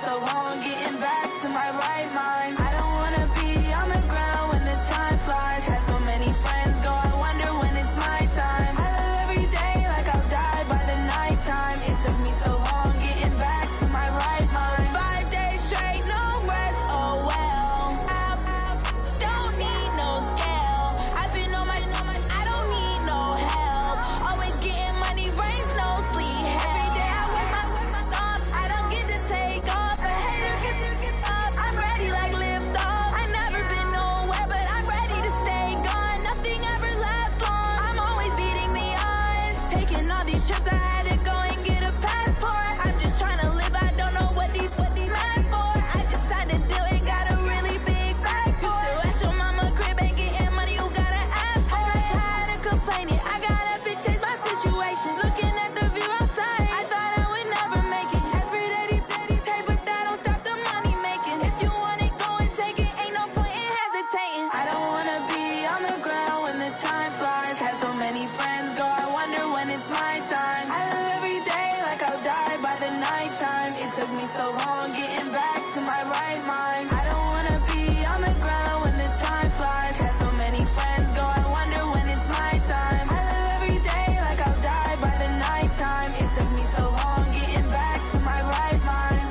so long getting back to my right mind. I don't wanna be on the ground when the time flies. Had so many friends go, I wonder when it's my time. I live every day like I'll die by the nighttime. It took me so long getting back to my right mind. 5 days straight, no rest, oh well. I don't need no scale. I've been on my, I don't need no help. Always getting money, rains, no sleep. Every day I work my thumb, I don't get to take off. A hater get up, I'm ready like lift off. I never been nowhere, but I'm ready to stay gone. Nothing ever lasts long, I'm always beating the odds. Taking all these trips, I had to go and get a passport. I'm just trying to live, I don't know what the mad for. I just signed a deal and got a really big bag for it. Still at your mama crib, ain't getting money, you gotta ask for it. I'm tired of complaining, I gotta bitch change my situation. Looking at the view outside, I thought I would never make it. Every day, take, but that don't stop the money making. If you want it, go and take it, ain't no point in hesitating. I don't wanna be on the ground when the time flies. Had so many friends go, I wonder when it's my time. I live every day like I'll die by the nighttime. It took me so long getting back to my right mind. I don't wanna be on the ground when the time flies. Had so many friends go, I wonder when it's my time. I live every day like I'll die by the nighttime. It took me so long getting back to my right mind.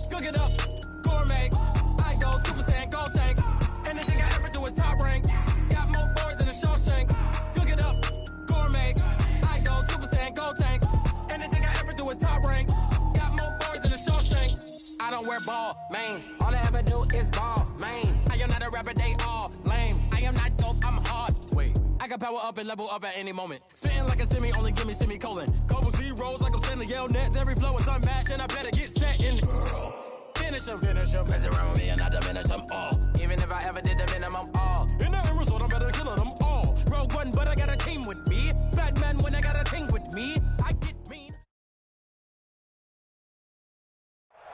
Cook it up, gourmet. I go Super Saiyan, gold tank. Anything I ever do is top rank. Got more boards than a Shawshank. Cook it up, gourmet. I go Super Saiyan, gold tank. Anything I ever do is top rank. Got more boards than a Shawshank. I don't wear ball mains. All I ever do is ball main. I am not a rapper, they all lame. I am not dope, I'm hard. Wait, I can power up and level up at any moment. Spitting like a semi, only give me semicolon. Couple zeros like I'm sending yell nets. Every flow is unmatched and I better get set in. Finish them. Mess around with me and I diminish them all. Even if I ever did the minimum all. In the end result, I'm better killing them all. Rogue One, but I got a team with me. Batman when I got a team with me. I get mean.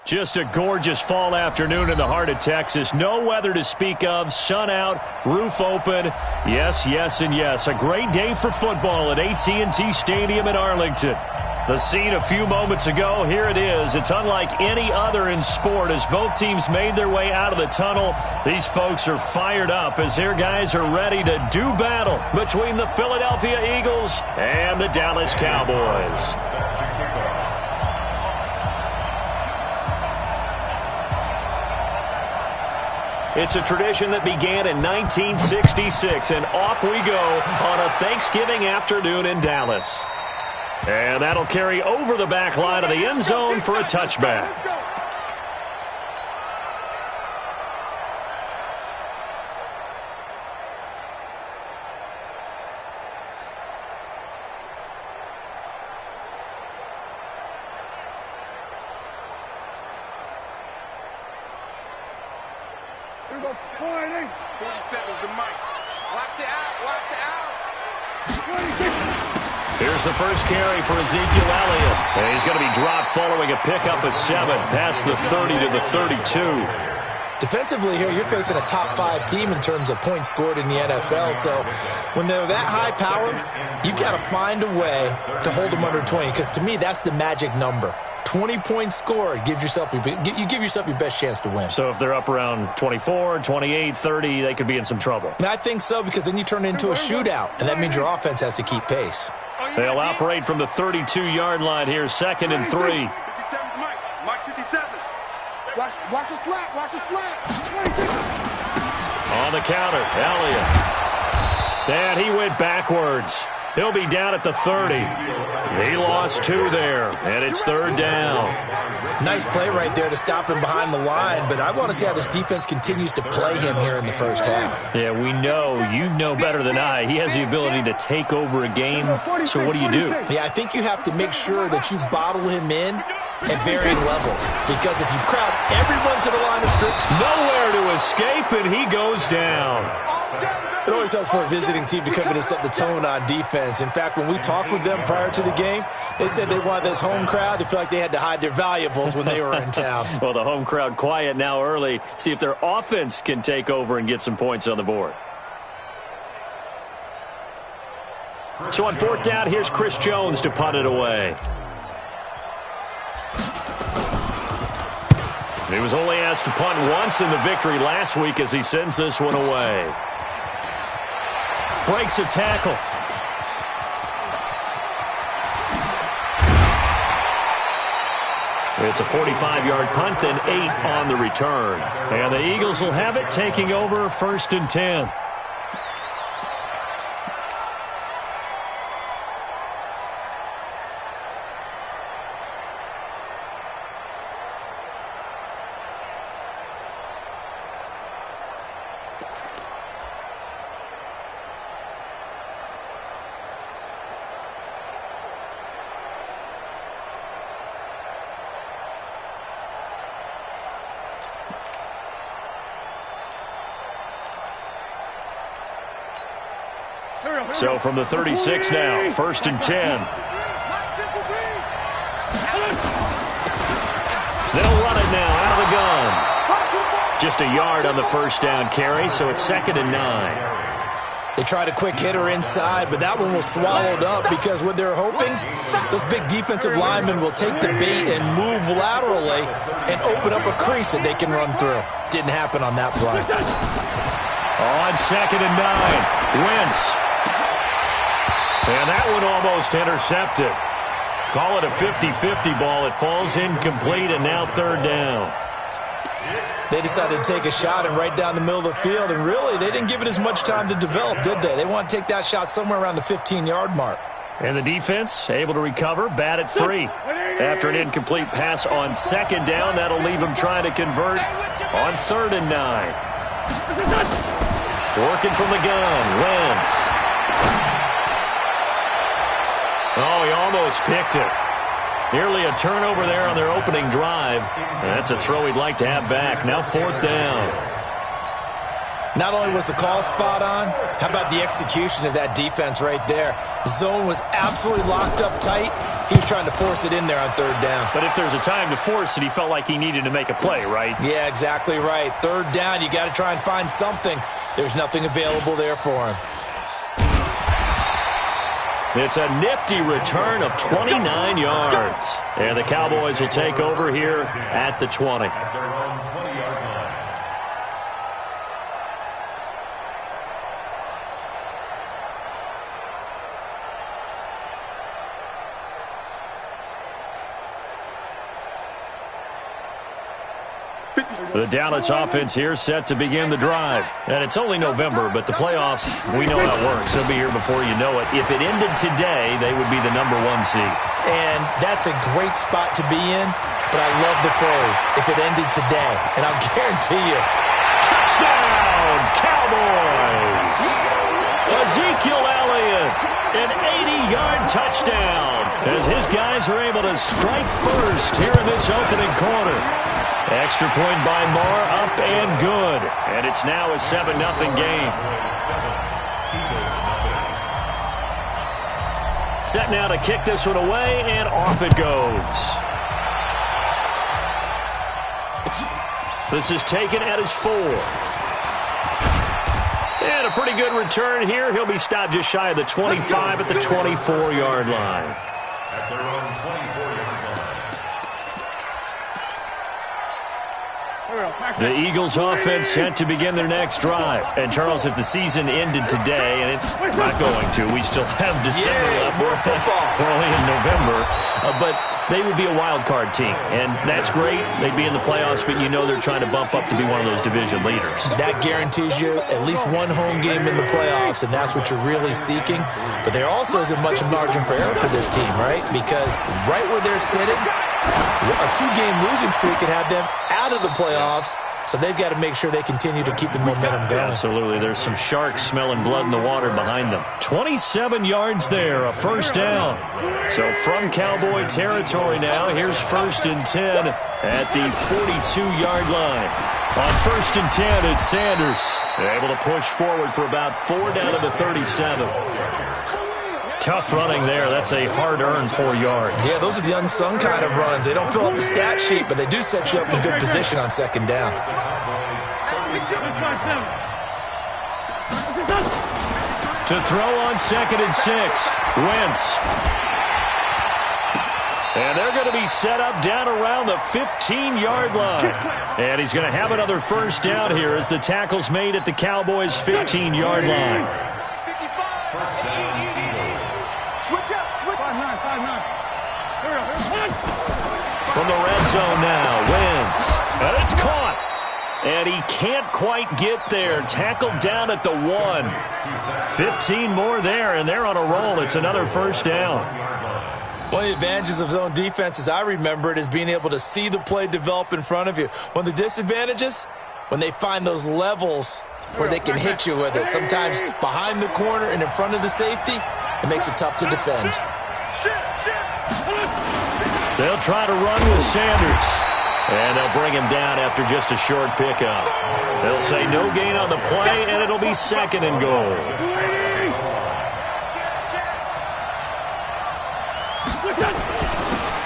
Just a gorgeous fall afternoon in the heart of Texas. No weather to speak of. Sun out, roof open. Yes, yes, and yes. A great day for football at AT&T Stadium in Arlington. The scene a few moments ago, here it is. It's unlike any other in sport as both teams made their way out of the tunnel. These folks are fired up as their guys are ready to do battle between the Philadelphia Eagles and the Dallas Cowboys. It's a tradition that began in 1966, and off we go on a Thanksgiving afternoon in Dallas. And that'll carry over the back line of the end zone for a touchback. Here's a 47's the mic. Watch the out. Here's the first carry for Ezekiel Elliott. And he's going to be dropped following a pickup of 7 past the 30 to the 32. Defensively here, you're facing a top 5 team in terms of points scored in the NFL. So when they're that high powered, you've got to find a way to hold them under 20. Because to me, that's the magic number. 20 points scored, you give yourself your best chance to win. So if they're up around 24, 28, 30, they could be in some trouble. And I think so, because then you turn it into a shootout, and that means your offense has to keep pace. They'll operate from the 32-yard line here, 2nd and 3. 57's Mike 57. Watch the slap. On the counter, Elliott. And he went backwards. He'll be down at the 30. He lost 2 there, and it's 3rd down. Nice play right there to stop him behind the line, but I want to see how this defense continues to play him here in the first half. Yeah, we know. You know better than I. He has the ability to take over a game, so what do? Yeah, I think you have to make sure that you bottle him in at varying levels. Because if you crowd everyone to the line of scrimmage, nowhere to escape, and he goes down. It always helps for a visiting team to come in and set the tone on defense. In fact, when we talked with them prior to the game, they said they wanted this home crowd to feel like they had to hide their valuables when they were in town. Well, the home crowd quiet now early. See if their offense can take over and get some points on the board. So on fourth down, here's Chris Jones to punt it away. He was only asked to punt once in the victory last week as he sends this one away. Breaks a tackle. It's a 45-yard punt, then 8 on the return. And the Eagles will have it, taking over 1st and 10. So from the 36 now, 1st and 10. They'll run it now out of the gun. Just a yard on the first down carry, so it's 2nd and 9. They tried a quick hitter inside, but that one was swallowed up because what they're hoping, those big defensive linemen will take the bait and move laterally and open up a crease that they can run through. Didn't happen on that play. On 2nd and 9, Wentz. And that one almost intercepted. Call it a 50-50 ball. It falls incomplete, and now 3rd down. They decided to take a shot and right down the middle of the field, and really, they didn't give it as much time to develop, did they? They want to take that shot somewhere around the 15-yard mark. And the defense able to recover, bat it free. After an incomplete pass on 2nd down, that'll leave them trying to convert on 3rd and 9. Working from the gun, Wentz. Oh, he almost picked it. Nearly a turnover there on their opening drive. And that's a throw he'd like to have back. Now 4th down. Not only was the call spot on, how about the execution of that defense right there? The zone was absolutely locked up tight. He was trying to force it in there on 3rd down. But if there's a time to force it, he felt like he needed to make a play, right? Yeah, exactly right. 3rd down, you got to try and find something. There's nothing available there for him. It's a nifty return of 29 yards. And the Cowboys will take over here at the 20. The Dallas offense here set to begin the drive. And it's only November, but the playoffs, we know how it works. They'll be here before you know it. If it ended today, they would be the #1 seed. And that's a great spot to be in, but I love the phrase, if it ended today. And I'll guarantee you, touchdown, Cowboys! Ezekiel Elliott, an 80-yard touchdown, as his guys are able to strike first here in this opening quarter. Extra point by Moore, up and good. And it's now a 7-0 game. Set now to kick this one away, and off it goes. This is taken at his 4. And a pretty good return here. He'll be stopped just shy of the 25 at the 24-yard line. At their own 24-yard line. The Eagles offense set to begin their next drive. And, Charles, if the season ended today, and it's not going to, we still have December left. More football. We're only in November. But they would be a wild card team. And that's great. They'd be in the playoffs, but you know they're trying to bump up to be one of those division leaders. That guarantees you at least one home game in the playoffs, and that's what you're really seeking. But there also isn't much margin for error for this team, right? Because right where they're sitting, a 2-game losing streak could have them out of the playoffs So they've got to make sure they continue to keep the momentum going. Absolutely. There's some sharks smelling blood in the water behind them. 27 yards there, a first down. So from Cowboy territory now, here's 1st and 10 at the 42-yard line. On 1st and 10, it's Sanders. They're able to push forward for about 4 down to the 37. Tough running there. That's a hard-earned 4 yards. Yeah, those are the unsung kind of runs. They don't fill up the stat sheet, but they do set you up in good position on 2nd down. To throw on 2nd and 6, Wentz. And they're going to be set up down around the 15-yard line. And he's going to have another first down here as the tackle's made at the Cowboys' 15-yard line. Switch up, switch. 5-9. From the red zone now, Wentz. And it's caught. And he can't quite get there. Tackled down at the 1. 15 more there, and they're on a roll. It's another first down. One of the advantages of zone defense, as I remember it, is being able to see the play develop in front of you. One of the disadvantages, when they find those levels where they can hit you with it. Sometimes behind the corner and in front of the safety, it makes it tough to defend. They'll try to run with Sanders. And they'll bring him down after just a short pickup. They'll say no gain on the play, and it'll be 2nd and goal.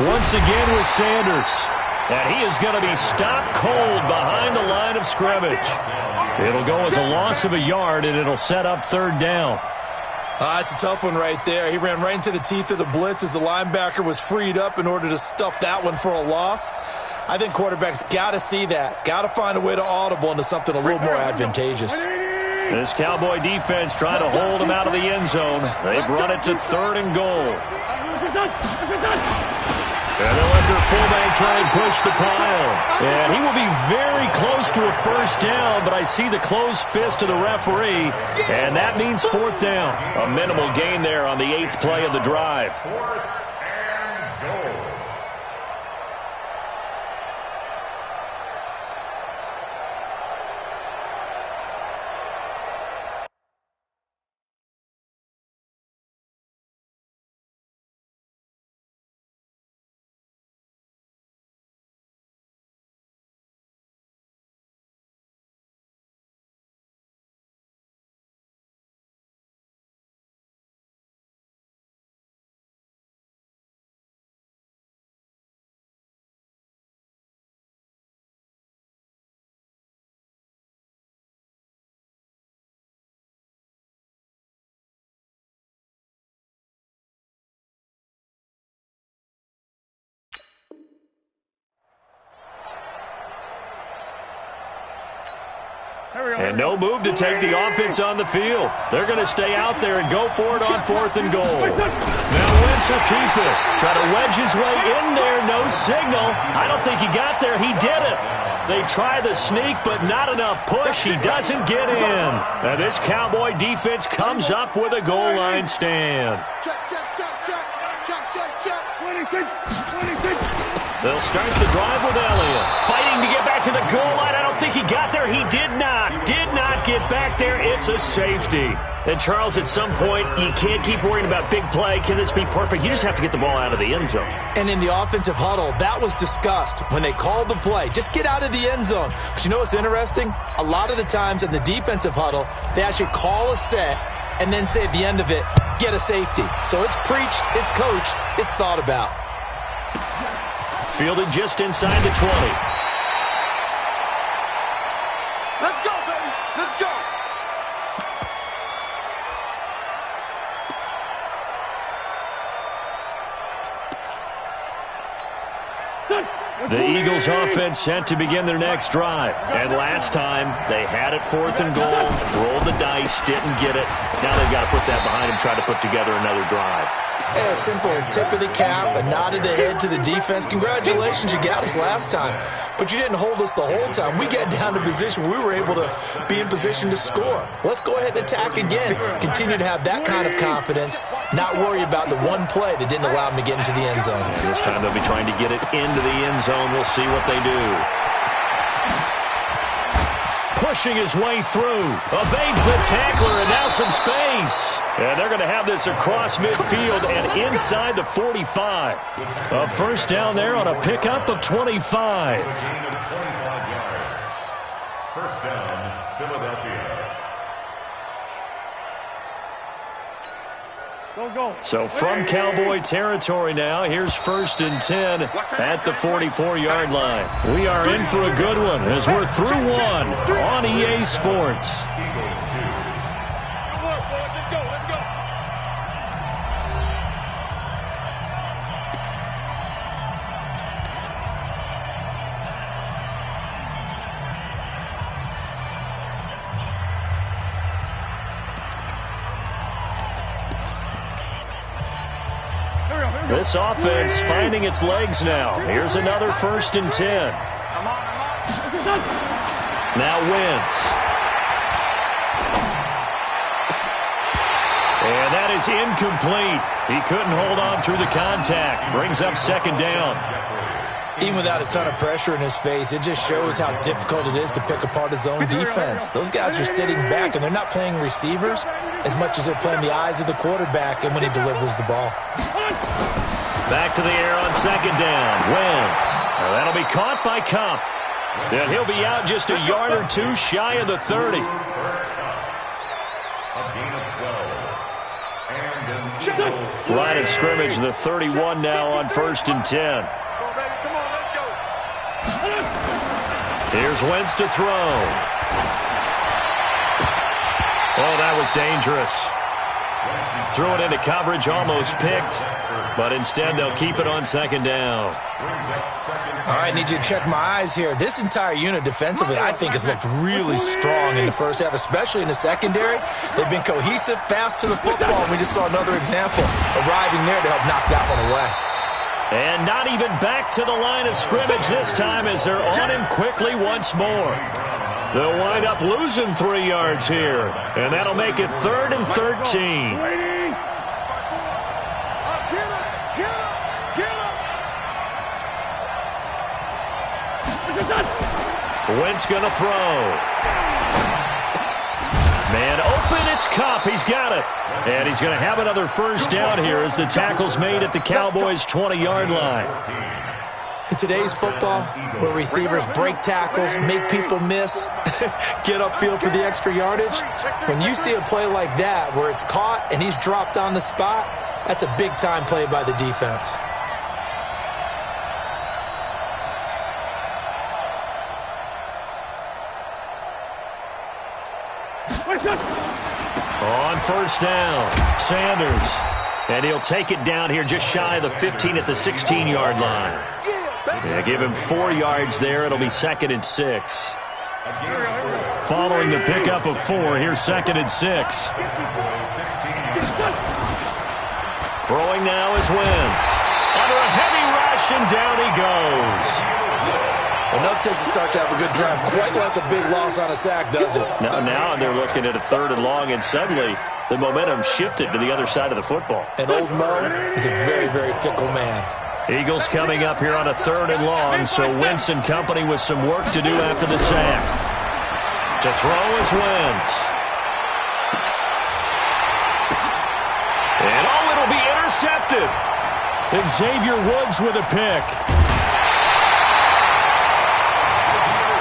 Once again with Sanders. And he is going to be stopped cold behind the line of scrimmage. It'll go as a loss of a yard, and it'll set up 3rd down. It's a tough one right there. He ran right into the teeth of the blitz as the linebacker was freed up in order to stuff that one for a loss. I think quarterbacks got to see that. Got to find a way to audible into something a little more advantageous. This Cowboy defense trying to hold him out of the end zone. They've run it to 3rd and goal. And they'll let their fullback try and push the pile. And he will be very close to a first down, but I see the closed fist of the referee, and that means 4th down. A minimal gain there on the 8th play of the drive. 4th and goal. And no move to take the offense on the field. They're going to stay out there and go for it on 4th and goal. Now Wentz will keep it. Try to wedge his way in there. No signal. I don't think he got there. He did it. They try the sneak, but not enough push. He doesn't get in. And this Cowboy defense comes up with a goal line stand. Check. 26. They'll start the drive with Elliott. Fighting to get back to the goal line. I don't think he got there. He did not get back there. It's a safety. And, Charles, at some point, you can't keep worrying about big play. Can this be perfect? You just have to get the ball out of the end zone. And in the offensive huddle, that was discussed when they called the play. Just get out of the end zone. But you know what's interesting? A lot of the times in the defensive huddle, they actually call a set and then say at the end of it, get a safety. So it's preached, it's coached, it's thought about. Fielded just inside the 20. Let's go, baby. Let's go. The Eagles offense set to begin their next drive. And last time, they had it 4th and goal, rolled the dice, didn't get it. Now they've got to put that behind them, try to put together another drive. A simple tip of the cap, a nod of the head to the defense. Congratulations, you got us last time. But you didn't hold us the whole time. We got down to position. We were able to be in position to score. Let's go ahead and attack again. Continue to have that kind of confidence. Not worry about the one play that didn't allow them to get into the end zone. And this time they'll be trying to get it into the end zone. We'll see what they do. Pushing his way through. Evades the tackler and now some space. And they're going to have this across midfield and inside the 45. A first down there on a pickup of 25. First down, Philadelphia. So from Cowboy territory now, here's 1st and 10 at the 44-yard line. We are in for a good one as we're through one on EA Sports. This offense finding its legs now. Here's another 1st and 10. Now Wentz. And that is incomplete. He couldn't hold on through the contact. Brings up 2nd down. Even without a ton of pressure in his face, it just shows how difficult it is to pick apart his own defense. Those guys are sitting back, and they're not playing receivers as much as they're playing the eyes of the quarterback and when he delivers the ball. Back to the air on 2nd down. Wentz. That'll be caught by Cup. And he'll be out just a yard or two shy of the 30. Line of scrimmage, the 31 now on 1st and 10. Here's Wentz to throw. Oh, that was dangerous. Threw it into coverage, almost picked. But instead, they'll keep it on 2nd down. All right, need you to check my eyes here. This entire unit defensively, I think, has looked really strong in the first half, especially in the secondary. They've been cohesive, fast to the football. We just saw another example arriving there to help knock that one away. And not even back to the line of scrimmage this time as they're on him quickly once more. They'll wind up losing 3 yards here. And that'll make it 3rd and 13. Wentz gonna throw. Man open, it's Cup. He's got it. And he's going to have another first down here as the tackle's made at the Cowboys' 20-yard line. In today's football, where receivers break tackles, make people miss, get upfield for the extra yardage, when you see a play like that where it's caught and he's dropped on the spot, that's a big-time play by the defense. On first down, Sanders. And he'll take it down here just shy of the 15 at the 16-yard line. Yeah, give him 4 yards there. It'll be 2nd and 6. Following the pickup of 4, here's 2nd and 6. Throwing now is Wentz. Under a heavy rush, and down he goes. Enough takes to start to have a good drive. Quite like a big loss on a sack, does it? Now they're looking at a 3rd and long, and suddenly the momentum shifted to the other side of the football. And old Mo is a very, very fickle man. Eagles coming up here on a 3rd and long, so Wentz and company with some work to do after the sack. To throw is Wentz. And it'll be intercepted. And Xavier Woods with a pick.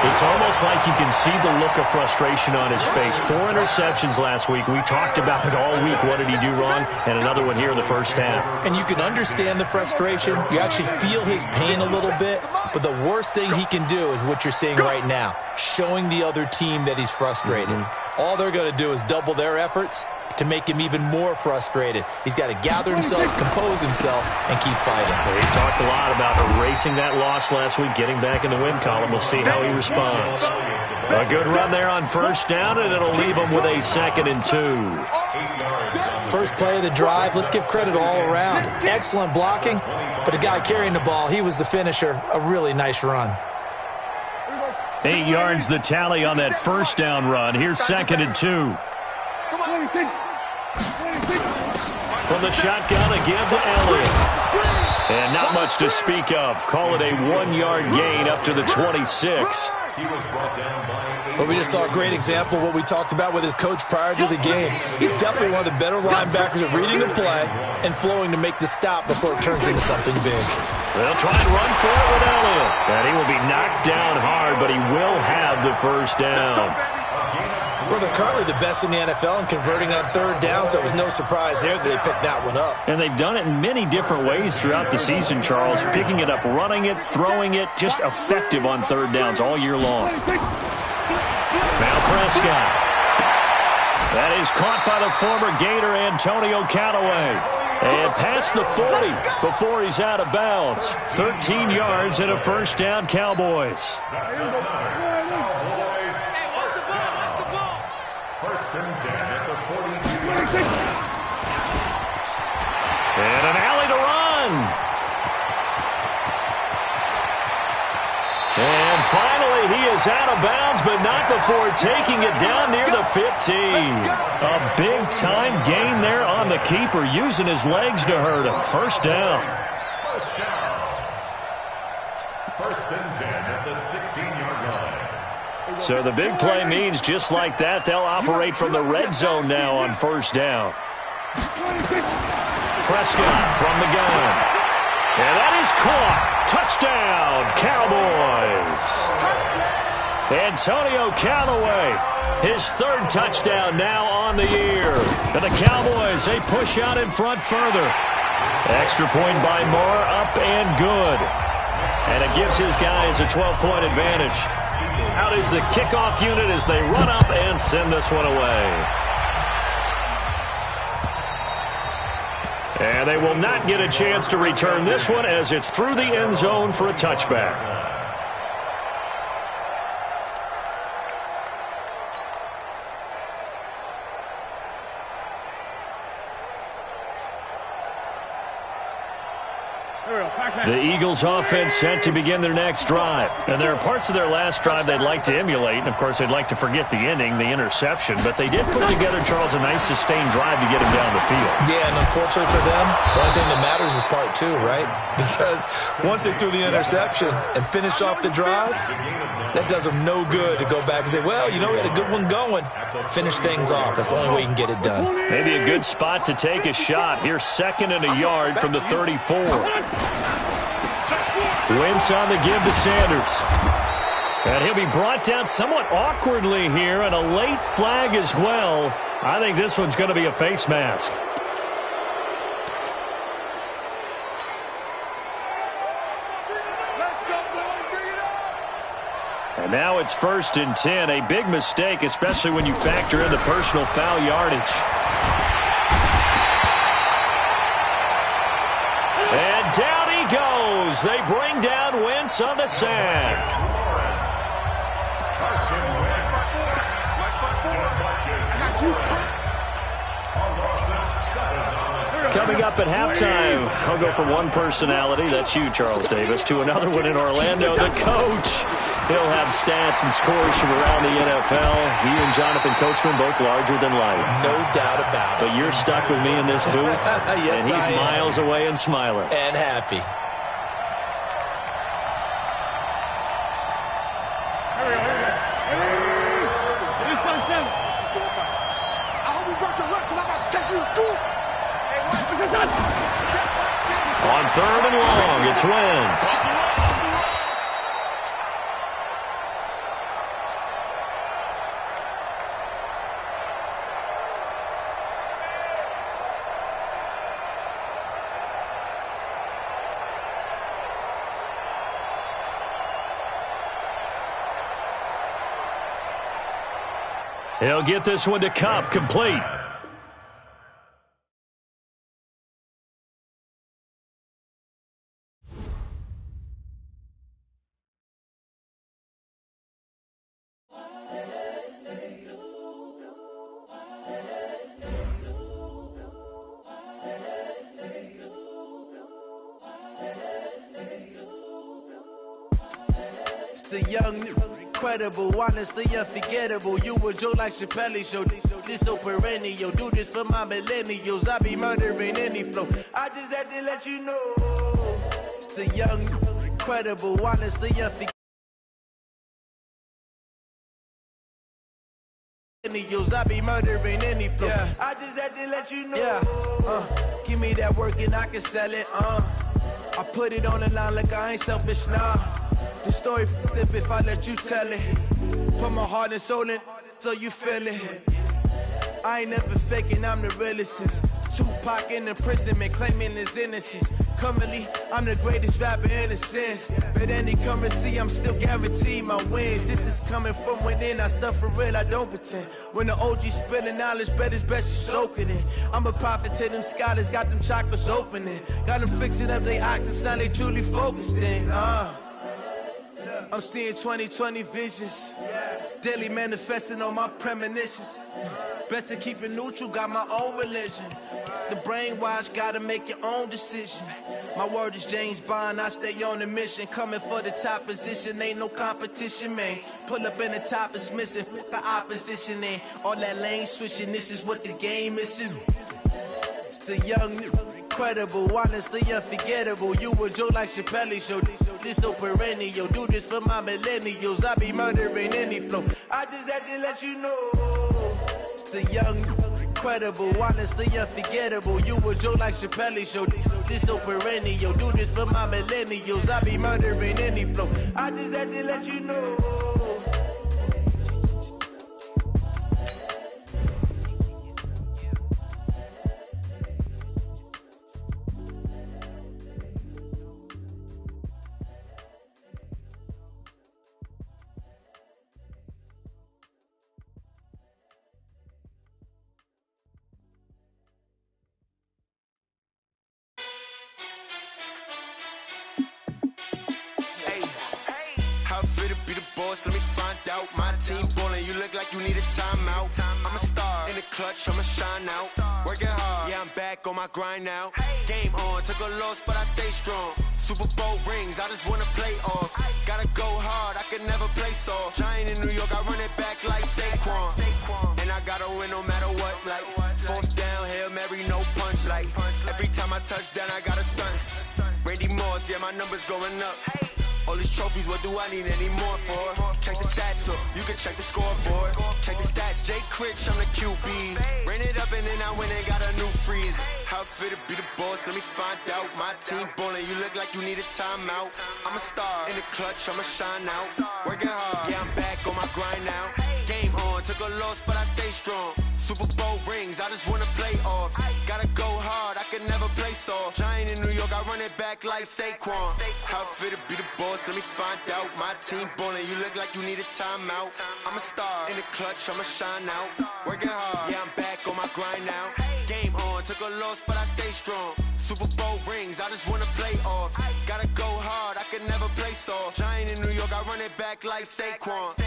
It's almost like you can see the look of frustration on his face. 4 interceptions last week. We talked about it all week. What did he do wrong? And another one here in the first half. And you can understand the frustration. You actually feel his pain a little bit. But the worst thing he can do is what you're seeing right now, showing the other team that he's frustrated. All they're going to do is double their efforts to make him even more frustrated. He's got to gather himself, compose himself, and keep fighting. Well, he talked a lot about erasing that loss last week, getting back in the win column. We'll see how he responds. A good run there on first down, and it'll leave him with a 2nd and 2. First play of the drive, let's give credit all around. Excellent blocking, but the guy carrying the ball, he was the finisher. A really nice run. 8 yards the tally on that first down run. Here's 2nd and 2. From the shotgun, a give to Elliott. And not much to speak of. Call it a 1-yard gain up to the 26. He was brought down by 8. Well, we just saw a great example of what we talked about with his coach prior to the game. He's definitely one of the better linebackers at reading the play and flowing to make the stop before it turns into something big. They'll try and run for it with Elliott. And he will be knocked down hard, but he will have the first down. Well, they're currently the best in the NFL in converting on third down, so it was no surprise there that they picked that one up. And they've done it in many different ways throughout the season, Charles. Picking it up, running it, throwing it, just effective on third downs all year long. Now Prescott. That is caught by the former Gator Antonio Callaway. And past the 40 before he's out of bounds. 13 yards and a first down, Cowboys. First and 10 at the 42. And an alley to run. And finally, he is out of bounds, but not before taking it down near the 15. A big-time gain there on the keeper, using his legs to hurt him. First down. First down. First and 10 at the 16-yard line. So the big play means just like that, they'll operate from the red zone now on first down. Prescott from the gun. And that is caught. Touchdown, Cowboys. Antonio Callaway, his third touchdown now on the year. And the Cowboys, they push out in front further. Extra point by Moore, up and good. And it gives his guys a 12-point advantage. Out is the kickoff unit as they run up and send this one away. And they will not get a chance to return this one as it's through the end zone for a touchback. The Eagles offense set to begin their next drive. And there are parts of their last drive they'd like to emulate. And, of course, they'd like to forget the inning, the interception. But they did put together, Charles, a nice sustained drive to get him down the field. Yeah, and unfortunately for them, the only thing that matters is part two, right? Because once they threw the interception and finished off the drive, that does them no good to go back and say, well, you know, we had a good one going. Finish things off. That's the only way you can get it done. Maybe a good spot to take a shot. Here's second and a yard from the 34. Wentz on the give to Sanders. And he'll be brought down somewhat awkwardly here, and a late flag as well. I think this one's going to be a face mask. And now it's first and 10. A big mistake, especially when you factor in the personal foul yardage. And down he goes. They bring down Wentz on the sack. Coming up at halftime, I'll go from one personality, that's you, Charles Davis, to another one in Orlando, the coach. He'll have stats and scores from around the NFL. He and Jonathan Coachman both larger than life. No doubt about it. But you're stuck with me in this booth, yes, and he's miles away and smiling. And happy. On third and long, it's Wentz. He'll get this one to Cup, complete. The young, incredible, honestly unforgettable. You a joke like Chappelle Show. This so perennial. Do this for my millennials. I be murdering any flow. I just had to let you know. It's the young, incredible, honestly unforgettable. I be murdering any flow. Yeah. I just had to let you know. Yeah. Give me that work and I can sell it. I put it on the line like I ain't selfish, nah. The story if I let you tell it. Put my heart and soul in so you feel it. I ain't never faking, I'm the realest since Tupac in imprisonment, claiming his innocence. Currently, I'm the greatest rapper in a sense. But any currency, I'm still guaranteed my wins. This is coming from within, I stuff for real, I don't pretend. When the OG spilling knowledge, bet it's best you soak it in. I'm a prophet to them scholars, got them chakras opening. Got them fixing up they octaves, now they truly focused in. I'm seeing 2020 visions. Daily manifesting on my premonitions. Best to keep it neutral, got my own religion. The brainwash, gotta make your own decision. My word is James Bond, I stay on the mission. Coming for the top position, ain't no competition, man. Pull up in the top is missing, the opposition ain't. All that lane switching, this is what the game is. It's the young, incredible, honestly unforgettable. You a Joe like Chappelle show. This so perennial, do this for my millennials. I be murdering any flow. I just had to let you know. It's the young, incredible, honestly unforgettable. You a Joe like Chappelle show. This so perennial, do this for my millennials. I be murdering any flow. I just had to let you know. Let me find out. My team ballin', you look like you need a timeout. I'm a star in the clutch, I'ma shine out. Working hard, yeah, I'm back on my grind now. Game on, took a loss, but I stay strong. Super Bowl rings, I just wanna play off. Gotta go hard, I can never play soft. Giant in New York, I run it back like Saquon. And I gotta win no matter what, like fourth down, Hail Mary, no punch. Like every time I touch down, I gotta stunt. Randy Moss, yeah, my numbers going up. All these trophies, what do I need any more for? Check the stats up, you can check the scoreboard. Check the stats, Jay Critch, I'm the QB. Ran it up and then I went and got a new freeze. How it fit to be the boss, let me find out. My team ballin', you look like you need a timeout. I'm a star in the clutch, I'ma shine out. Working hard, yeah, I'm back on my grind now. Game on, took a loss, but I stay strong. Super Bowl rings, I just wanna play off. Gotta go hard, I can never play soft. Giant in New York, I run it back like Saquon. How it fit to be the boss, let me find out. My team ballin', you look like you need a timeout. I'm a star in the clutch, I'ma shine out. Working hard, yeah, I'm back on my grind now. Game on, took a loss, but I stay strong. Super Bowl rings, I just wanna play off. Gotta go hard, I can never play soft. Giant in New York, I run it back like Saquon.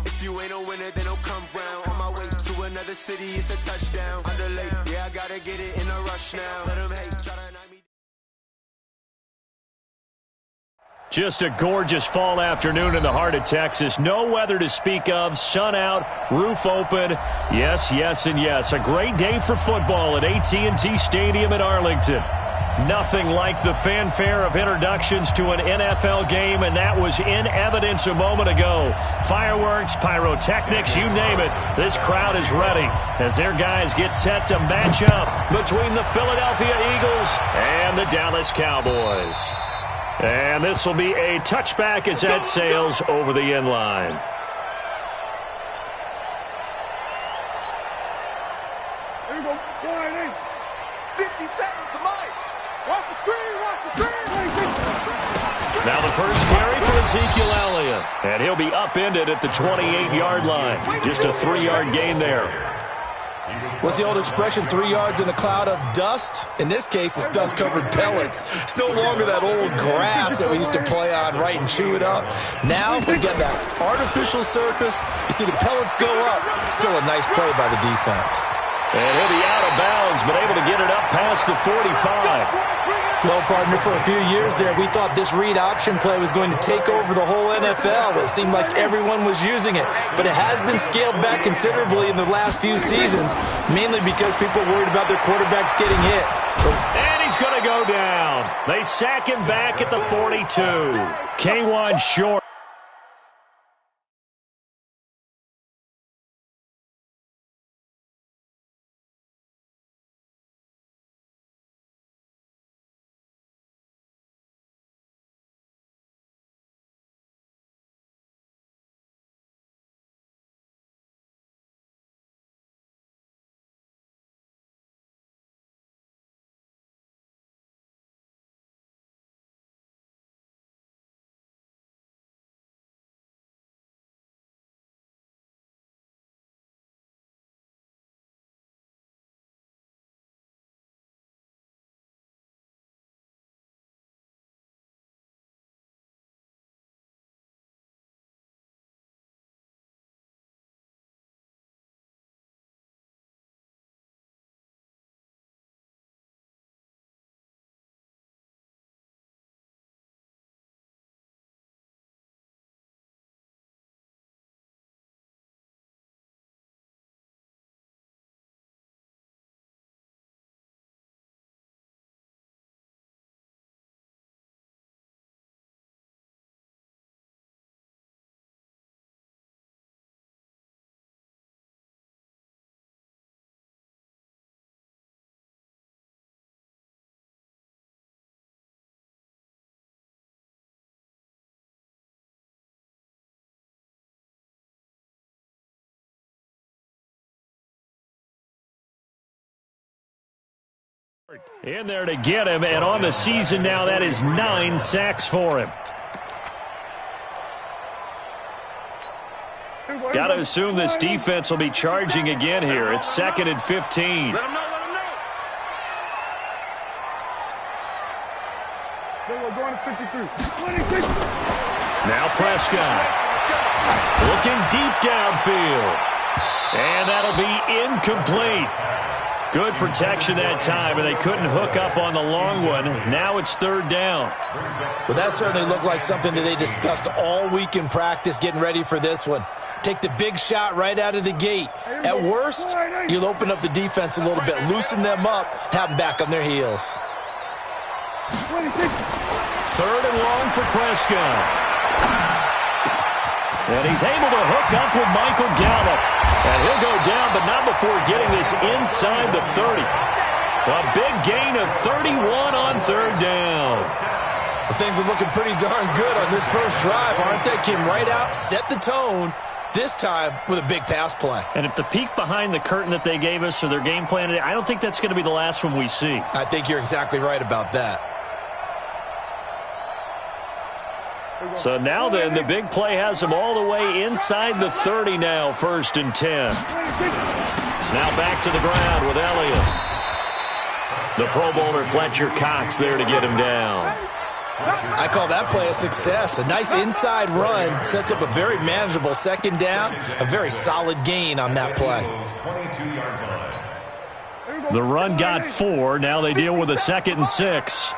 If you ain't a winner, then don't come round. On my way to another city, it's a touchdown. Underlay, yeah, I gotta get it in a rush now. Let them hate, try to knock me. Just a gorgeous fall afternoon in the heart of Texas. No weather to speak of. Sun out, roof open. Yes, yes, and yes. A great day for football at AT&T Stadium in Arlington. Nothing like the fanfare of introductions to an NFL game, and that was in evidence a moment ago. Fireworks, pyrotechnics, you name it. This crowd is ready as their guys get set to match up between the Philadelphia Eagles and the Dallas Cowboys. And this will be a touchback as that sails over the end line. Here we go. 50 seconds to Mike. Watch the screen, watch the screen. Now the first carry for Ezekiel Elliott. And he'll be upended at the 28-yard line. Just a 3-yard gain there. What's the old expression, 3 yards in a cloud of dust? In this case, it's dust-covered pellets. It's no longer that old grass that we used to play on, right, and chew it up. Now, we get that artificial surface. You see the pellets go up. Still a nice play by the defense. And he'll be out of bounds, but able to get it up past the 45. Well, partner, for a few years there, we thought this read option play was going to take over the whole NFL. It seemed like everyone was using it, but it has been scaled back considerably in the last few seasons, mainly because people worried about their quarterbacks getting hit. And he's going to go down. They sack him back at the 42. K1 short. In there to get him, and on the season now, that is 9 sacks for him. Got to assume this defense will be charging again here. It's 2nd and 15. Let him know, let him know. We're going to 53. 26. Now Prescott. Looking deep downfield. And that'll be incomplete. Good protection that time, and they couldn't hook up on the long one. Now it's 3rd down. Well, that certainly looked like something that they discussed all week in practice getting ready for this one. Take the big shot right out of the gate. At worst, you'll open up the defense a little bit, loosen them up, have them back on their heels. 3rd and long for Prescott. And he's able to hook up with Michael Gallup. And he'll go down, but not before getting this inside the 30. A big gain of 31 on 3rd down. Well, things are looking pretty darn good on this first drive, aren't they? Came right out, set the tone, this time with a big pass play. And if the peek behind the curtain that they gave us or their game plan, I don't think that's going to be the last one we see. I think you're exactly right about that. So now then, the big play has them all the way inside the 30 now, 1st and 10. Now back to the ground with Elliott. The Pro Bowler Fletcher Cox there to get him down. I call that play a success. A nice inside run sets up a very manageable 2nd down, a very solid gain on that play. The run got 4. Now they deal with a 2nd and 6.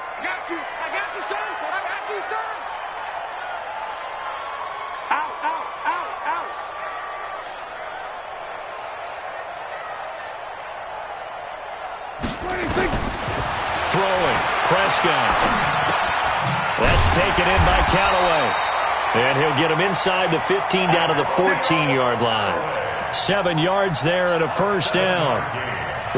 Prescott. That's taken in by Callaway. And he'll get him inside the 15 down to the 14-yard line. 7 yards there and a 1st down.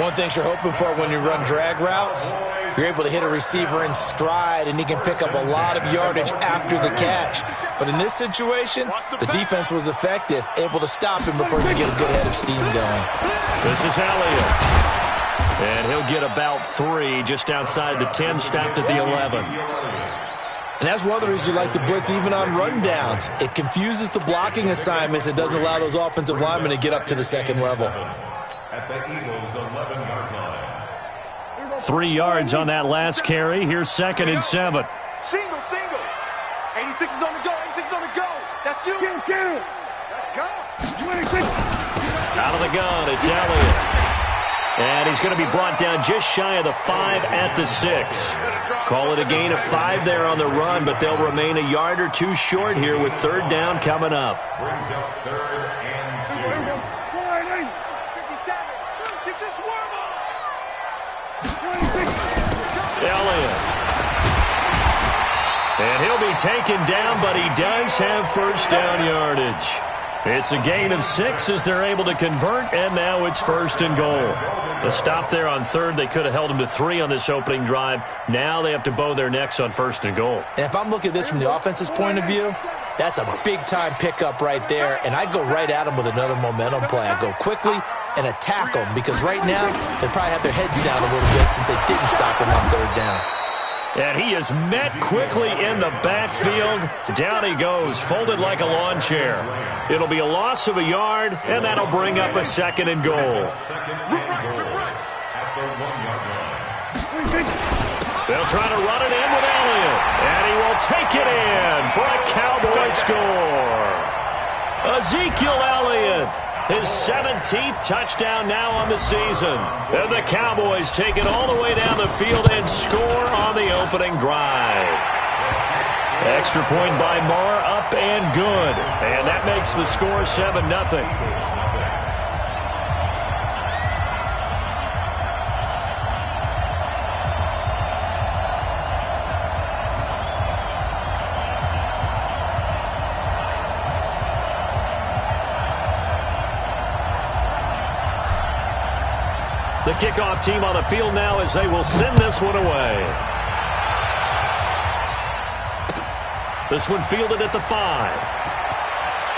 One thing you're hoping for when you run drag routes, you're able to hit a receiver in stride, and he can pick up a lot of yardage after the catch. But in this situation, the defense was effective, able to stop him before you get a good head of steam going. This is Elliott. And he'll get about 3 just outside the 10, stopped at the 11. And that's one of the reasons you like to blitz even on rundowns. It confuses the blocking assignments. It doesn't allow those offensive linemen to get up to the 2nd level. At the Eagles' 11-yard line. 3 yards on that last carry. Here's 2nd and 7. Single. 86 is on the go. 86 is on the go. That's you. Kill. Let's go. 26. Out of the gun, it's Elliott. And he's going to be brought down just shy of the 5 at the 6. Call it a gain of 5 there on the run, but they'll remain a yard or 2 short here with 3rd down coming up. Brings up 3rd and 2. 57. Get this warm up. Elliott. And he'll be taken down, but he does have 1st down yardage. It's a gain of 6 as they're able to convert, and now it's 1st and goal. A stop there on 3rd. They could have held him to 3 on this opening drive. Now they have to bow their necks on 1st and goal. And if I'm looking at this from the offense's point of view, that's a big-time pickup right there, and I go right at them with another momentum play. I go quickly and attack them, because right now they probably have their heads down a little bit since they didn't stop him on 3rd down. And he is met quickly in the backfield. Down he goes, folded like a lawn chair. It'll be a loss of a yard, and that'll bring up a 2nd and goal. They'll try to run it in with Elliott, and he will take it in for a Cowboy score. Ezekiel Elliott, his 17th touchdown now on the season. And the Cowboys take it all the way down the field and score on the opening drive. Extra point by Marr, up and good. And that makes the score 7-0. The kickoff team on the field now as they will send this one away. This one fielded at the 5.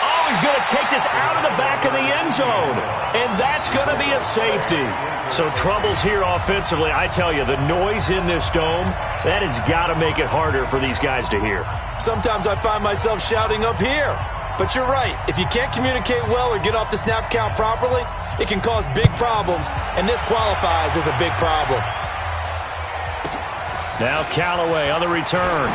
Oh, he's going to take this out of the back of the end zone. And that's going to be a safety. So troubles here offensively. I tell you, the noise in this dome, that has got to make it harder for these guys to hear. Sometimes I find myself shouting up here. But you're right. If you can't communicate well or get off the snap count properly, it can cause big problems, and this qualifies as a big problem. Now Callaway on the return.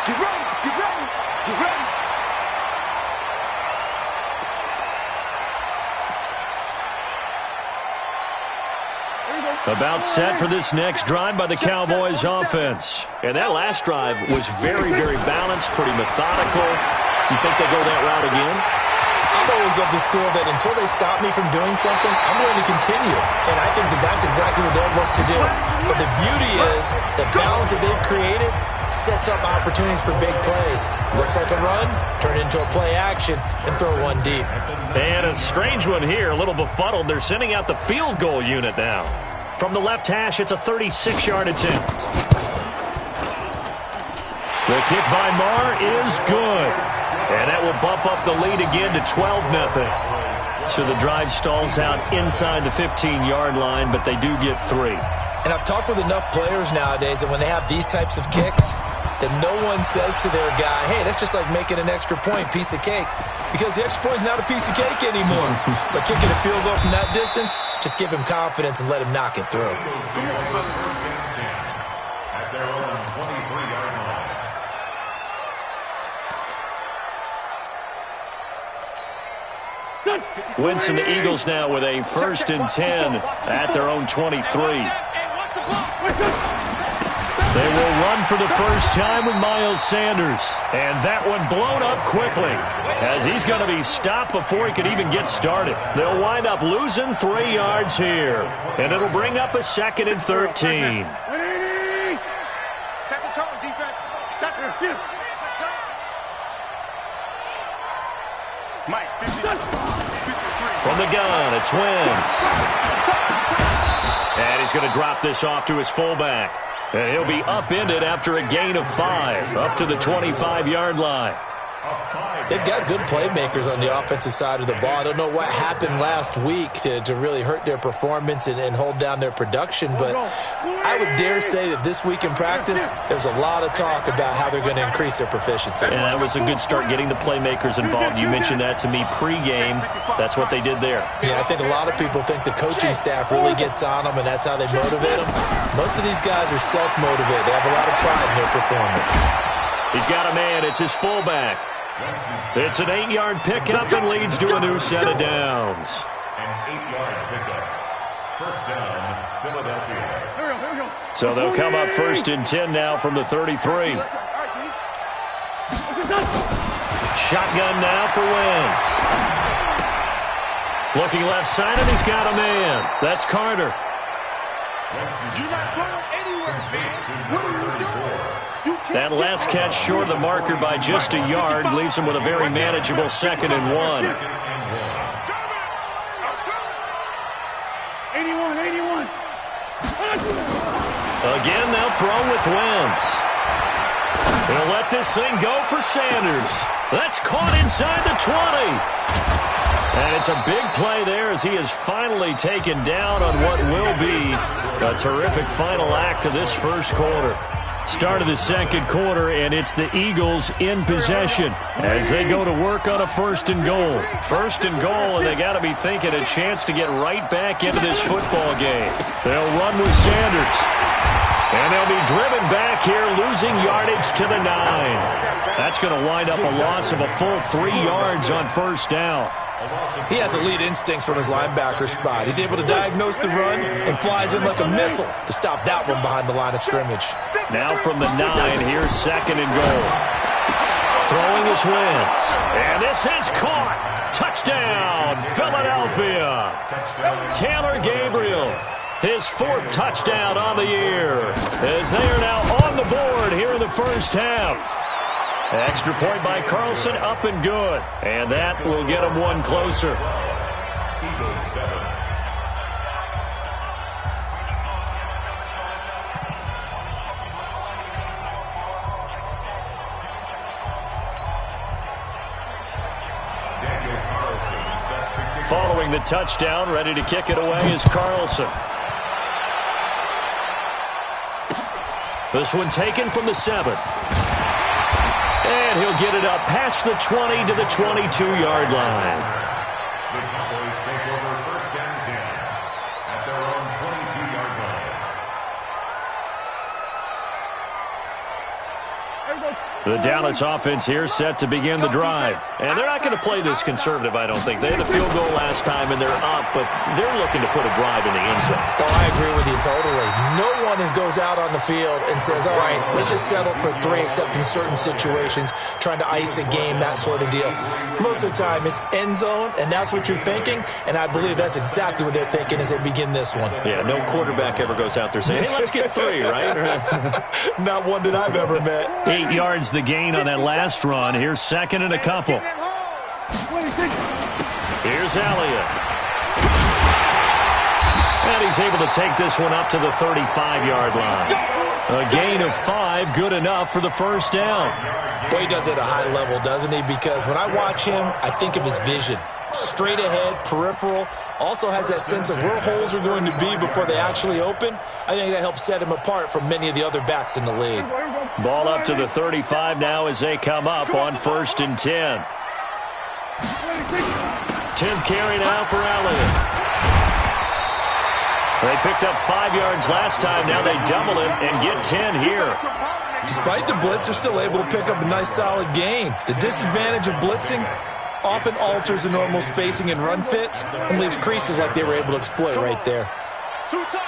Get ready, get ready, get ready. About set for this next drive by the Cowboys offense. And that last drive was very, very balanced, pretty methodical. You think they go that route again? I'm always of the school that until they stop me from doing something, I'm going to continue. And I think that that's exactly what they'll look to do. But the beauty is the balance that they've created sets up opportunities for big plays. Looks like a run, turn it into a play action, and throw one deep. And a strange one here, a little befuddled. They're sending out the field goal unit now. From the left hash, it's a 36-yard attempt. The kick by Marr is good. And that will bump up the lead again to 12-0. So the drive stalls out inside the 15-yard line, but they do get 3. And I've talked with enough players nowadays that when they have these types of kicks, that no one says to their guy, hey, that's just like making an extra point, piece of cake. Because the extra point is not a piece of cake anymore. But kicking a field goal from that distance, just give him confidence and let him knock it through. At their own 23-yard line. Wentz and the Eagles now with a 1st and 10 at their own 23. They will run for the first time with Miles Sanders. And that one blown up quickly as he's going to be stopped before he can even get started. They'll wind up losing 3 yards here. And it'll bring up a 2nd and 13. Set the tone, defense. Set the field. Mike, 53. From the gun, it's Wentz. And he's going to drop this off to his fullback. And he'll be upended after a gain of 5, up to the 25-yard line. They've got good playmakers on the offensive side of the ball. I don't know what happened last week to really hurt their performance and hold down their production, but I would dare say that this week in practice, there's a lot of talk about how they're going to increase their proficiency. And that was a good start getting the playmakers involved. You mentioned that to me pregame. That's what they did there. Yeah, I think a lot of people think the coaching staff really gets on them, and that's how they motivate them. Most of these guys are self-motivated. They have a lot of pride in their performance. He's got a man. It's his fullback. It's an 8-yard pickup and leads to a new set of downs. An 8-yard pickup. First down, Philadelphia. So they'll come up 1st and 10 now from the 33. Shotgun now for Wentz. Looking left side, and he's got a man. That's Carter. You're not going anywhere, man. What are you doing? That last catch short of the marker by just a yard leaves him with a very manageable 2nd and 1. 81. Again, they'll throw with Wentz. He'll let this thing go for Sanders. That's caught inside the 20. And it's a big play there as he is finally taken down on what will be a terrific final act of this first quarter. Start of the second quarter, and it's the Eagles in possession as they go to work on a 1st and goal. 1st and goal, and they got to be thinking a chance to get right back into this football game. They'll run with Sanders, and they'll be driven back here, losing yardage to the 9. That's going to wind up a loss of a full 3 yards on 1st down. He has elite instincts from his linebacker spot. He's able to diagnose the run and flies in like a missile to stop that one behind the line of scrimmage. Now from the 9, here's 2nd and goal. Throwing is Wentz. And this is caught. Touchdown, Philadelphia. Taylor Gabriel, his 4th touchdown on the year, as they are now on the board here in the first half. Extra point by Carlson, up and good. And that will get him one closer. Eagles 7. Following the touchdown, ready to kick it away is Carlson. This one taken from the 7. And he'll get it up past the 20 to the 22-yard line. The Cowboys take over first and 10 at their own 22-yard line. The Dallas offense here set to begin the drive. And they're not going to play this conservative, I don't think. They had a field goal last time, and they're up, but they're looking to put a drive in the end zone. Oh, I agree with you totally. No one goes out on the field and says, all right, let's just settle for 3, except in certain situations, trying to ice a game, that sort of deal. Most of the time, it's end zone, and that's what you're thinking, and I believe that's exactly what they're thinking as they begin this one. Yeah, no quarterback ever goes out there saying, hey, let's get 3, right? Not one that I've ever met. 8 yards the gain on that last run. Here's second and a couple. Here's Elliott. And he's able to take this one up to the 35-yard line. A gain of 5, good enough for the first down. Boy, he does it at a high level, doesn't he? Because when I watch him, I think of his vision. Straight ahead, peripheral. Also has that sense of where holes are going to be before they actually open. I think that helps set him apart from many of the other backs in the league. Ball up to the 35 now as they come up on 1st and 10. 10th carry now for Elliott. They picked up 5 yards last time. Now they double it and get 10 here. Despite the blitz, they're still able to pick up a nice solid gain. The disadvantage of blitzing often alters the normal spacing and run fits and leaves creases like they were able to exploit right there. 2 times.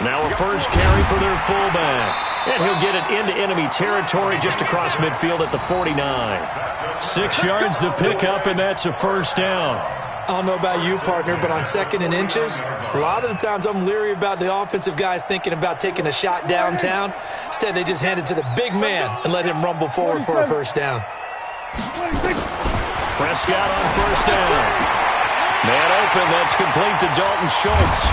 Now a first carry for their fullback. And he'll get it into enemy territory just across midfield at the 49. 6 yards the pickup, and that's a first down. I don't know about you, partner, but on 2nd and inches, a lot of the times I'm leery about the offensive guys thinking about taking a shot downtown. Instead, they just hand it to the big man and let him rumble forward for a first down. Prescott on first down. Man open, that's complete to Dalton Schultz.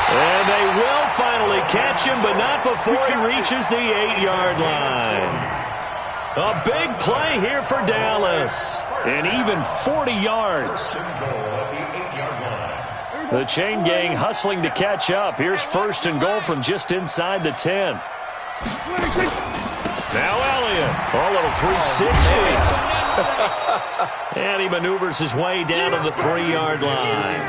And they will finally catch him, but not before he reaches the 8-yard line. A big play here for Dallas. And even 40 yards. The chain gang hustling to catch up. Here's 1st and goal from just inside the 10. Now Elliott. A little 360. And he maneuvers his way down to the 3-yard line.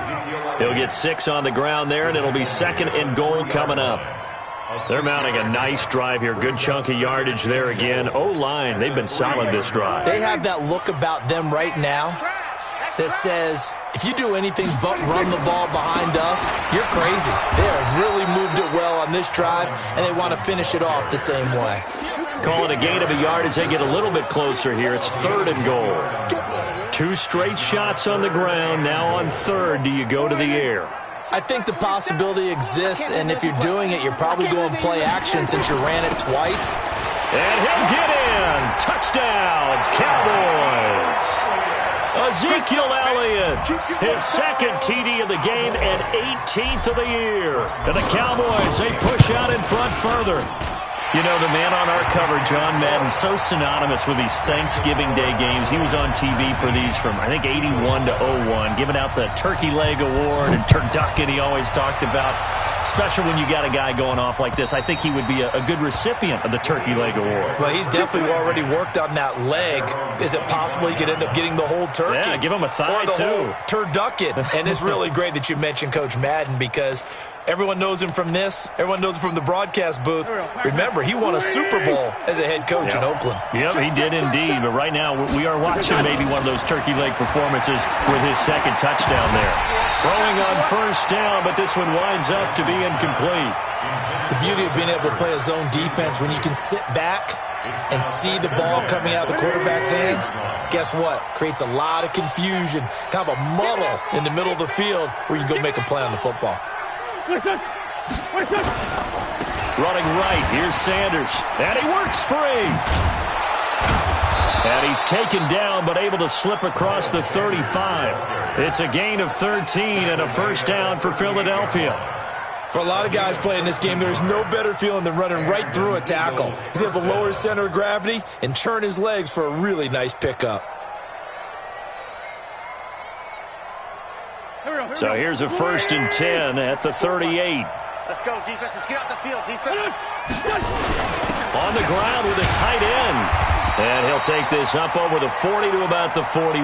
He'll get 6 on the ground there, and it'll be 2nd and goal coming up. They're mounting a nice drive here. Good chunk of yardage there again. O-line, they've been solid this drive. They have that look about them right now that says, if you do anything but run the ball behind us, you're crazy. They have really moved it well on this drive, and they want to finish it off the same way. Call it a gain of a yard as they get a little bit closer here. It's 3rd and goal. 2 straight shots on the ground. Now on 3rd, do you go to the air? I think the possibility exists, and if you're doing it, you're probably going play action since you ran it twice. And he'll get in. Touchdown, Cowboys. Ezekiel Elliott, his 2nd TD of the game and 18th of the year. And the Cowboys, they push out in front further. You know, the man on our cover, John Madden, so synonymous with these Thanksgiving Day games. He was on TV for these from, I think, 81 to 01, giving out the Turkey Leg Award and turducken he always talked about. Special when you got a guy going off like this. I think he would be a good recipient of the Turkey Leg Award. Well, he's definitely already worked on that leg. Is it possible he could end up getting the whole turkey? Yeah, give him a thigh, or the too. whole turducken. And it's really great that you mentioned Coach Madden because everyone knows him from this. Everyone knows him from the broadcast booth. Remember, he won a Super Bowl as a head coach in Oakland. Yep, he did indeed. But right now, we are watching maybe one of those turkey leg performances with his 2nd touchdown there. Throwing on first down, but this one winds up to be incomplete. The beauty of being able to play a zone defense when you can sit back and see the ball coming out of the quarterback's hands, guess what? Creates a lot of confusion, kind of a muddle in the middle of the field where you can go make a play on the football. Running right, here's Sanders, and he works free. And he's taken down, but able to slip across the 35. It's a gain of 13 and a first down for Philadelphia. For a lot of guys playing this game, there's no better feeling than running right through a tackle. He's able to lower his center of gravity and turn his legs for a really nice pickup. So here's a 1st and 10 at the 38. Let's go, defense. Let's get out the field, defense. On the ground with a tight end. And he'll take this up over the 40 to about the 41.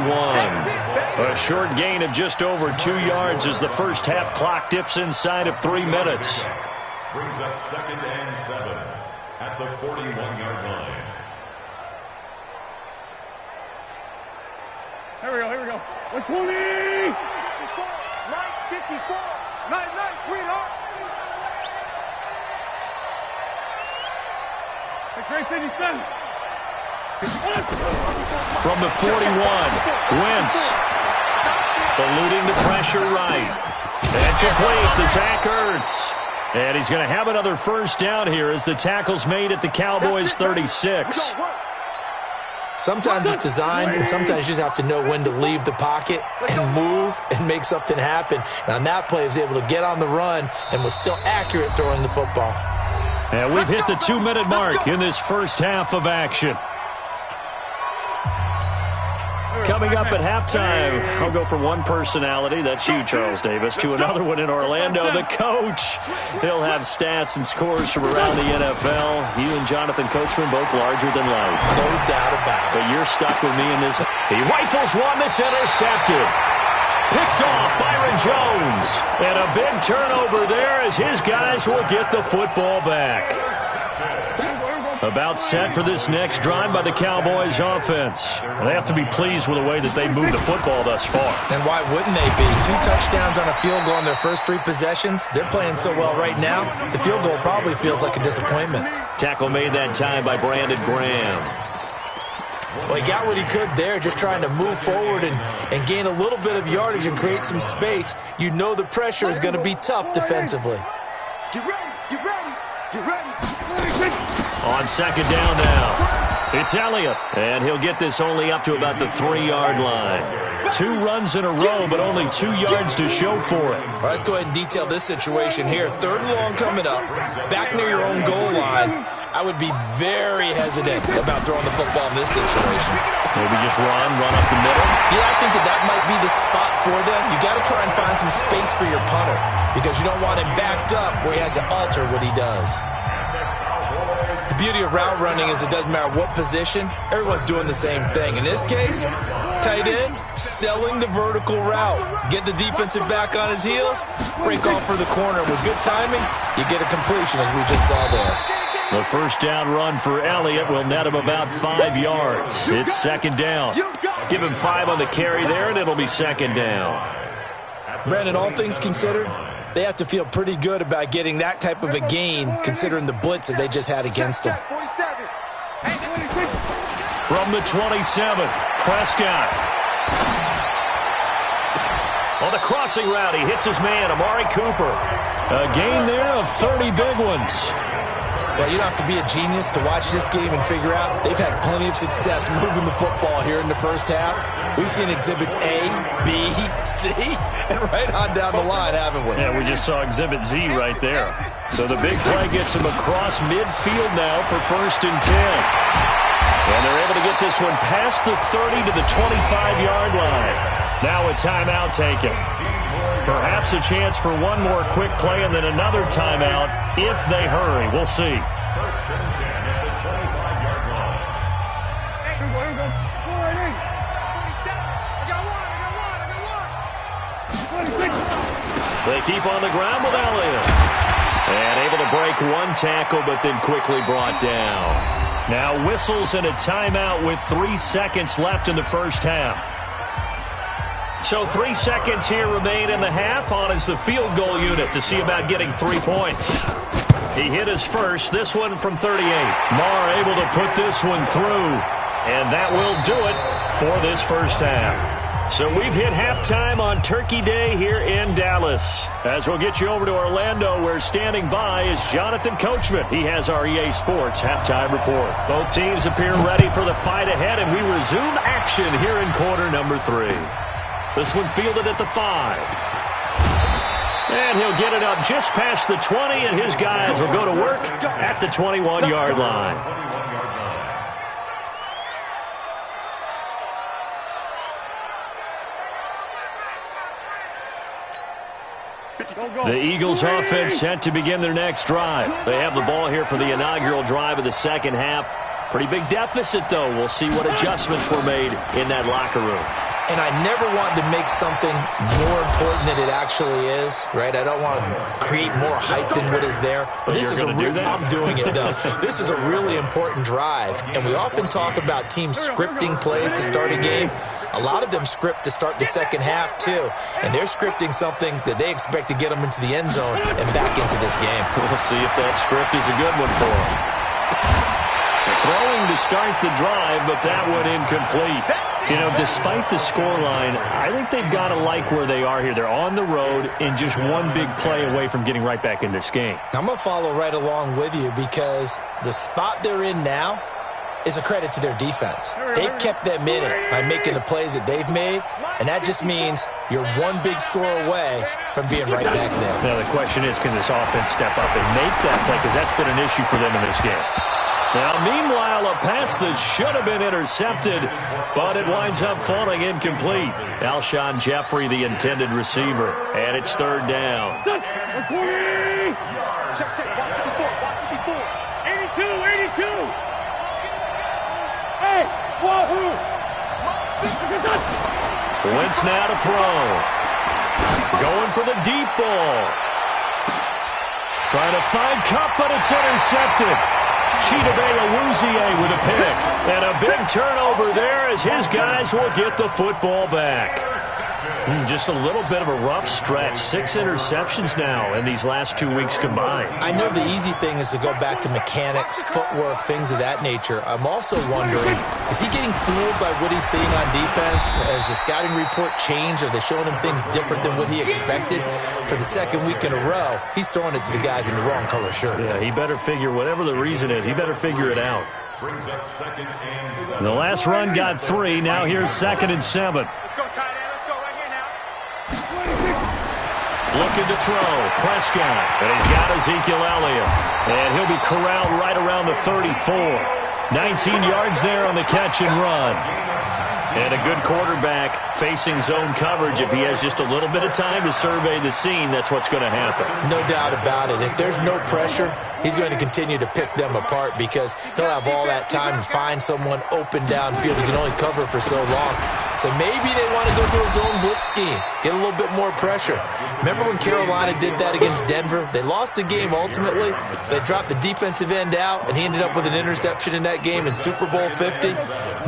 A short gain of just over 2 yards as the first half clock dips inside of 3 minutes. Brings up 2nd and 7 at the 41-yard line. Here we go. 120! 954! Night, sweetheart! Great 57. From the 41, Wentz eluding the pressure right. And complete to Zach Ertz. And he's going to have another first down here as the tackle's made at the Cowboys' 36. Sometimes it's designed, and sometimes you just have to know when to leave the pocket and move and make something happen. And on that play, he was able to get on the run and was still accurate throwing the football. And we've hit the 2-minute mark in this first half of action. Coming up at halftime, I'll go from one personality, that's you, Charles Davis, to another one in Orlando, the coach. He'll have stats and scores from around the NFL. You and Jonathan Coachman both larger than life. No doubt about it. But you're stuck with me in this. He rifles one that's intercepted. Picked off Byron Jones. And a big turnover there as his guys will get the football back. About set for this next drive by the Cowboys offense. They have to be pleased with the way that they moved the football thus far. And why wouldn't they be? 2 touchdowns on a field goal in their first 3 possessions. They're playing so well right now, the field goal probably feels like a disappointment. Tackle made that time by Brandon Graham. Well, he got what he could there, just trying to move forward and gain a little bit of yardage and create some space. You know the pressure is going to be tough defensively. Get ready. On second down now, it's Elliott, and he'll get this only up to about the 3-yard line. 2 runs in a row, but only 2 yards to show for it. All right, let's go ahead and detail this situation here. 3rd and long coming up, back near your own goal line. I would be very hesitant about throwing the football in this situation. Maybe just run up the middle. Yeah, I think that might be the spot for them. You got to try and find some space for your punter because you don't want him backed up where he has to alter what he does. The beauty of route running is it doesn't matter what position, everyone's doing the same thing. In this case, tight end, selling the vertical route. Get the defensive back on his heels, break off for the corner. With good timing, you get a completion as we just saw there. The first down run for Elliott will net him about 5 yards. It's second down. Give him 5 on the carry there, and it'll be second down. Brandon, all things considered, they have to feel pretty good about getting that type of a gain considering the blitz that they just had against them. From the 27, Prescott. On the crossing route, he hits his man, Amari Cooper. A gain there of 30 big ones. Well, you don't have to be a genius to watch this game and figure out they've had plenty of success moving the football here in the first half. We've seen exhibits A, B, C, and right on down the line, haven't we? Yeah, we just saw exhibit Z right there. So the big play gets him across midfield now for 1st and 10. And they're able to get this one past the 30 to the 25-yard line. Now a timeout taken. Perhaps a chance for one more quick play and then another timeout if they hurry. We'll see. They keep on the ground with Elliott. And able to break one tackle, but then quickly brought down. Now whistles and a timeout with 3 seconds left in the first half. So 3 seconds here remain in the half. On is the field goal unit to see about getting 3 points. He hit his first, this one from 38. Marr able to put this one through. And that will do it for this first half. So we've hit halftime on Turkey Day here in Dallas. As we'll get you over to Orlando, where standing by is Jonathan Coachman. He has our EA Sports halftime report. Both teams appear ready for the fight ahead, and we resume action here in quarter number 3. This one fielded at the 5. And he'll get it up just past the 20, and his guys will go to work at the 21-yard line. The Eagles offense set to begin their next drive. They have the ball here for the inaugural drive of the second half. Pretty big deficit, though. We'll see what adjustments were made in that locker room. And I never want to make something more important than it actually is, right? I don't want to create more hype than what is there. But this is I'm doing it, though. This is a really important drive. And we often talk about teams scripting plays to start a game. A lot of them script to start the second half, too. And they're scripting something that they expect to get them into the end zone and back into this game. We'll see if that script is a good one for them. Throwing to start the drive, but that one incomplete. You know, despite the scoreline, I think they've got to like where they are here. They're on the road and just one big play away from getting right back in this game. I'm going to follow right along with you because the spot they're in now is a credit to their defense. They've kept them in it by making the plays that they've made, and that just means you're one big score away from being right back there. Now, the question is, can this offense step up and make that play? Because that's been an issue for them in this game. Now, meanwhile, a pass that should have been intercepted, but it winds up falling incomplete. Alshon Jeffrey, the intended receiver, and it's third down. 82, 82. Hey, wahoo! Wentz now to throw. Going for the deep ball. Trying to find Kupp, but it's intercepted. Chidobe with a pick. And a big turnover there as his guys will get the football back. Just a little bit of a rough stretch. 6 interceptions now in these last 2 weeks combined. I know the easy thing is to go back to mechanics, footwork, things of that nature. I'm also wondering, is he getting fooled by what he's seeing on defense? Has the scouting report changed? Are they showing him things different than what he expected? For the second week in a row, he's throwing it to the guys in the wrong color shirts. Yeah, he better figure, whatever the reason is, he better figure it out. The last run got 3. Now here's 2nd and 7. Let's go, tight end. Let's go right here now. Looking to throw. Prescott. And he's got Ezekiel Elliott. And he'll be corralled right around the 34. 19 yards there on the catch and run. And a good quarterback facing zone coverage. If he has just a little bit of time to survey the scene, that's what's going to happen. No doubt about it. If there's no pressure, he's going to continue to pick them apart because he'll have all that time to find someone open downfield. He can only cover for so long. So maybe they want to go to a zone blitz scheme, get a little bit more pressure. Remember when Carolina did that against Denver? They lost the game ultimately. They dropped the defensive end out, and he ended up with an interception in that game in Super Bowl 50.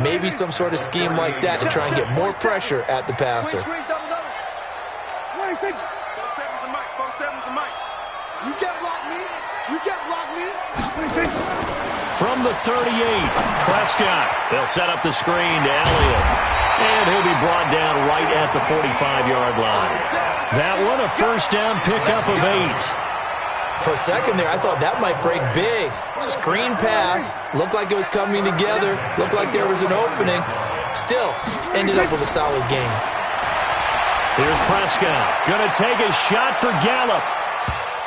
Maybe some sort of scheme like that to try and get more pressure at the passer. Squeeze, double. 4-7's the mic. 4-7's the mic. You can't block me. You can't block me. From the 38, Prescott. They'll set up the screen to Elliott. And he'll be brought down right at the 45-yard line. That one, a first down pickup of 8. For a second there, I thought that might break big. Screen pass. Looked like it was coming together. Looked like there was an opening. Still, ended up with a solid game. Here's Prescott. Going to take a shot for Gallup.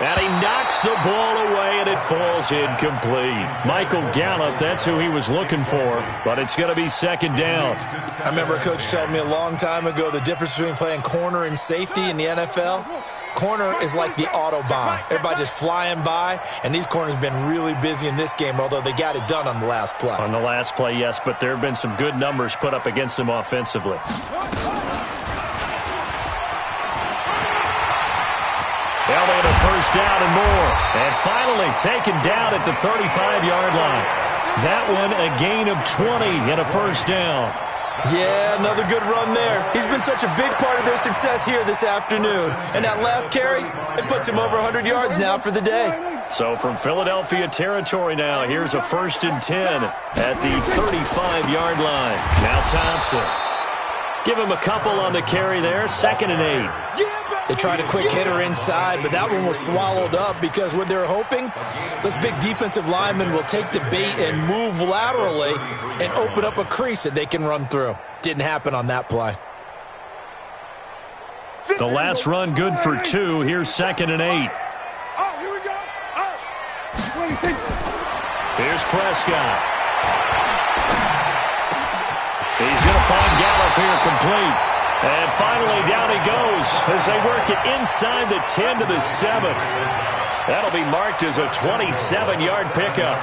And he knocks the ball away, and it falls incomplete. Michael Gallup, that's who he was looking for, but it's going to be 2nd down. I remember a coach telling me a long time ago the difference between playing corner and safety in the NFL. Corner is like the Autobahn. Everybody just flying by, and these corners have been really busy in this game, although they got it done on the last play. On the last play, yes, but there have been some good numbers put up against them offensively. Elliott a first down and more. And finally taken down at the 35-yard line. That one a gain of 20 and a first down. Yeah, another good run there. He's been such a big part of their success here this afternoon. And that last carry, it puts him over 100 yards now for the day. So from Philadelphia territory now, here's a 1st and 10 at the 35-yard line. Now Thompson. Give him a couple on the carry there. 2nd and 8. They tried a quick hitter inside, but that one was swallowed up because what they're hoping, those big defensive linemen will take the bait and move laterally and open up a crease that they can run through. Didn't happen on that play. The last run good for 2. Here's 2nd and 8. Oh, here we go. Here's Prescott. He's going to find Gallup here complete. And finally, down he goes as they work it inside the 10 to the 7. That'll be marked as a 27-yard pickup.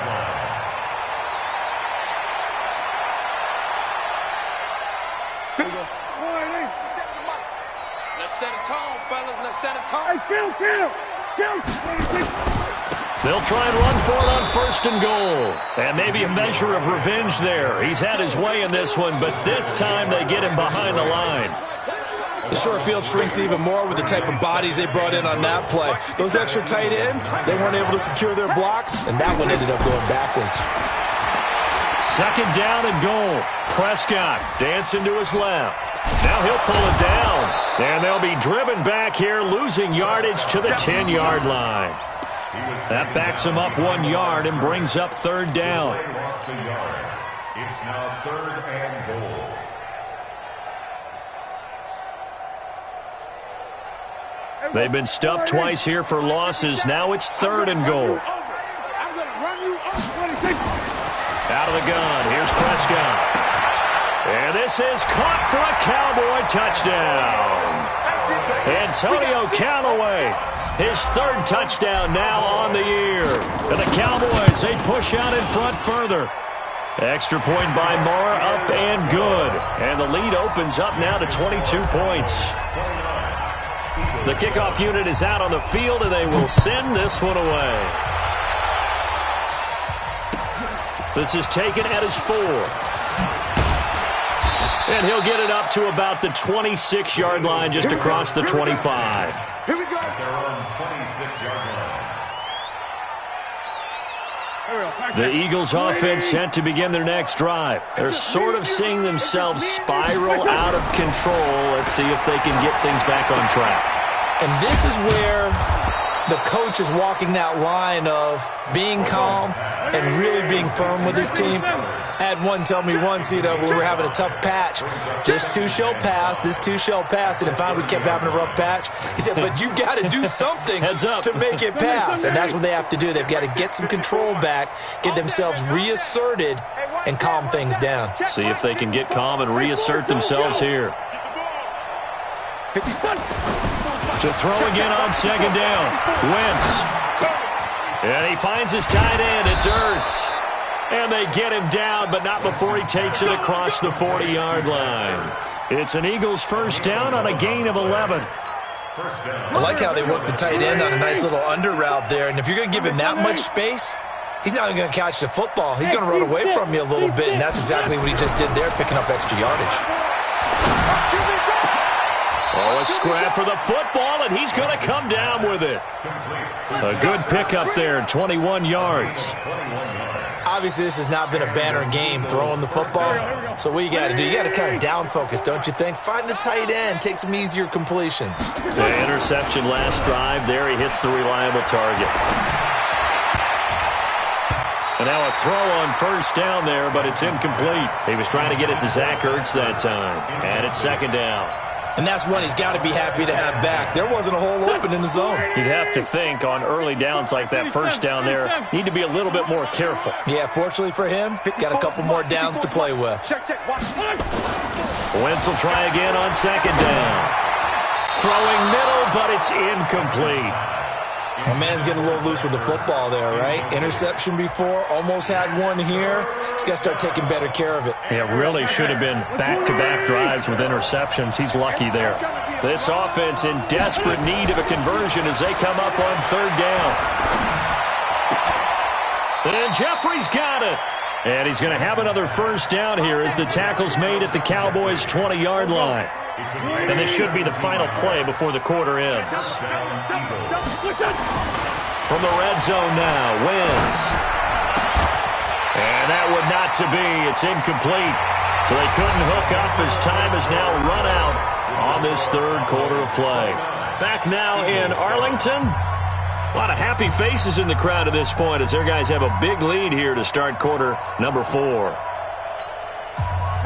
Let's set a tone, fellas. Let's set a tone. They'll try and run for it on 1st and goal. And maybe a measure of revenge there. He's had his way in this one, but this time they get him behind the line. The short field shrinks even more with the type of bodies they brought in on that play. Those extra tight ends, they weren't able to secure their blocks, and that one ended up going backwards. 2nd down and goal. Prescott dancing to his left. Now he'll pull it down. And they'll be driven back here, losing yardage to the 10-yard line. That backs him up 1 yard and brings up 3rd down. It's now 3rd and goal. They've been stuffed twice here for losses. Now it's 3rd and goal. Out of the gun. Here's Prescott. And this is caught for a Cowboy touchdown. Antonio Callaway, his 3rd touchdown now on the year. And the Cowboys, they push out in front further. Extra point by Moore, up and good. And the lead opens up now to 22 points. The kickoff unit is out on the field, and they will send this one away. This is taken at his 4. And he'll get it up to about the 26-yard line, just across the 25. Here we go. Their own 26-yard line. The Eagles offense set to begin their next drive. They're sort of seeing themselves spiral out of control. Let's see if they can get things back on track. And this is where the coach is walking that line of being calm and really being firm with his team. I had one tell me once, we were having a tough patch. This too shall pass, this too shall pass. And finally we kept having a rough patch. He said, but you've got to do something to make it pass. And that's what they have to do. They've got to get some control back, get themselves reasserted, and calm things down. See if they can get calm and reassert themselves here. To throw again on 2nd down. Wentz. And he finds his tight end. It's Ertz. And they get him down, but not before he takes it across the 40-yard line. It's an Eagles 1st down on a gain of 11. I like how they work the tight end on a nice little under route there. And if you're going to give him that much space, he's not even going to catch the football. He's going to run away from you a little bit, and that's exactly what he just did there, picking up extra yardage. Oh, a scrap for the football, and he's going to come down with it. A good pickup there, 21 yards. Obviously, this has not been a banner game throwing the football. So what you got to do, you got to kind of down focus, don't you think? Find the tight end, take some easier completions. The interception last drive there, he hits the reliable target. And now a throw on 1st down there, but it's incomplete. He was trying to get it to Zach Ertz that time. And it's 2nd down. And that's one he's got to be happy to have back. There wasn't a hole open in the zone. You'd have to think on early downs like that 1st down there, need to be a little bit more careful. Yeah, fortunately for him, got a couple more downs to play with. Wentz will try again on 2nd down. Throwing middle, but it's incomplete. My man's getting a little loose with the football there, right? Interception before, almost had one here. He's got to start taking better care of it. Yeah, really should have been back-to-back drives with interceptions. He's lucky there. This offense in desperate need of a conversion as they come up on 3rd down. And Jeffrey's got it. And he's going to have another 1st down here as the tackle's made at the Cowboys' 20-yard line. And this should be the final play before the quarter ends. From the red zone now, Wentz. And that would not to be. It's incomplete. So they couldn't hook up as time has now run out on this 3rd quarter of play. Back now in Arlington. A lot of happy faces in the crowd at this point as their guys have a big lead here to start quarter number 4.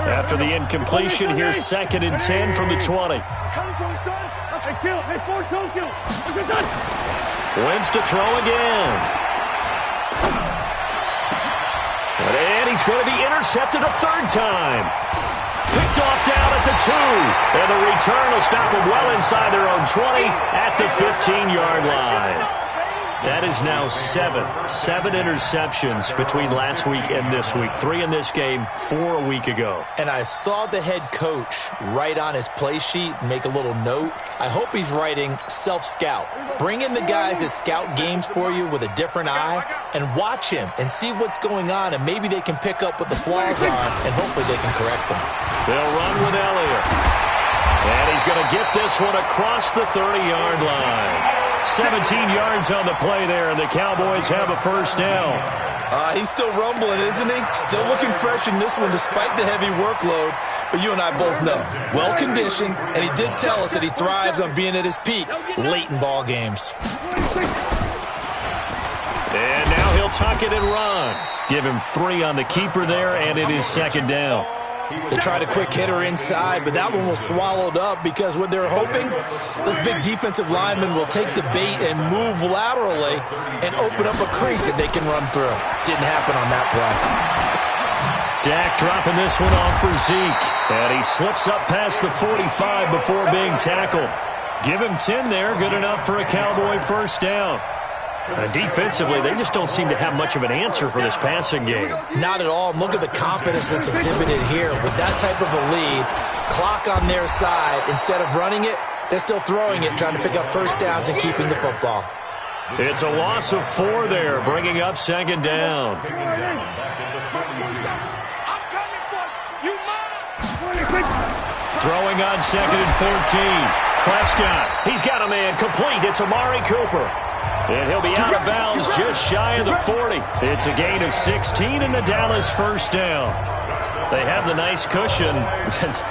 After the incompletion, here's 2nd and 10 from the 20. Wentz to throw again. And he's going to be intercepted a 3rd time. Picked off down at the And the return will stop them well inside their own 20 at the 15-yard line. That is now seven interceptions between last week and this week. 3 in this game, 4 a week ago. And I saw the head coach write on his play sheet, make a little note. I hope he's writing self-scout. Bring in the guys that scout games for you with a different eye and watch him and see what's going on, and maybe they can pick up what the flaws are, and hopefully they can correct them. They'll run with Elliott. And he's going to get this one across the 30-yard line. 17 yards on the play there, and the Cowboys have a first down. He's still rumbling, isn't he? Still looking fresh in this one despite the heavy workload. But you and I both know, well-conditioned, and he did tell us that he thrives on being at his peak late in ball games. And now he'll tuck it and run. Give him 3 on the keeper there, and it is second down. They tried a quick hitter inside, but that one was swallowed up because what they're hoping, those big defensive linemen will take the bait and move laterally and open up a crease that they can run through. Didn't happen on that play. Dak dropping this one off for Zeke. And he slips up past the 45 before being tackled. Give him 10 there. Good enough for a Cowboy first down. Defensively, they just don't seem to have much of an answer for this passing game. Not at all. Look at the confidence that's exhibited here. With that type of a lead, clock on their side, instead of running it, they're still throwing it, trying to pick up first downs and keeping the football. It's a loss of 4 there, bringing up second down. Throwing on second and 14. Prescott, he's got a man complete. It's Amari Cooper. And he'll be out of bounds just shy of the 40. It's a gain of 16 and the Dallas first down. They have the nice cushion.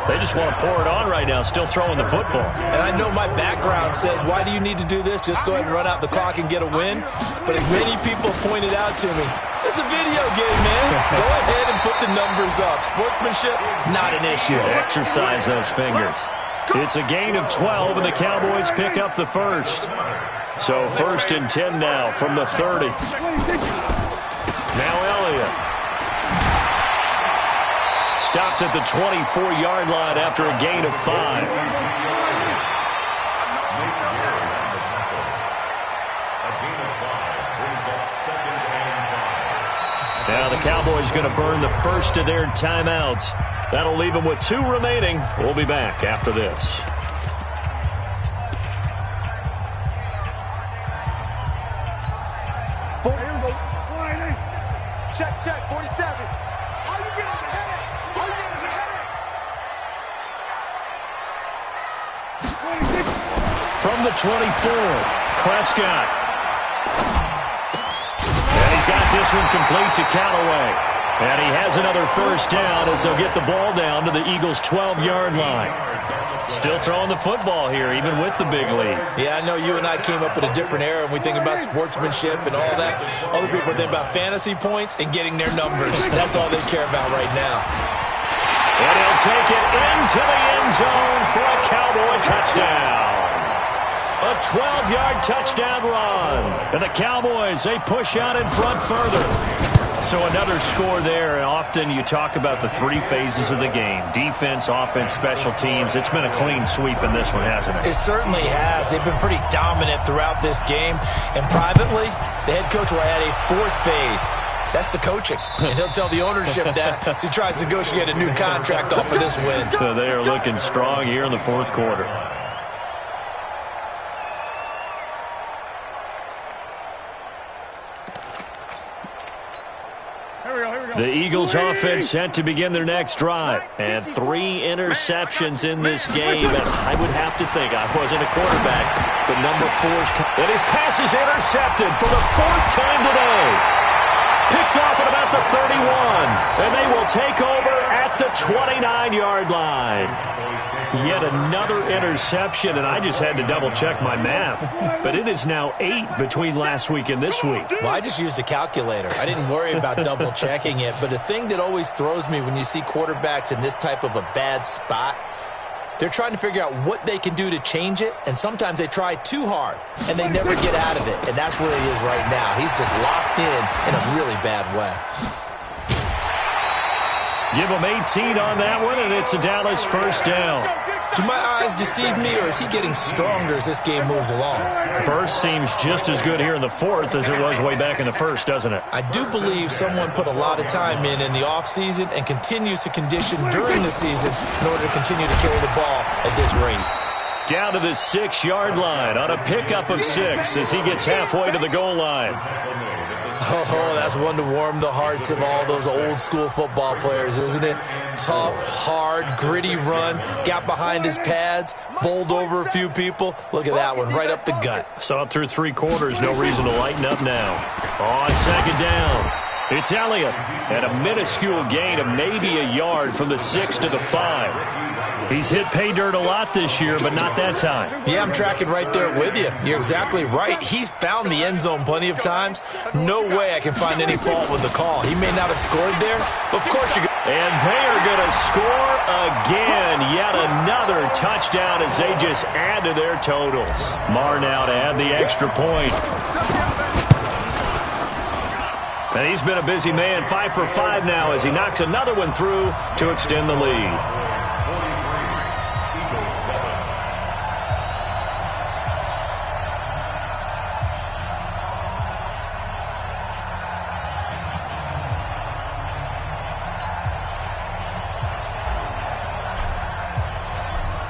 They just want to pour it on right now, still throwing the football. And I know my background says, why do you need to do this? Just go ahead and run out the clock and get a win. But as many people pointed out to me, it's a video game, man. Go ahead and put the numbers up. Sportsmanship, not an issue. Exercise those fingers. It's a gain of 12, and the Cowboys pick up the first. So first and 10 now from the 30. Now Elliott. Stopped at the 24-yard line after a gain of 5. Now the Cowboys going to burn the first of their timeouts. That'll leave them with 2 remaining. We'll be back after this. Check, 47. All you get is a headache. All you get is a headache. From the 24, Prescott. And he's got this one complete to Callaway. And he has another first down as they'll get the ball down to the Eagles' 12-yard line. Still throwing the football here, even with the big lead. Yeah, I know you and I came up in a different era, and we think about sportsmanship and all that. Other people think about fantasy points and getting their numbers. That's all they care about right now. And he'll take it into the end zone for a Cowboy touchdown. A 12-yard touchdown run. And the Cowboys, they push out in front further. So another score there, and often you talk about the 3 phases of the game. Defense, offense, special teams. It's been a clean sweep in this one, hasn't it? It certainly has. They've been pretty dominant throughout this game. And privately, the head coach will add a 4th phase. That's the coaching. And he'll tell the ownership that as he tries to negotiate a new contract off of this win. So they are looking strong here in the 4th quarter. The Eagles offense set to begin their next drive. And 3 interceptions in this game. And I would have to think, I wasn't a quarterback, but number 4's... And his pass is intercepted for the 4th time today. Picked off at about the 31. And they will take over at the 29-yard line. Yet another interception, and I just had to double-check my math. But it is now 8 between last week and this week. Well, I just used a calculator. I didn't worry about double-checking it. But the thing that always throws me when you see quarterbacks in this type of a bad spot, they're trying to figure out what they can do to change it, and sometimes they try too hard, and they never get out of it. And that's where he is right now. He's just locked in a really bad way. Give him 18 on that one, and it's a Dallas first down. Do my eyes deceive me, or is he getting stronger as this game moves along? Burst seems just as good here in the fourth as it was way back in the first, doesn't it? I do believe someone put a lot of time in the offseason and continues to condition during the season in order to continue to carry the ball at this rate. Down to the 6-yard line on a pickup of 6 as he gets halfway to the goal line. Oh, that's one to warm the hearts of all those old-school football players, isn't it? Tough, hard, gritty run, got behind his pads, bowled over a few people. Look at that one, right up the gut. Saw it through 3 quarters, no reason to lighten up now. On second down, it's Elliott at a minuscule gain of maybe a yard from the 6 to the 5. He's hit pay dirt a lot this year, but not that time. Yeah, I'm tracking right there with you. You're exactly right. He's found the end zone plenty of times. No way I can find any fault with the call. He may not have scored there, but of course you're going to. And they are going to score again. Yet another touchdown as they just add to their totals. Marr now to add the extra point. And he's been a busy man, 5 for 5 now as he knocks another one through to extend the lead.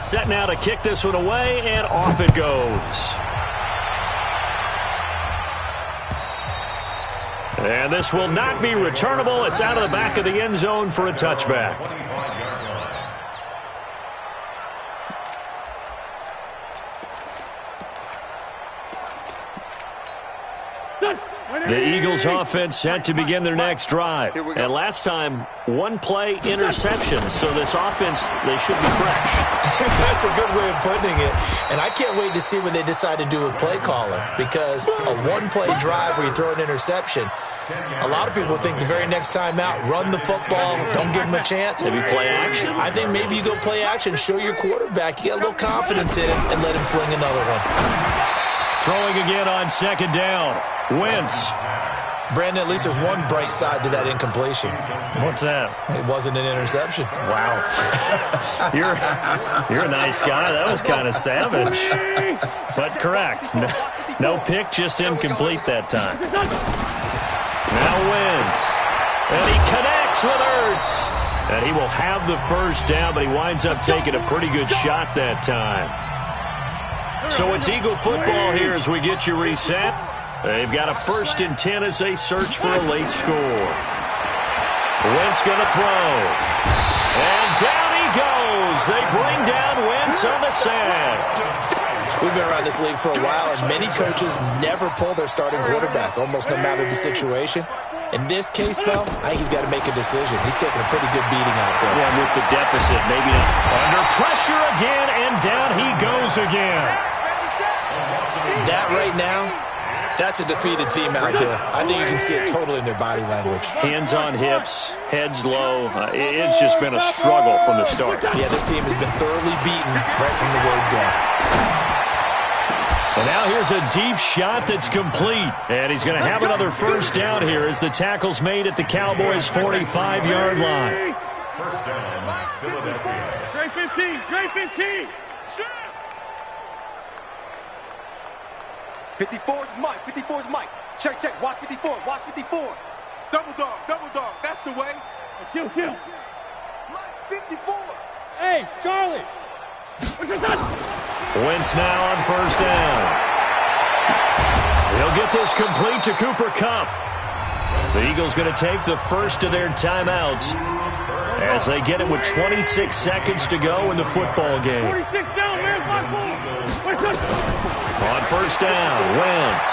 Set now to kick this one away, and off it goes. And this will not be returnable. It's out of the back of the end zone for a touchback. The Eagles offense set to begin their next drive. And last time, 1-play interception. So this offense, they should be fresh. That's a good way of putting it. And I can't wait to see what they decide to do with play calling. Because a 1-play drive where you throw an interception, a lot of people think the very next time out, run the football, don't give them a chance. Maybe play action? I think maybe you go play action, show your quarterback, you get a little confidence in him, and let him fling another one. Throwing again on second down. Wentz. Brandon, at least there's one bright side to that incompletion. What's that? It wasn't an interception. Wow. You're a nice guy. That was kind of savage. But correct. No pick, just incomplete that time. Now Wentz. And he connects with Ertz. And he will have the first down, but he winds up taking a pretty good shot that time. So it's Eagle football here as we get you reset. They've got a 1st and 10 as they search for a late score. Wentz going to throw. And down he goes. They bring down Wentz on the sack. We've been around this league for a while, and many coaches never pull their starting quarterback, almost no matter the situation. In this case, though, I think he's got to make a decision. He's taking a pretty good beating out there. Yeah, with the deficit, maybe not. Under pressure again, and down he goes again. That right now, that's a defeated team out there. I think you can see it totally in their body language. Hands on hips, heads low. It's just been a struggle from the start. Yeah, this team has been thoroughly beaten right from the word go. And now here's a deep shot that's complete. And he's going to have another first down here as the tackle's made at the Cowboys' 45-yard line. First down, Philadelphia. Great 15, great 15. 54's Mike, 54's Mike. Check, check, watch 54, watch 54. Double dog, that's the way. Kill. Mike's 54. Hey, Charlie. Wentz now on first down. He'll get this complete to Cooper Kupp. The Eagles going to take the first of their timeouts as they get it with 26 seconds to go in the football game. 46 down, where's my ball? On first down, Wentz.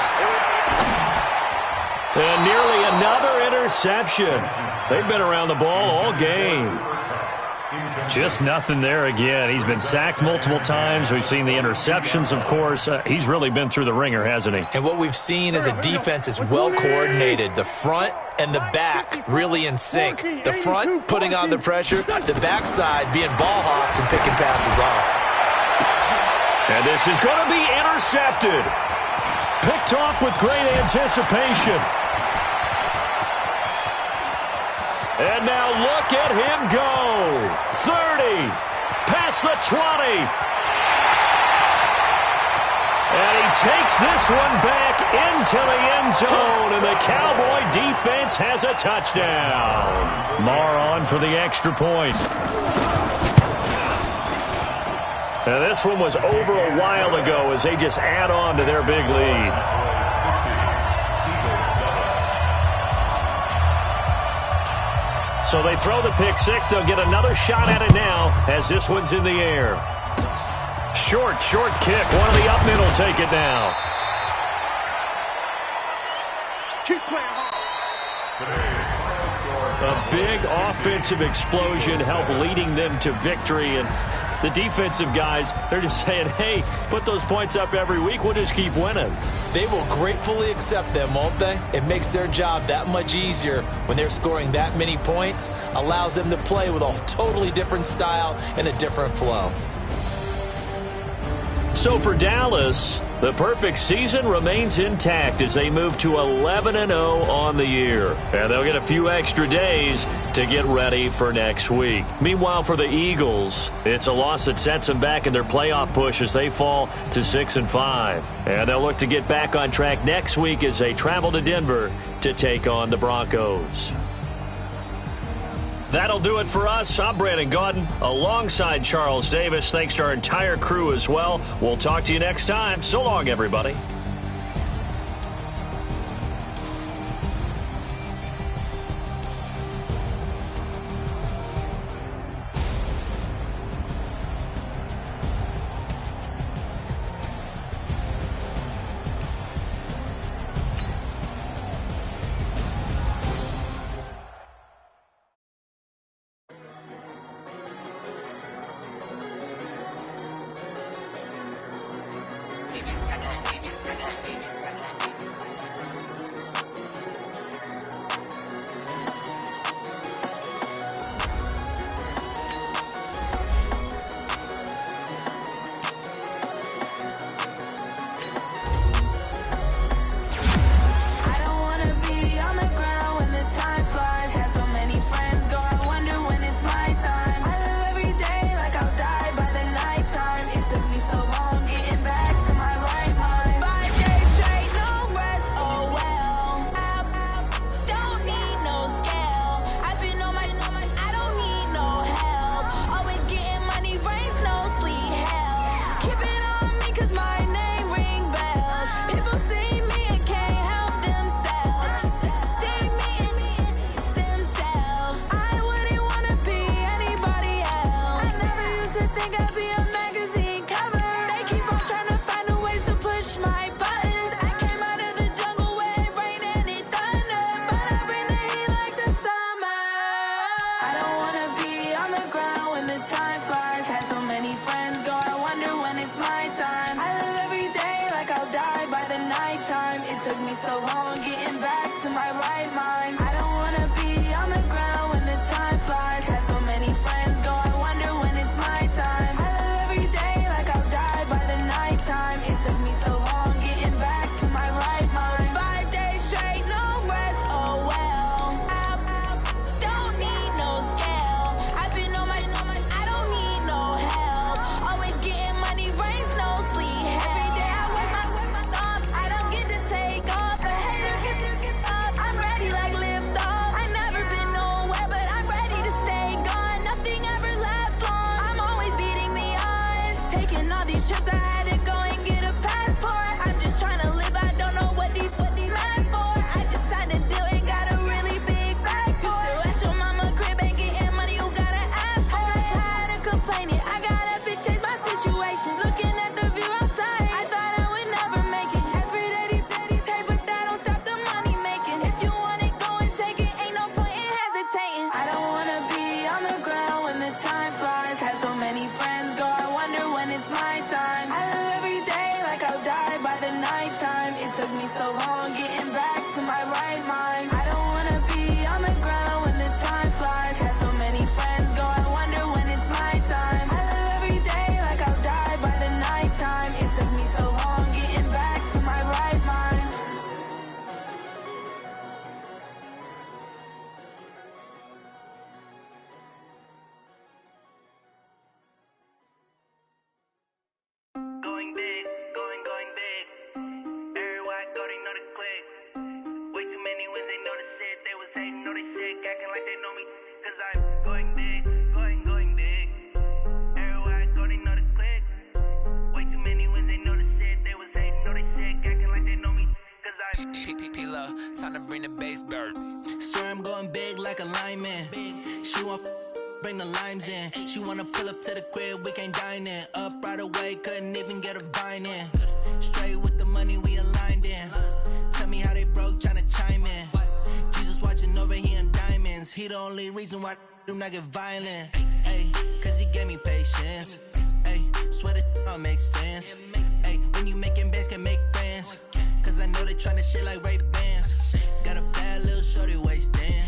And nearly another interception. They've been around the ball all game. Just nothing there again. He's been sacked multiple times. We've seen the interceptions, of course. He's really been through the ringer, hasn't he? And what we've seen is a defense that's well coordinated. The front and the back really in sync. The front putting on the pressure, the backside being ball hawks and picking passes off. And this is going to be intercepted. Picked off with great anticipation. And now look at him go. 30, past the 20. And he takes this one back into the end zone, and the Cowboy defense has a touchdown. Marr on for the extra point. Now this one was over a while ago as they just add on to their big lead. So they throw the pick six. They'll get another shot at it now as this one's in the air. Short kick. One of the up men will take it now. Keep playing hard. A big offensive explosion helped leading them to victory. And the defensive guys, they're just saying, hey, put those points up every week. We'll just keep winning. They will gratefully accept them, won't they? It makes their job that much easier when they're scoring that many points. Allows them to play with a totally different style and a different flow. So for Dallas, the perfect season remains intact as they move to 11-0 on the year. And they'll get a few extra days to get ready for next week. Meanwhile, for the Eagles, it's a loss that sets them back in their playoff push as they fall to 6-5. And they'll look to get back on track next week as they travel to Denver to take on the Broncos. That'll do it for us. I'm Brandon Gaudin alongside Charles Davis. Thanks to our entire crew as well. We'll talk to you next time. So long, everybody. bring the bass bird. Swear I'm going big like a lineman. She want bring the limes in. She wanna pull up to the crib, we can't dine in. Up right away, couldn't even get a vine in. Straight with the money we aligned in. Tell me how they broke, tryna chime in. Jesus watching over, he in diamonds. He the only reason why do not get violent. Ay, cause he gave me patience. Ay, swear that all makes sense. Ay, when you making bands, can make friends. Cause I know they tryna shit like Ray-Bans. Got a bad little shorty wasting.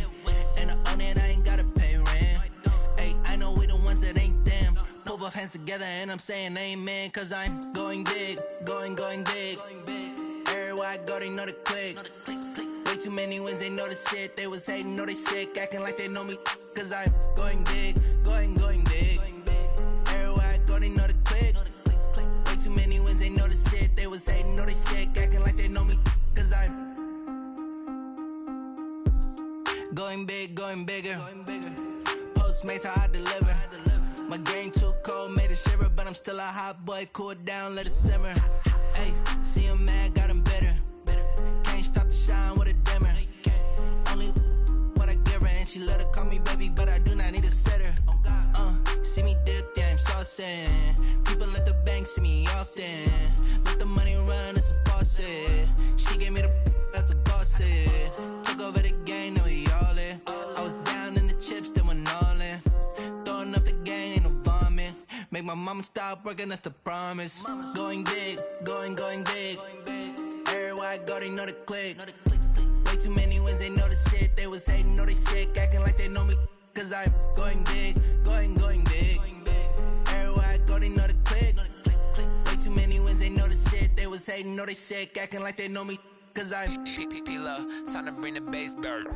And I own it, I ain't gotta pay rent. Ay, I know we the ones that ain't them. Pull both hands together and I'm saying amen. Cause I'm going big, going big. Everywhere I go, they know the click. Way too many wins, they know the shit. They was hating, know they sick, acting like they know me. Cause I'm going big, going big. Everywhere I go, they know the click. Way too many wins, they know the shit. They was hating, know they sick, acting like they know me. Cause I'm going big, going bigger. Postmates, how I deliver. My game too cold, made it shiver. But I'm still a hot boy, cool it down, let it simmer. Hey, see him mad, got him bitter. Can't stop the shine with a dimmer. Only what I give her, and she let her call me baby, but I do not need a sitter. See me dip, yeah, I'm saucing. People at the bank see me often. Let the money run, it's a faucet. She gave me the that's a boss it. Took over the game, now we all in. I was down in the chips, then went all in. Throwing up the game, ain't no vomit. Make my mama stop working, that's the promise. Going big, going big. Everywhere I go, they know the click. Way too many wins, they know the shit. They was hating, know they sick, acting like they know me. Cause I'm going big, going big. Everywhere I go, they know the click. Way too many wins, they know the shit. They was hating, know they sick, acting like they know me. Cause I'm P-P-P-Love, time to bring the bass bird.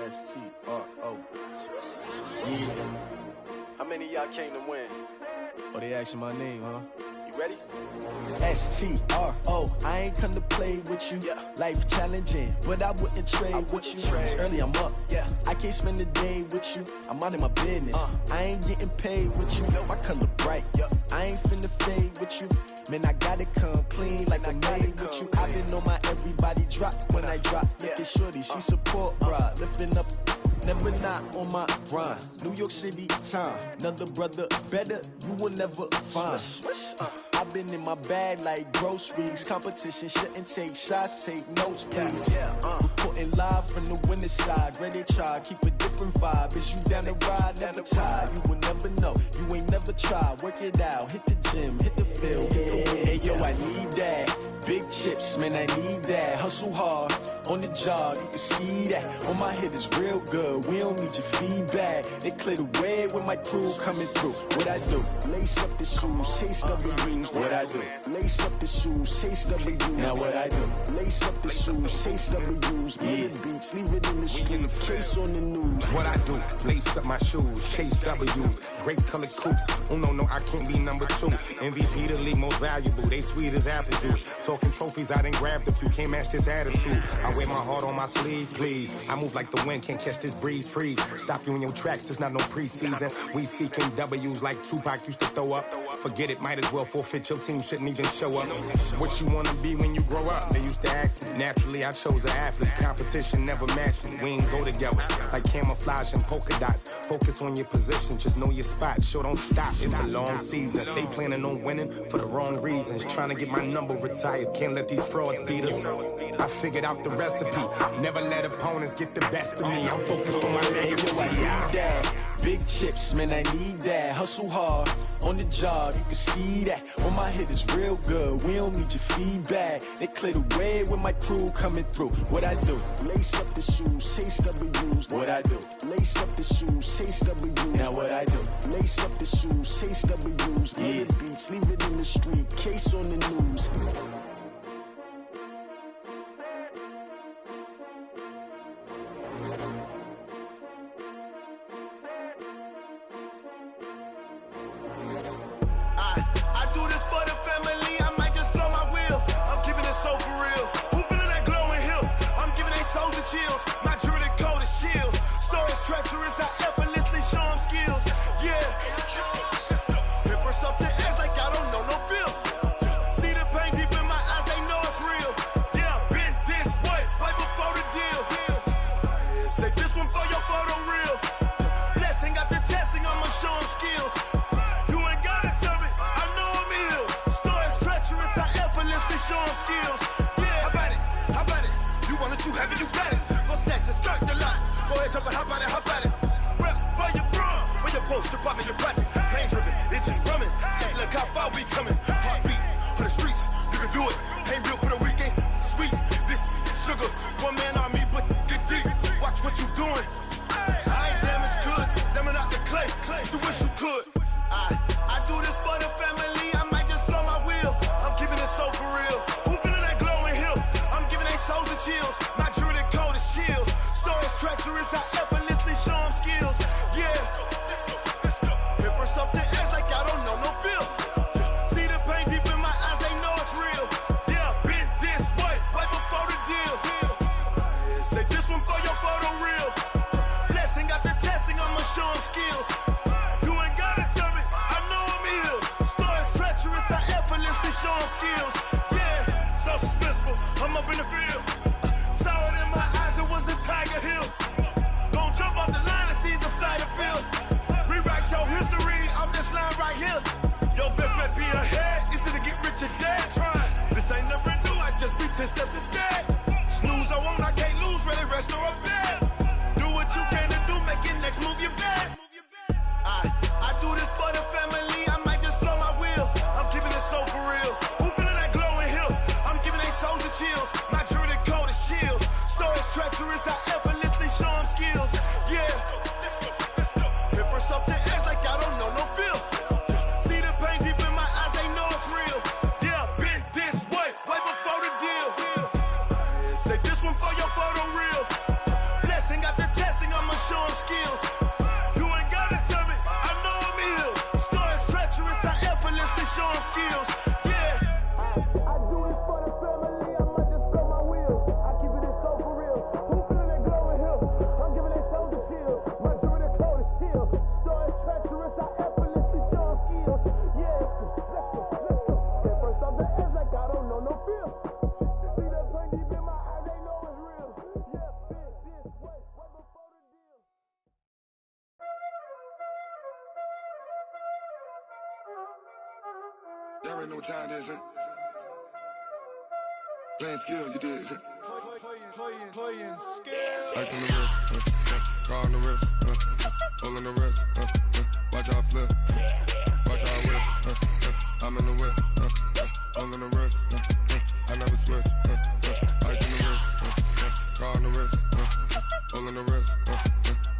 S-T-R-O. Yeah. How many of y'all came to win? Oh, they asking my name, huh? You ready? S-T-R-O. I ain't come to play with you. Yeah. Life challenging, but I wouldn't trade with you. It's early, I'm up. Yeah. I can't spend the day with you. I'm minding my business. I ain't getting paid with you. My color bright. Yeah. I ain't finna fade with you. Man, I gotta come clean like I made with you. I've been on my everybody drop when I drop. Look at shorty, she support, bruh. Lifting up, never not on my grind. New York City time, another brother better, you will never find. I've been in my bag like groceries. Competition shouldn't take shots, take notes, please. Reporting live from the winning side. Ready to try, keep a different vibe. Is you down the ride, never tired. You will never know, you ain't never tried. Work it out, hit the gym, hit the field, hit the win. Hey yo, I need that. Big chips, man, I need that. Hustle hard, on the job, you can see that. On my hit is real good, we don't need your feedback. They clear the way with my crew coming through. What I do? Lace up the shoes, chase double rings. What I do? Lace up the shoes, chase double U's. Now what I do? Lace up the shoes, chase double U's. Yeah. Beats, leave it in the street, case on the news. What I do? Lace up my shoes, chase W's. Great colored coops. Oh no, I can't be number 2. MVP the league most valuable. They sweet as apple juice. Talking trophies, I done grabbed a few. Can't match this attitude. I wear my heart on my sleeve, please. I move like the wind, can't catch this breeze. Freeze. Stop you in your tracks, there's not no preseason. We seeking W's like Tupac used to throw up. Forget it, might as well forfeit. Your team shouldn't even show up. What you wanna be when you grow up? They used to ask me. Naturally, I chose an athlete. Competition never matched me. We ain't go together like camouflage and polka dots. Focus on your position, just know your spot. Sure, don't stop. It's a long season. They planning on winning for the wrong reasons. Trying to get my number retired. Can't let these frauds beat us. I figured out the recipe. Never let opponents get the best of me. I'm focused on my legacy. I need that. Big chips, man, I need that. Hustle hard on the job, you can see that. On my head is real good. We don't need your feedback. They clear the way with my crew coming through. What I do? Lace up the shoes, chase W's. What I do? Lace up the shoes, chase W's. Now what I do? Lace up the shoes, chase W's. Yeah. The beats, leave it in the street. Case on the news. Chills. My jewelry code is chill. Stories treacherous, I effortlessly show them skills. Yeah. Paper stuff the edge like I don't know no bill. See the pain deep in my eyes, they know it's real. Yeah, been this way, way before the deal. Say this one for your photo real. Blessing after testing, I'ma show them skills. You ain't gotta tell me, I know I'm ill. Stories treacherous, I effortlessly show them skills. Yeah, how about it? How about it? You want it, you have it, you got it. Snatch your skirt the lot. Go ahead, jump and hop on it, hop at it. Rep where you from, where you post, department, your projects. Pain driven, itching, drumming. Hey, look how far we coming. Heartbeat on the streets, you can do it. Ain't built for the weekend. Sweet, this sugar, one man army, but get deep. Watch what you doing. I ain't damaged goods, damn it out the clay. You wish you could. I do this for the family. I might just blow my wheel. I'm keeping it so for real. Who feeling that glowing hill? I'm giving they souls the chills. My jewelry code is chill. Stories treacherous, I effortlessly show them skills. Yeah. Paper stuff the edge like I don't know no bill. See the pain deep in my eyes, they know it's real. Yeah, been this way, way before the deal. Say this one for your photo real. Blessing after testing, I'ma show them skills. You ain't gotta tell me, I know I'm ill. Stories treacherous, I effortlessly show them skills. Yeah, so suspenseful, I'm up in the field. Saw it in my eyes, it was the Tiger Hill. Gon' jump off the line and see the flight of field. Rewrite your history off this line right here. Your best bet be ahead, easy to get rich or dead trying. This ain't never new, I just be 10 steps instead. Snooze I won't, I can't lose, ready, rest or a bed. Do what you can to do, make it next move your best. I do this for the family, I might just blow my wheel. I'm keeping it so for real. Who feeling that glowing hill? I'm giving they souls the chills. My jewelry code is chill. Stories treacherous, I effortlessly show them skills. Yeah. Paper stuff the edge like I don't know no bill. See the pain deep in my eyes, they know it's real. Yeah, been this way, way before the deal. Say this one for your photo real. Blessing after testing, I'ma show them skills. You ain't gotta tell me, I know I'm ill. Stories treacherous, I effortlessly show them skills. Yeah. I do this for the family, I might just blow my wheel. I keep it so for real. Who feeling that glowing hill? I'm giving they souls the chills. My jewelry code is chill. Stories treacherous, I effortlessly show them skills. Yeah, let's go. Get first off the edge like I don't know no feel. See that pain deep in my eyes, they know it's real. Yeah, been this way, way before the deal. Y'all already know what time it is, huh? Playing skills, you did. Playing skills. Ice on the wrist, car on the wrist, hole in the wrist, watch out flip, watch out whip, I'm in the whip, hole in the wrist, I never switch, ice on the wrist, car on the wrist, hole in the wrist,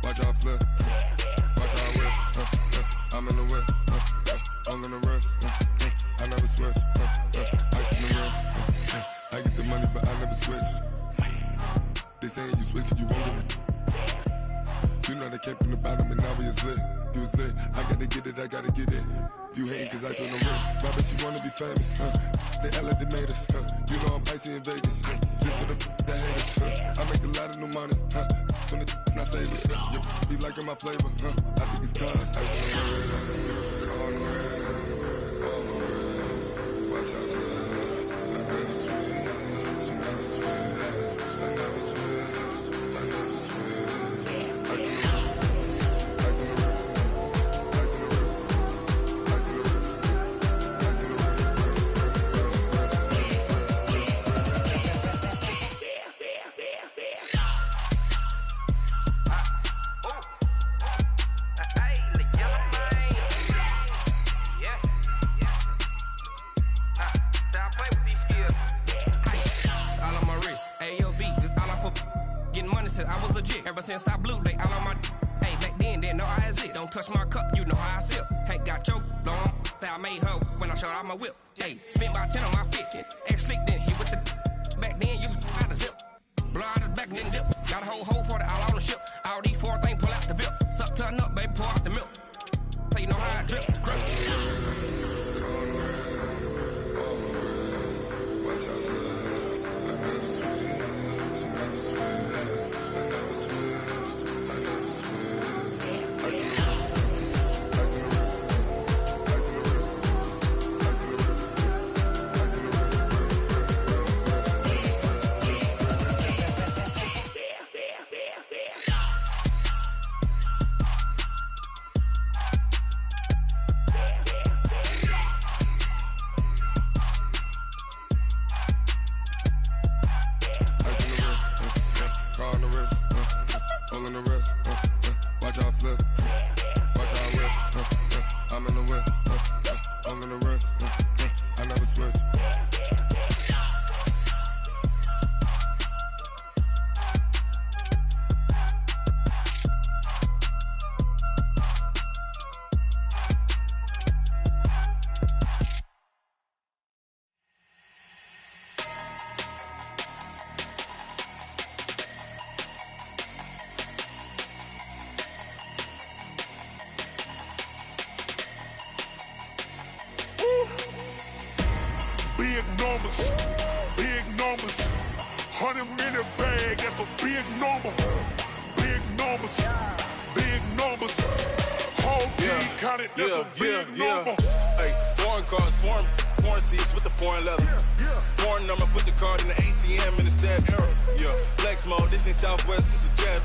watch out flip, watch out whip, I'm in the whip, hole in the wrist, I never switch, ice on the wrist, I get the money but I never switch. They saying you switch, you won't give it. You know they came from the bottom and now we is lit. You was lit, I gotta get it, I gotta get it. You hating cause I told them wrist. Robert, you wanna be famous, They Ella, they made us, You know I'm icy in Vegas, This for the that hate us, I make a lot of new money, When the not savers, You be liking my flavor, I think it's cause I was on the wrist, on the wrist, on the wrist. Watch out, I never switch, you never switch. I never switch, I never switch. Ice in the wrist, ice in the wrist, ice in the wrist, ice in the wrist, ice in the wrist, since I blew, they all on my. Hey, back then, didn't know I exist. Don't touch my cup, you know how I sip. Hey, got your blown. I made her when I showed out my whip. Hey, spent about 10 on my fit. Ex slick, then hit with the. Back then, used to out the zip. Blow out his back, then dip. Got a whole party all on the ship. All these 4 things, pull out the VIP. Suck, turn up, baby, pour out the milk. So you know how I drip. Big numbers, 100-minute bag, that's a big number. Big numbers, whole team counted, that's a big number. Hey, foreign cars, foreign seats with the foreign leather. Foreign number, put the card in the ATM in the sad era. Yeah, flex mode, this ain't Southwest, this is jet.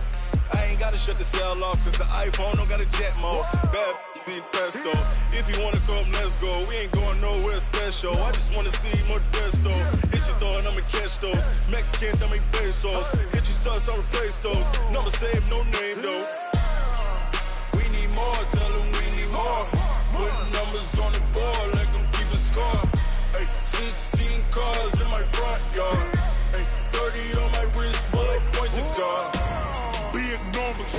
I ain't gotta shut the cell off, cause the iPhone don't got a jet mode. Bad be pesto. If you wanna come, let's go. We ain't going nowhere special. I just wanna see more desto. Hit your throw and I'ma catch those. Mexican, dummy pesos. Hit your sus, I'll replace those. Number saved, no name though. We need more, tell them we need more. Putting numbers on the board, let them keep a score. Hey, 16 cars in my front yard. Hey, 30 on my wrist, bullet point to God. Big numbers,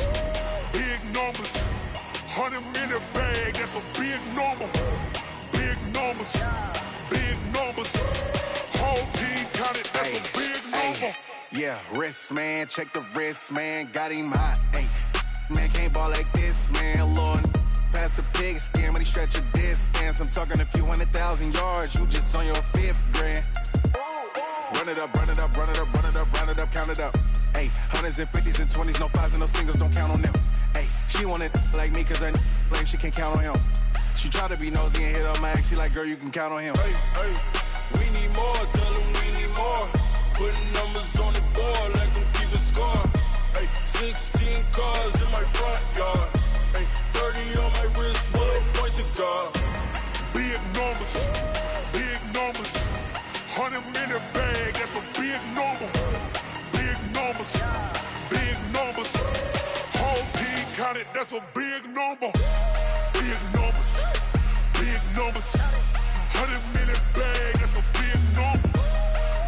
100-minute bag, that's a big number. Big numbers, whole team counted, that's a big number. Yeah, wrist man, check the wrist man, got him hot. Hey, man can't ball like this, man. Lord, past the pig skin when he stretch a distance. I'm talking a few 100,000 yards, you just on your 5th grand. Run it up, count it up. Hey, 100s and 50s and 20s, no 5s and no singles, don't count on them. Hey, she want it like me cause I like she can't count on him. She try to be nosy and hit up my ex, she like, girl, you can count on him. Hey, we need more, tell them we need more. Putting numbers on the board, let them keep a score. Hey, 16 cars in my front yard. Hey, 30 on my wrist, bullet point to God. Big numbers, 100-minute bag, that's a big number. Big numbers, whole team counted, that's a big number. Big numbers, 100-minute bag, that's a big number.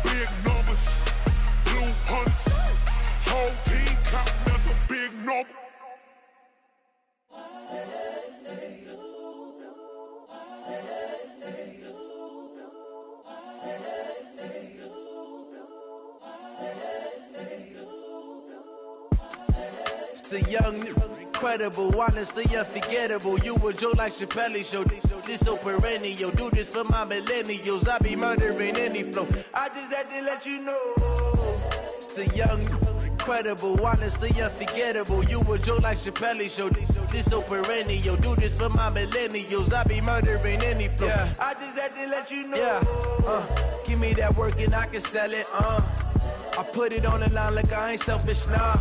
Big numbers, blue hunts, whole team counting, that's a big number. The young, incredible, honestly unforgettable. You a Joe like Chappelle show. This so perennial. Do this for my millennials. I be murdering any flow. I just had to let you know. It's the young, incredible, honestly unforgettable. You a Joe like Chappelle show. This so perennial. Do this for my millennials. I be murdering any flow. Yeah. I just had to let you know. Yeah. Give me that work and I can sell it. I put it on the line like I ain't selfish, nah.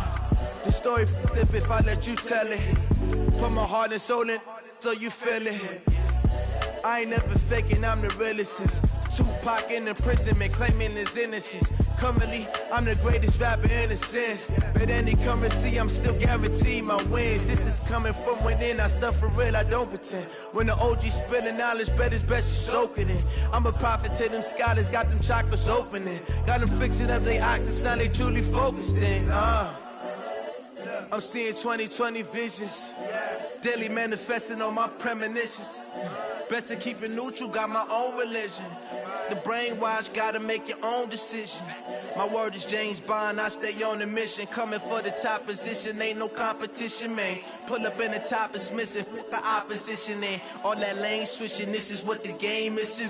The story flip if I let you tell it. Put my heart and soul in so you feel it. I ain't never faking, I'm the realest since Tupac in imprisonment, claiming his innocence. Currently, I'm the greatest rapper in a sense. But any currency, I'm still guaranteed my wins. This is coming from within, I stuff for real, I don't pretend. When the OG spilling knowledge, bet it's best you soak it in. I'm a prophet to them scholars, got them chakras opening. Got them fixing up they octaves, now they truly focused in. I'm seeing 20/20 visions. Daily manifesting on my premonitions. Best to keep it neutral, got my own religion. The brainwash, gotta make your own decision. My word is James Bond, I stay on the mission. Coming for the top position, ain't no competition, man. Pull up in the top, it's missing, the opposition in. All that lane switching, this is what the game is.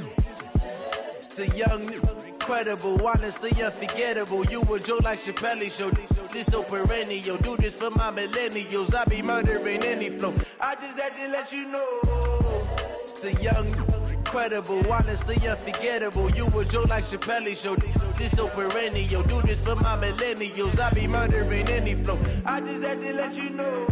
It's the young, incredible, honestly unforgettable. You a Joe like Chappelle show. This so perennial, do this for my millennials. I be murdering any flow. I just had to let you know. It's the young, incredible, honestly unforgettable. You a Joe like Chappelle show. This so perennial, do this for my millennials. I be murdering any flow. I just had to let you know.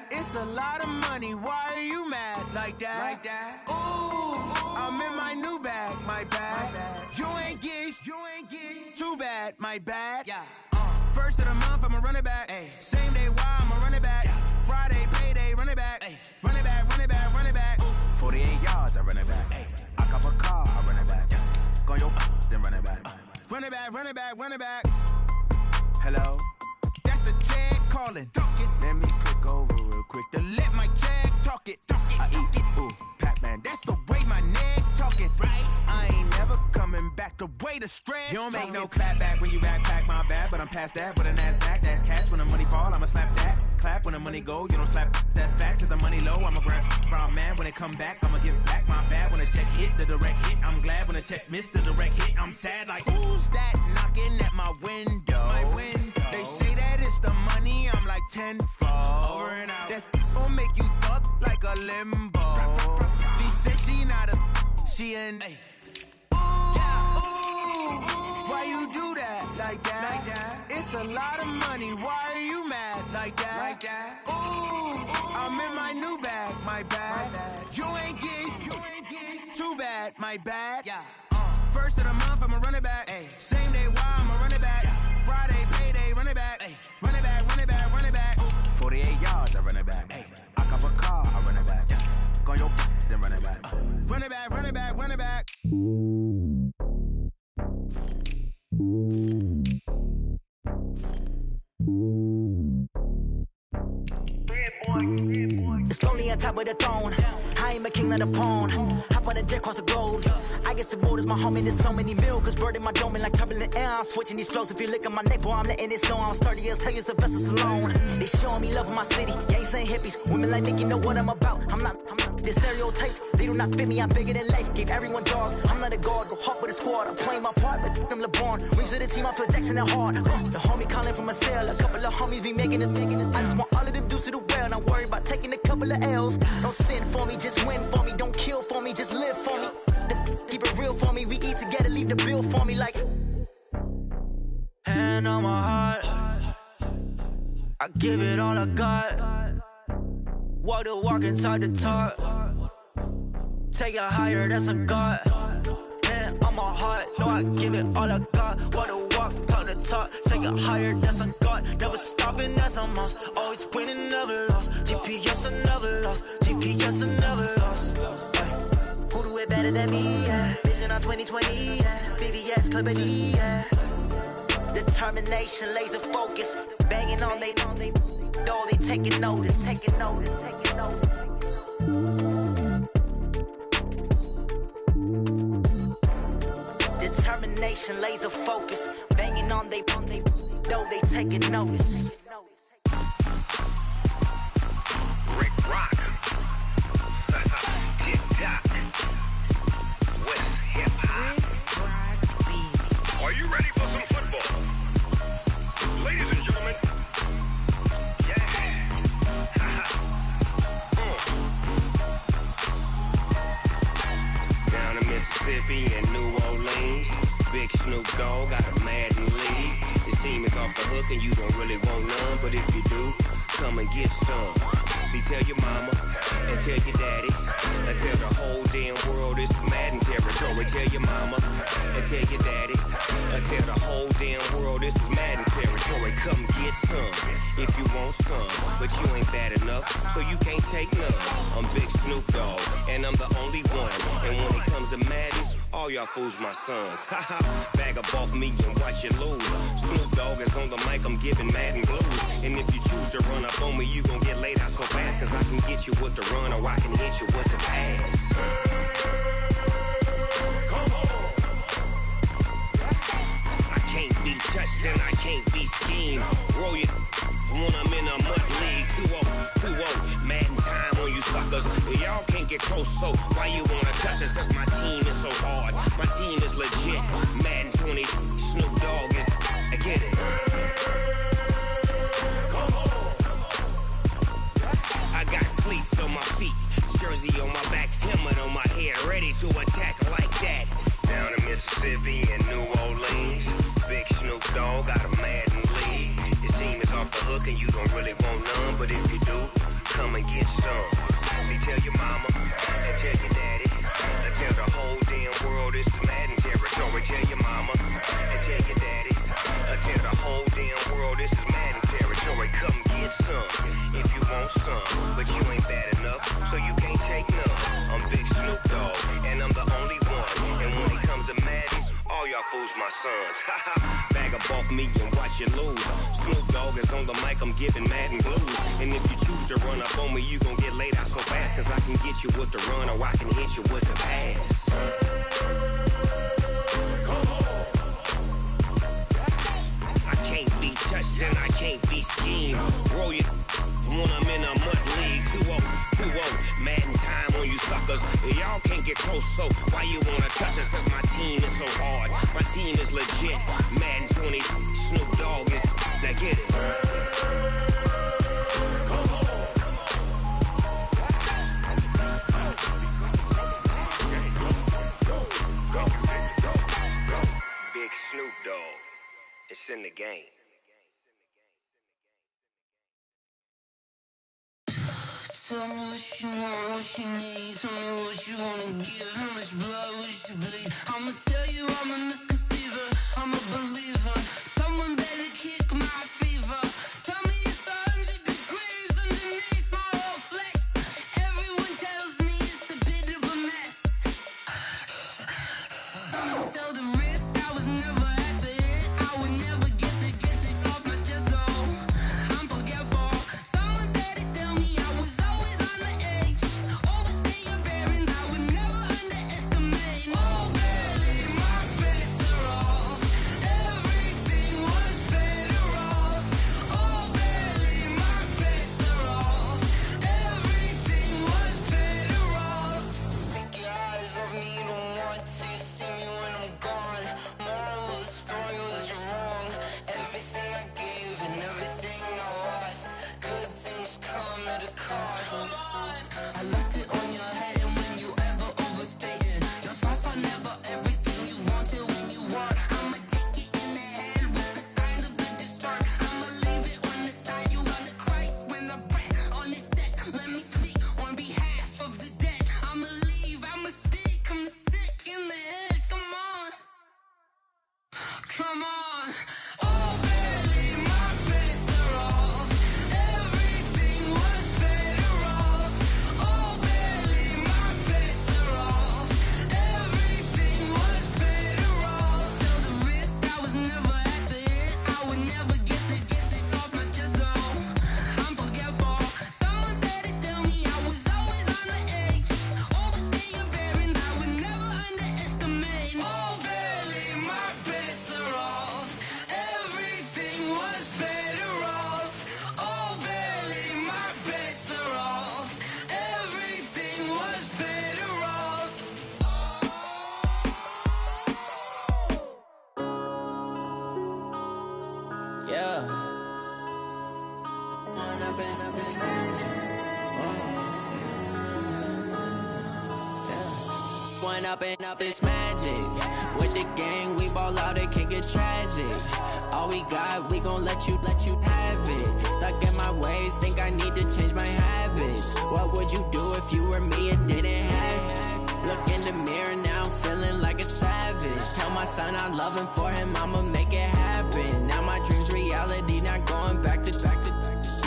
It's a lot of money, why are you mad like that? Ooh, I'm in my new bag, my bad. You ain't get too bad, my bad. First of the month, I'ma run it back. Same day, why I'ma run it back. Friday, payday, run it back. Run it back, run it back, run it back. 48 yards, I run it back. I cop a car, I run it back. Go your then run it back. Run it back, run it back, run it back. Hello? That's the jag calling. Let me click over real quick to let my jag talk it. I eat, ooh, Pac-Man, that's the way my neck talking. I ain't never coming back the way the stress. You don't make no clap back when you backpack, my bad, but I'm past that. With a NASDAQ, that's cash. When the money fall, I'ma slap that. Clap when the money go, you don't slap. That's facts. If the money low, I'ma grab brown man. When it come back, I'ma give back my bad. When the check hit, the direct hit, I'm glad. When the check missed, the direct hit, I'm sad. Like, who's that knocking at my window? My window. They say that it's the money, I'm like tenfold. Over and out. That's gon' make you up like a limbo. She said she not a, she an. Why you do that like that? It's a lot of money, why are you mad like that? Ooh, I'm in my new bag, my bad. You ain't get too bad, my bad. First of the month, I'ma run it back. Same day, why I'ma run it back. Friday, payday, run it back. Run it back, run it back, run it back. 48 yards, I run it back. I cop a car, I run it back. Go your then run it back. Run it back, run it back, run it back. It's lonely on top of the throne. I am a king of the pawn. Hop on a jet across the globe. I guess the road is my home and there's so many milkers burning my dome like turbulent air. I'm switching these flows. If you look at my neck, boy, I'm letting it snow. I'm sturdy as hell, it's a vessel alone. They showing me love in my city. Yeah, ain't saying hippies. Women like Nick, you know what I'm about. I'm not. The stereotypes, they do not fit me. I'm bigger than life. Gave everyone dogs. I'm not a guard. Go hard with a squad. I'm playing my part, but I'm LeBron. Wings of the team, I feel Jackson and hard. The homie calling from a cell. A couple of homies be making it. I just want all of them dudes to the well. Not worry about taking a couple of L's. Don't sin for me, just win for me. Don't kill for me, just live for me. Keep it real for me. We eat together, leave the bill for me like. Hand on my heart, I give it all I got. Walk the walk and talk the talk. Take it higher, that's a God. Hand on my heart, no, I give it all I got. Walk the walk, talk the talk. Take it higher, that's a God. Never stopping, that's a must. Always winning, never lost. GPS, I never lost. GPS, I never lost. Who do it better than me? Yeah. Vision on 2020. Yeah. VVS, Clippity. Yeah. Determination, laser focus. Banging on they know they taking notice. Taking notice. Determination, laser focus. Banging on they know they taking notice. Rick Rock. Tip-top. West hip-hop. Are you ready for some football? Ladies and gentlemen. Yeah. Mississippi and New Orleans. Big Snoop Dogg got a Madden league. His team is off the hook and you don't really want none, but if you do, come and get some. See, tell your mama and tell your daddy and tell the whole damn world this is Madden territory. Tell your mama and tell your daddy and tell the whole damn world this is Madden territory. Come get some if you want some, but you ain't bad enough, so you can't take none. I'm Big Snoop Dogg and I'm the only one. And when it comes to Madden, all y'all fools my sons. Haha, bag up off me and watch you lose. Snoop Dogg is on the mic, I'm giving Madden blues. And if you choose to run up on me, you gon' get laid out so fast, cause I can get you with the run or I can hit you with the pass. Come on. I can't be touched and I can't be schemed. Roll it when I'm in a mud league. 2-0, Madden time on you suckers. Y'all can't get close, so why you wanna touch us? Cause my team is so hard, my team is legit. Madden 20, Snoop Dogg is, I get it. Come on. I got cleats on my feet, jersey on my back, helmet on my head, ready to attack like that. Down in Mississippi and New Orleans, Big Snoop Dogg got a Madden league. His team is off the hook and you don't really want none, but if you do, come and get some. See, tell your mama and tell your daddy and tell the whole damn world this is Madden territory. Tell your mama and tell your daddy and tell the whole damn world this is Madden territory. Come get some if you want some, but you ain't bad enough, so you can't take none. I'm Big Snoop Dogg and I'm the only one. And when it comes to Madden, all y'all fools my sons. Bag up off me and watch you lose. Snoop Dogg is on the mic, I'm giving Madden blues. And if you choose to run up on me, you gon' get laid out so fast, cause I can get you with the run or I can hit you with the pass. Come on. I can't be touched and I can't be schemed. Roll it when I'm in a mud league. 2-0, Madden time on you suckers. Y'all can't get close, so why you wanna touch us? Cause my team is so hard, my team is legit. Madden 20, Snoop Dogg is, now get it. Come on. Go. Big Snoop Dogg, it's in the game. Tell me what you want, what you need. Tell me what you wanna give. How much blood would you bleed? I'ma tell you I'm a misconceiver, I'm a believer. Someone better kick my fever. Tell me it's 100 degrees underneath my whole flesh. Everyone tells me it's a bit of a mess. I'ma tell the risk I was never at the end. I would never get it off my chest though. I'm forgetful. Someone better tell me I was always on the edge. Overstay your bearings, I would never underestimate. Oh, barely, my bets are off. Everything one up and up, it's magic. With the gang, we ball out, it can get tragic. All we got, we gon' let you have it. Stuck in my ways, think I need to change my habits. What would you do if you were me and didn't have it? Look in the mirror, now I'm feeling like a savage. Tell my son I love him, for him I'ma make it happen. Now my dream's reality, not going back to.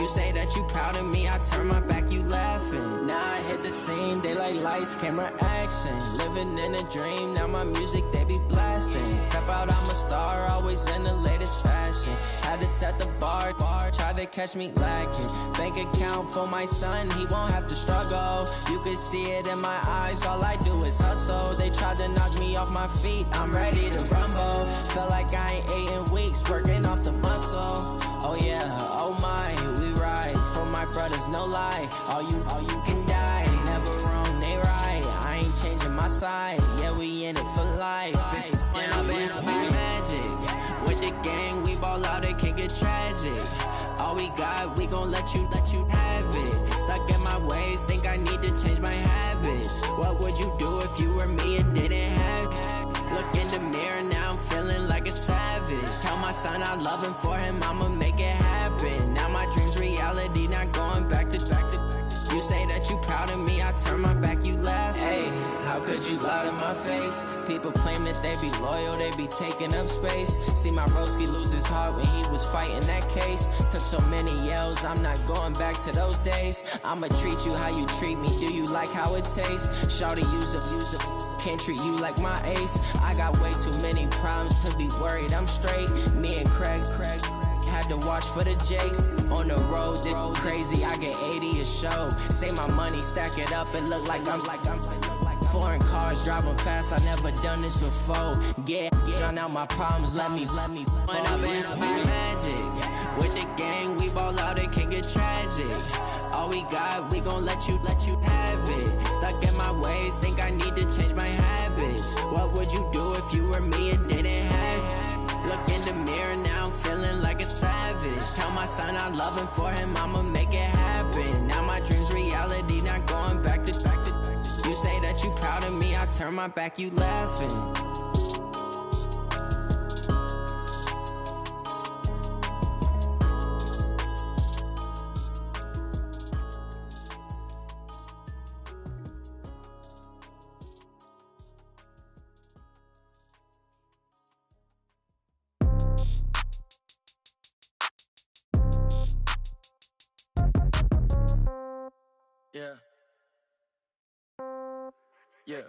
You say that you proud of me, I turn my back, you laughing. Now I hit the scene, daylight lights, camera action. Living in a dream, now my music, they be blasting. Step out, I'm a star, always in the latest fashion. Had to set the bar, try to catch me lacking. Bank account for my son, he won't have to struggle. You can see it in my eyes, all I do is hustle. They tried to knock me off my feet, I'm ready to rumble. Feel like I ain't ate in weeks, working off the muscle. Oh yeah, oh my, we ride for my brothers, no lie. All you can die, never wrong, they right. I ain't changing my side, yeah, we in it for life. When up and up, it's magic. With the gang, we ball out, it can get tragic. All we got, we gon' let you have it. Stuck in my ways, think I need to change my habits. What would you do if you were me and didn't have it? Look in the mirror, now I'm feeling like a savage. Tell my son I love him, for him I'ma make it happen. Now my dream's reality, not going back to. You say that you proud of me, I turn my back, you laugh. Hey, how could you lie to my face? People claim that they be loyal, they be taking up space. See my broski lose his heart when he was fighting that case. Took so many yells, I'm not going back to those days. I'ma treat you how you treat me, do you like how it tastes? Shawty, use up. Can't treat you like my ace. I got way too many problems to be worried, I'm straight. Me and Craig had to watch for the Jakes. On the road, this crazy, I get 80 a show. Say my money, stack it up, it look like I'm foreign cars, driving fast, I never done this before. Get on out my problems, let me When up and up, it's magic. With the gang, we ball out, it can get tragic. All we got, we gon' let you have it. Stuck in my ways, think I need to change my habits. What would you do if you were me and didn't have it? Look in the mirror, now I'm feeling like a savage. Tell my son I love him, for him I'ma make it happen. Now my dream's reality, not going back to. You say that you proud of me, I turn my back, you laughing. Yeah. Yeah.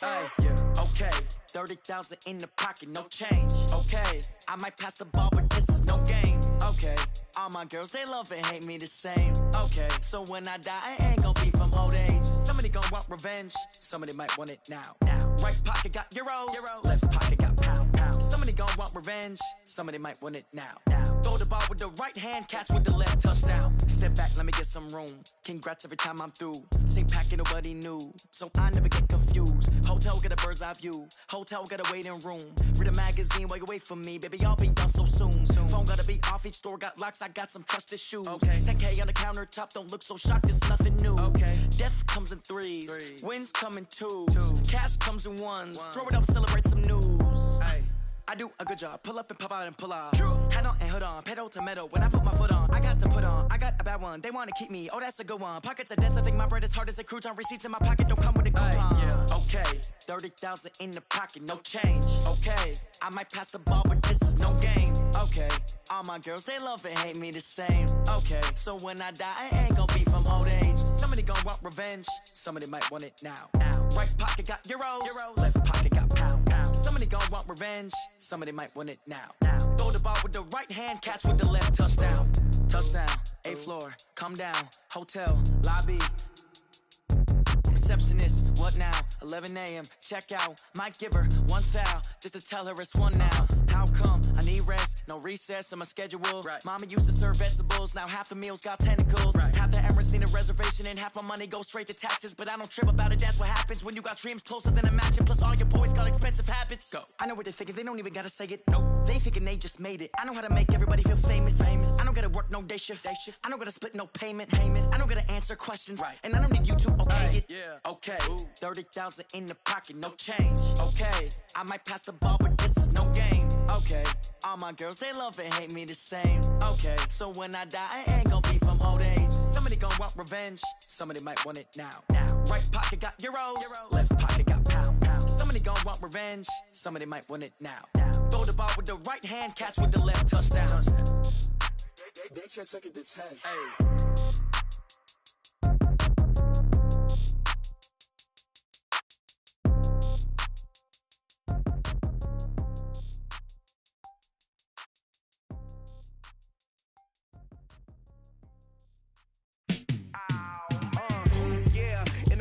Hey, yeah. Okay. 30,000 in the pocket, no change. Okay. I might pass the ball, but this is no game. Okay. All my girls, they love and hate me the same. Okay. So when I die, I ain't gon' be from old age. Somebody gon' want revenge. Somebody might want it now. Right pocket got euros. Left pocket got pound. Somebody gon' want revenge. Somebody might want it now. Throw the ball with the right hand, catch with the left, touchdown. Step back, let me get some room. Congrats every time I'm through. Same packet, nobody knew, so I never get confused. Hotel got a bird's eye view. Hotel got a waiting room. Read a magazine while you wait for me, baby. I'll be done so soon. Phone gotta be off, each store got locks. I got some trusted shoes. Okay. 10K on the countertop, don't look so shocked. It's nothing new. Okay. Death comes in threes. Wins come in twos. Cash comes in ones. Throw it up, celebrate some news. Hey. I do a good job, pull up and pop out and pull out. Head on and hood on, pedal to metal. When I put my foot on, I got to put on. I got a bad one, they wanna keep me. Oh, that's a good one. Pockets are dense, I think my bread is hard as a crouton. Receipts in my pocket don't come with a coupon. Yeah. Okay, 30,000 in the pocket, no change. Okay, I might pass the ball, but this is no game. Okay, all my girls, they love and hate me the same. Okay, so when I die, I ain't gon' be from old age. Somebody gon' want revenge, somebody might want it now. Right pocket got euros. Left pocket got pound. Somebody gon' want revenge, somebody might want it now. Throw the ball with the right hand, catch with the left, touchdown. Touchdown, 8th floor, come down, hotel, lobby. Receptionist, what now? 11 a.m., check out. Might give her one foul, just to tell her it's one now. How come? I need rest, no recess in my schedule. Mama used to serve vegetables, now half the meals got tentacles. Half the errands need a reservation and half my money goes straight to taxes. But I don't trip about it, that's what happens when you got dreams closer than a match. And plus all your boys got expensive habits. Go. I know what they're thinking, they don't even gotta say it. Nope. They thinking they just made it. I know how to make everybody feel famous. I don't gotta work no day shift. I don't gotta split no payment. I don't gotta answer questions. And I don't need you to okay it. Okay, 30,000 in the pocket, no change. Okay, I might pass the ball, but this is no game. Okay, all my girls, they love and hate me the same. Okay, so when I die, I ain't gonna be from old age. Somebody gon' want revenge, somebody might want it now. Right pocket got euros, left pocket got pound. Somebody gon' want revenge, somebody might want it now. Throw the ball with the right hand, catch with the left, touchdown. They can't take it to 10. Hey.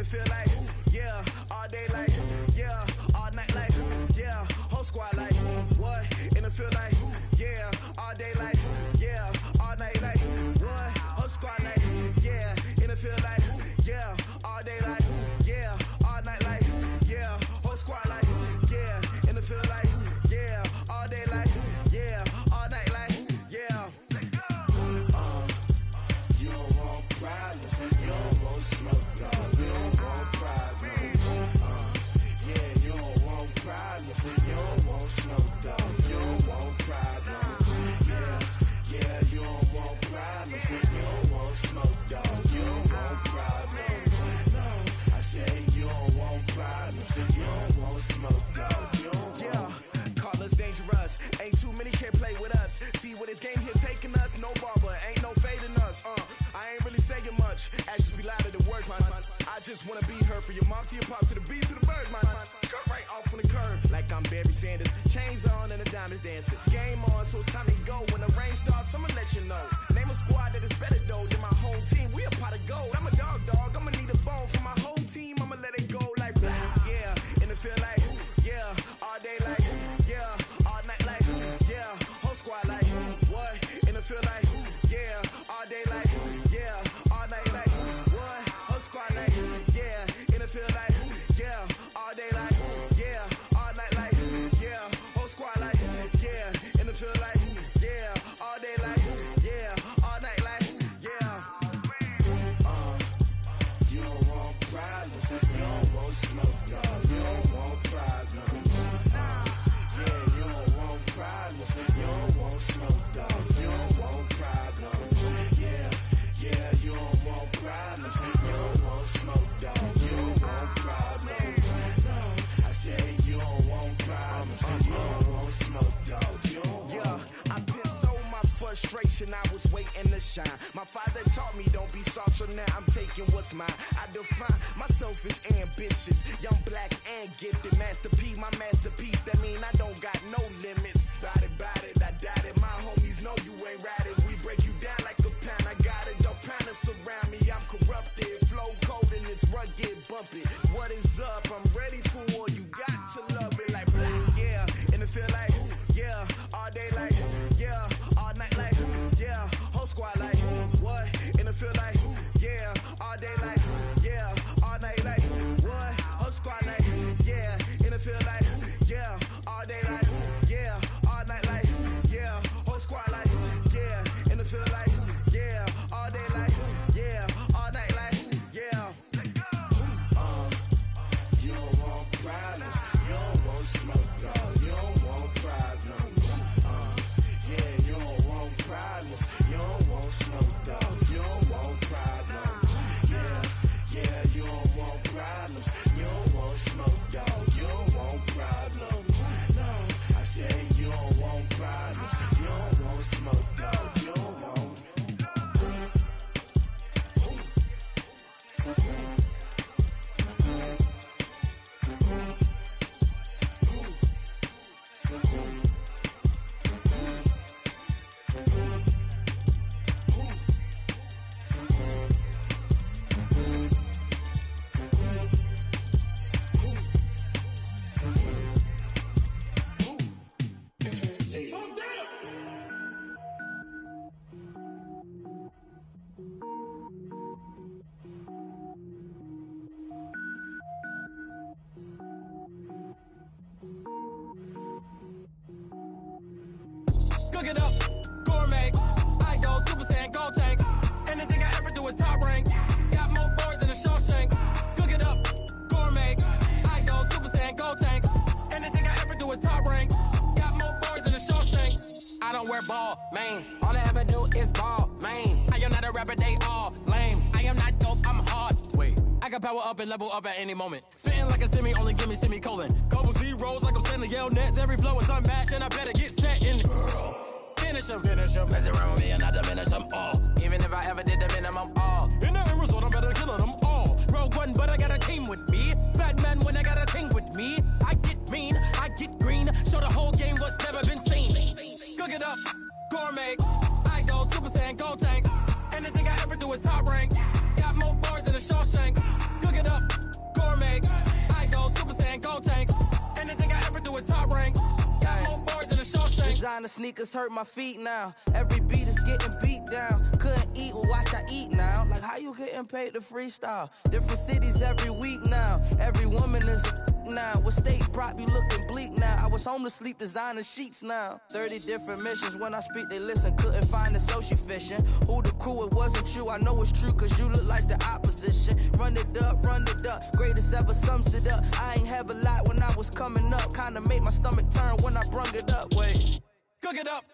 Feel like, yeah, all day like, yeah, all night like, yeah, whole squad like, what? And it feel like, yeah, all day like, yeah, all night like, what? Whole squad like, yeah, and it feel like, yeah, all day like, yeah, all night like, yeah, whole squad like, yeah, and it feel like, yeah, all day like, yeah, all night like, yeah. You don't want problems, you don't want smoke, no. You don't want problems, yeah, you don't want problems, you don't want smoke, dog. You don't want problems, yeah, you don't want problems, you don't want smoke, dog. You don't want problems, no. I say you don't want problems, you don't want smoke, dog. You don't yeah, call us dangerous. Ain't too many can play with us. See what this game here taking us. No barber, ain't no fading us. I ain't really saying much. Actions be louder than words, man. I just wanna be heard. For your mom to your pop to the beat to the bird, man. Cut right off on the curb like I'm Barry Sanders. Chains on and the diamonds dancing. Game on, so it's time to go. When the rain starts, I'ma let you know. Name a squad that is better though than my home team. We a pot of gold. I'm a dog. I'ma need a bone for my whole team. I'ma let it go like yeah, and it feel like yeah, all day like yeah, all night like yeah, whole squad like what? And it feel like yeah, all day like yeah, all night like what? Whole squad like yeah, and it feel like yeah, all day like yeah, all night like yeah, whole squad like yeah, and it feel like yeah, all day like yeah, all night like yeah. You don't want problems, you don't want smoke, no. You don't want problems, yeah, you don't want problems, you don't want smoke, dog. You don't want problems, yeah, you don't want problems, you don't want smoke, dog. You don't want problems, no. I say you don't want problems, you don't want smoke, dog. You don't yeah, I put so my frustration, I was waiting to shine. My father taught me don't be soft, so now I'm taking what's mine. I define myself as ambitious, young, black, and gifted. Master P, my masterpiece, that mean I don't got no limits. Bout it, I doubt it. My homies know you ain't ratted. We break you down like a pound. I got it, don't pound us around me. I'm corrupted, flow cold and it's rugged, bump it. What is up? I'm ready for war. You got to love it like black, yeah, and it feel like yeah, all day like yeah, all night like yeah, whole squad like what? And it feel like yeah, all day like yeah, all night like what? Whole squad like yeah, and it feel like yeah, all day like yeah, all night like yeah, whole squad like yeah, and it feel like yeah, all day like yeah, all night like yeah. You don't want problems, you don't want don't wear ball mains. All I ever do is ball main. I am not a rapper, they all lame. I am not dope, I'm hard. Wait, I can power up and level up at any moment. Spitting like a semi, only give me semicolon. Couple zeros like I'm sending yell nets. Every flow is unmatched, and I better get set in. Finish them. Mess around with me and I diminish them all. Even if I ever did the minimum, all. In the end result, I'm better killing them all. Rogue One, but I got a team with me. Batman when I got a team with me. I get mean, I get green. Show the whole game what's never been seen. Cook it up, gourmet. I go Super Saiyan, gold tanks. Anything I ever do is top rank. Got more bars than a Shawshank. Cook it up, gourmet. I go Super Saiyan, gold tanks. Anything I ever do is top rank. Got more bars than a Shawshank. Designer sneakers hurt my feet now. Every beat is getting beat down. Couldn't eat, well watch I eat now. Like how you getting paid to freestyle? Different cities every week now. Every woman is a now. What state prop you looking bleak now? I was home to sleep designing sheets now. 30 different missions. When I speak they listen. Couldn't find the social fishing. Who the crew? It wasn't you. I know it's true cause you look like the opposition. Run it up. Greatest ever sums it up. I ain't have a lot when I was coming up. Kinda made my stomach turn when I brung it up. Wait. Cook it up,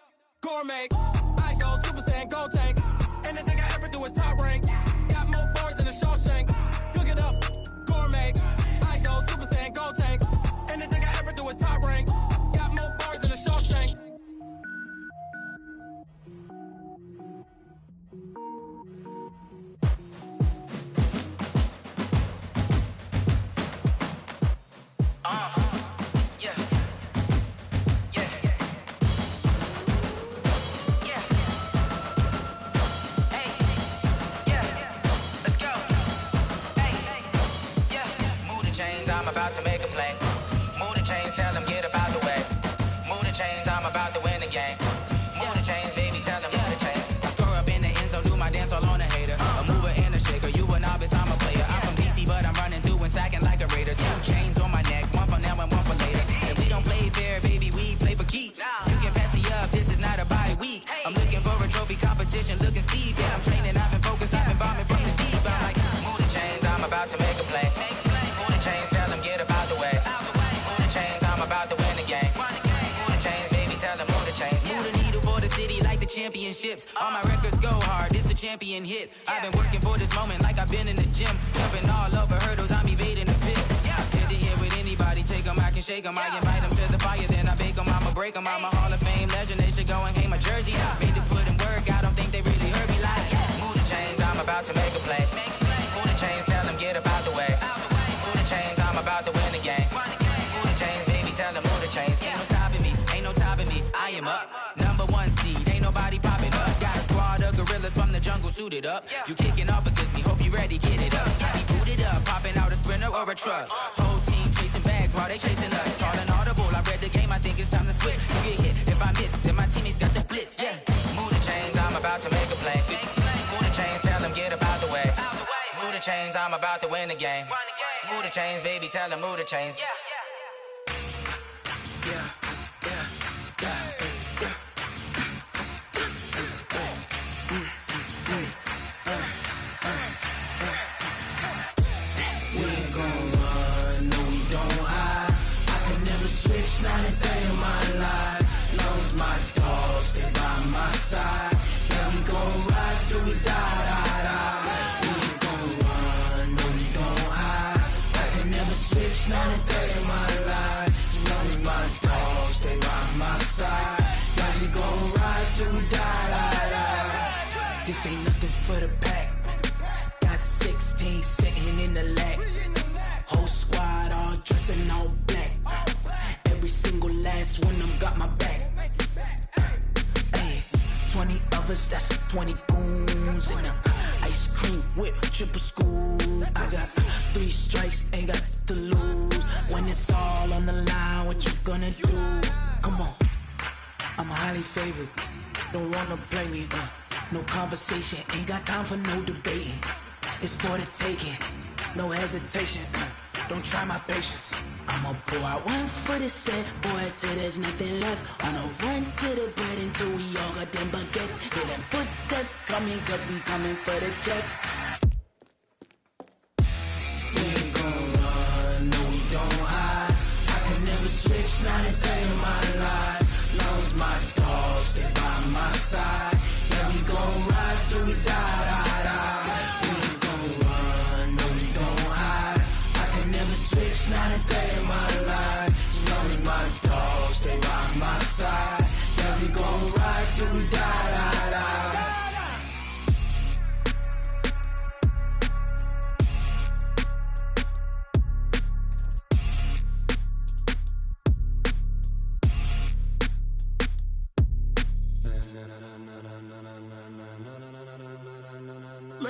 gourmet. I go Super Saiyan, gold tanks. Anything I ever do is top rank. Got more bars than a Shawshank. Cook it up, gourmet. I go Super Saiyan, gold tanks. Anything I ever do is top rank. Got more bars than a Shawshank. I'm about to make a play. Move the chains, tell them get about the way. Move the chains, I'm about to win the game. Move the chains, baby, tell them move the chains. I score up in the end zone, do my dance all on a hater. A mover and a shaker, you a novice, I'm a player. I'm from DC, but I'm running through and sacking like a raider. 2 chains on my neck, one for now and one for later. And we don't play fair, baby, we play for keeps. You can pass me up, this is not a bye week. I'm looking for a trophy competition, looking steep. Yeah, I'm training, I've been focused, I've been bombing from the deep. I'm like, move the chains, I'm about to make a play. Move the chains, tell them get about the way. Move the chains, I'm about to win the game. Move the chains, baby, tell them move the chains. Move the needle for the city like the championships. All my records go hard, this a champion hit. I've been working for this moment like I've been in the gym. Jumping all over hurdles, I'm evading the pit. Head to head with anybody, take them, I can shake them. I invite them to the fire, then I bake them, I'ma break them. I'm a Hall of Fame legend, they should go and hang my jersey. Made to put in work, I don't think they really heard me like, move the chains, I'm about to make a play. Move the chains, tell them get about the way. Move the chains, I'm about to win the game. Move the chains, baby, tell them move the chains. Ain't no stopping me, ain't no topping me. I am up, #1 seed, ain't nobody popping up. Got a squad of gorillas from the jungle suited up. You kicking off against me, hope you ready, get it up. I be booted up, popping out a Sprinter or a truck. Whole team chasing bags while they chasing us. Calling audible, I read the game, I think it's time to switch. You get hit, if I miss, then my teammates got the blitz, yeah. Move the chains, I'm about to make a play. Move the chains, tell them get about the way. Move the chains, I'm about to win the game. Move the chains, baby, tell them move the chains. Not a day in my life. Knows my dogs, they by my side. Yeah, we gon' ride till we die. We ain't gon' run, no, we don't hide. I can never switch, not a day in my life. Knows my dogs, they by my side. Yeah, we gon' ride till we die. This ain't nothing for the pack. Got 16 sitting in the lag. Whole squad all dressing all black. Every single last one of them got my back. Ay, 20 of us, that's 20 goons in them. Ice cream whip, triple scoop. I got 3 strikes, ain't got to lose. When it's all on the line, what you gonna do? Come on, I'm highly favored. Don't wanna play me. No conversation, ain't got time for no debating. It's for the taking, no hesitation. Don't try my patience. I'ma pour out one for the set, boy, till there's nothing left. On a run to the bread until we all got them baguettes. Hear them footsteps coming, cause we coming for the check. We ain't gon' run, no, we don't hide. I can never switch, not a day in my life. Knows my dogs, they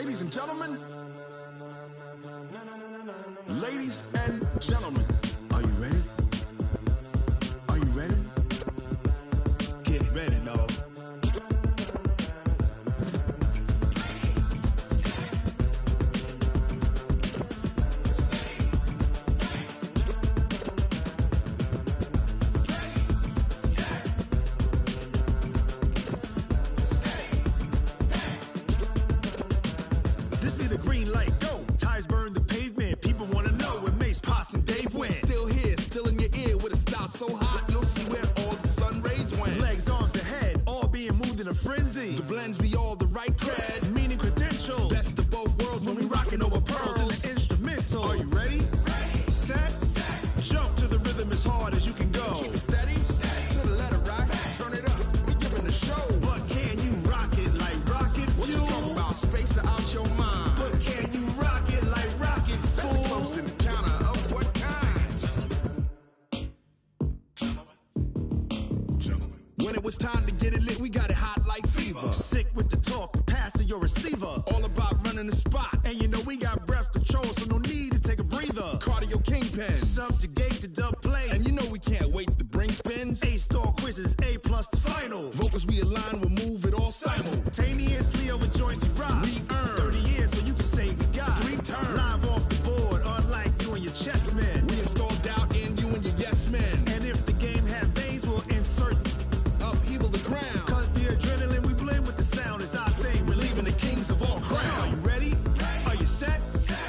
Ladies and gentlemen. Ladies and gentlemen. Are you ready? Are you ready? Get ready, dog. This be the green light, go. Tires burn the pavement. People wanna know where Mace, Potts, and Dave went. Still here, still in your ear with a style so hot, you'll see where all the sun rays went. Legs, arms, and head, all being moved in a frenzy. The blends be all the right cred, meaning credentials. Best of both worlds when we rockin' over pearls in the instrumental. Are you ready? Set, jump to the rhythm as hard as you can go. Keep it steady, to the letter rock, turn it up. We giving a show. But can you rock it like rocket fuel? What you talking about? Space or out your mind? But can you rock it like rockets, fool? That's a close encounter of what kind? When it was time to get it lit, we got it hot like fever. Sick with the talk, passing your receiver. All about running the spot. And you know we got breath control, so no need to take a breather. Cardio kingpin, subjugate the dub play. And you know we can't wait to bring spins. A-star quizzes, A+ the final. Vocals we align, we'll move it all simultaneously over joints we rock. We earn 30 years, so you can say we got 3 turns. Live off the board, unlike you and your chess men. We install doubt in you and your yes men. And if the game had veins, we'll insert upheaval the ground. Cause the adrenaline we blend with the sound is our thing. We're leaving the kings of all crowns. So are you ready? Are you set?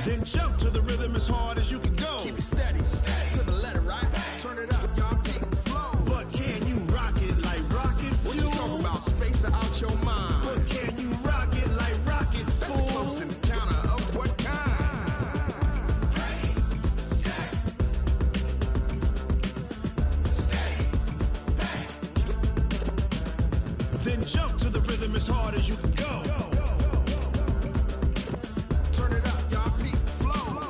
Then jump to the rhythm as hard as you can go. Keep it steady, to the letter right. Turn it up, y'all keep the flow. But can you rock it like rocket fuel? What you talking about? Space or out your mind? But can you rock it like rockets, fool? That's a close encounter of what kind? Then jump to the rhythm as hard as you can go. Turn it up, y'all peep the flow.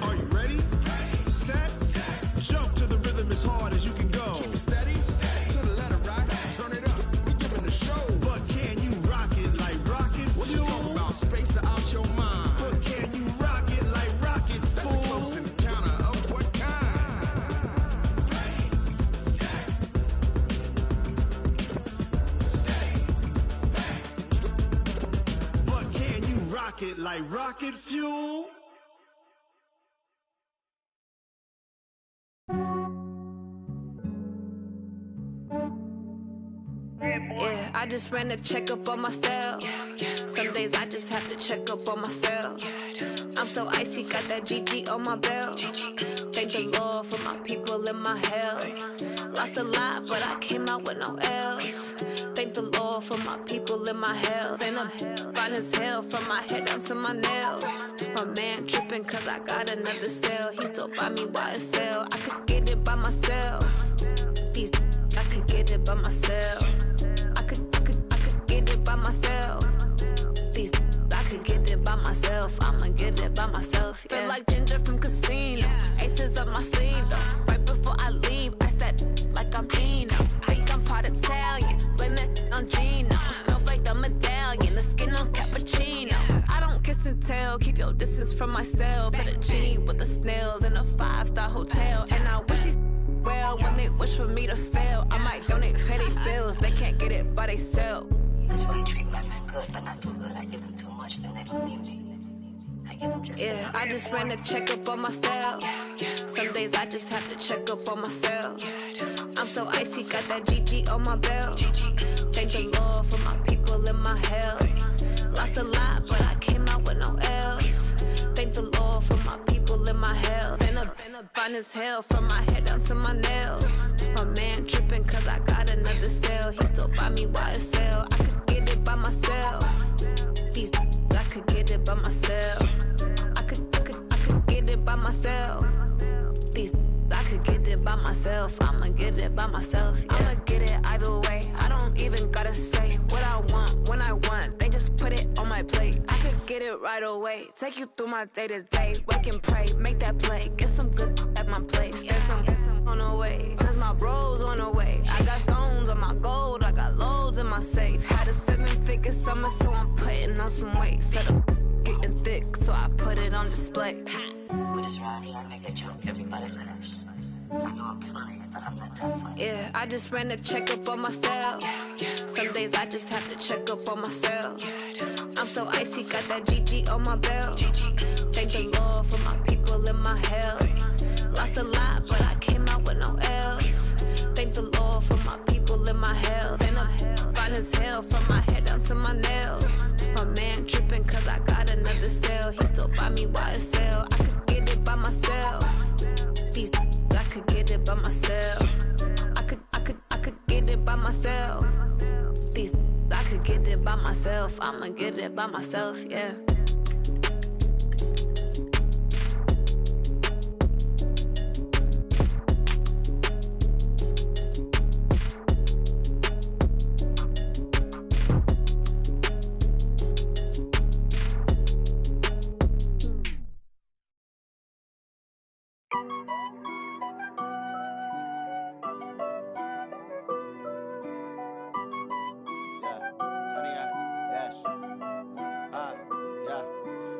Are you ready? Set, jump to the rhythm as hard as you can go. Keep it steady, to the letter right. Turn it up, we giving the show. But can you rock it like rocket fuel? What you talking about? Space or out your mind? But can you rock it like rockets, fool? That's a close encounter of what kind? But can you rock it like rocket fuel? Yeah, I just ran a checkup on myself. Some days I just have to check up on myself. I'm so icy, got that GG on my belt. Thank the Lord for my people and my health. Lost a lot, but I came out with no L's. Thank the Lord for my people and my health. And I'm fine as hell from my head down to my nails. My man tripping cause I got another cell. He still buy me YSL. I could get it by myself. These I could get it by myself. I could get it by myself. These I could get it by myself. I'ma get it by myself. Yeah. Feel like Ginger from Casino. Aces up my sleeve though. Right before I leave, I said like I'm Dino. Think I'm part Italian. Blame that on Gino. Smells like the medallion. The skin on cappuccino. I don't kiss and tell. Keep your distance from myself. At a genie with the snails in a 5-star hotel. And I wish he's well when they wish for me to fail. I might donate petty bills. They can't get it by themselves. That's why you treat my friend good, but not too good. I give them too much, then they don't need me. I give them just yeah, I just ran a checkup on myself. Some days I just have to check up on myself. I'm so icy, got that GG on my belt. Thank the Lord for my people and my health. Lost a lot, but I came out with no L's. Thank the Lord for my people and my health. And I'm fine as hell from my head down to my nails. My man tripping cause I got another cell. He still buy me YSL. I could get it by myself. These I could get it by myself. I could get it by myself. These I could could get it by myself. I'ma get it by myself. Yeah. I'ma get it either way. I don't even gotta say what I want when I want. They just put it on my plate. I could get it right away. Take you through my day to day. Wake and pray, make that play. Get some good at my place. There's some on the way, cause my bro's on the way. I got stones on my gold, I got loads in my safe. Had a 7-figure summer, so I'm putting on some weight. Set up getting thick, so I put it on display. With this ride, I make a joke, everybody laughs. I know I'm funny, but I'm not that funny. Yeah, I just ran a checkup on myself. Some days I just have to check up on myself. I'm so icy, got that GG on my belt. Thank the Lord for my people in my health. Lost a lot, but I came out with no else. Thank the Lord for my people in my health. And I'm fine as hell from my head down to my nails. My man tripping cause I got another sale. He still buy me YSL. I could get it by myself. These I could get it by myself. I could get it by myself. These I could get it by myself. I'ma get it by myself, yeah.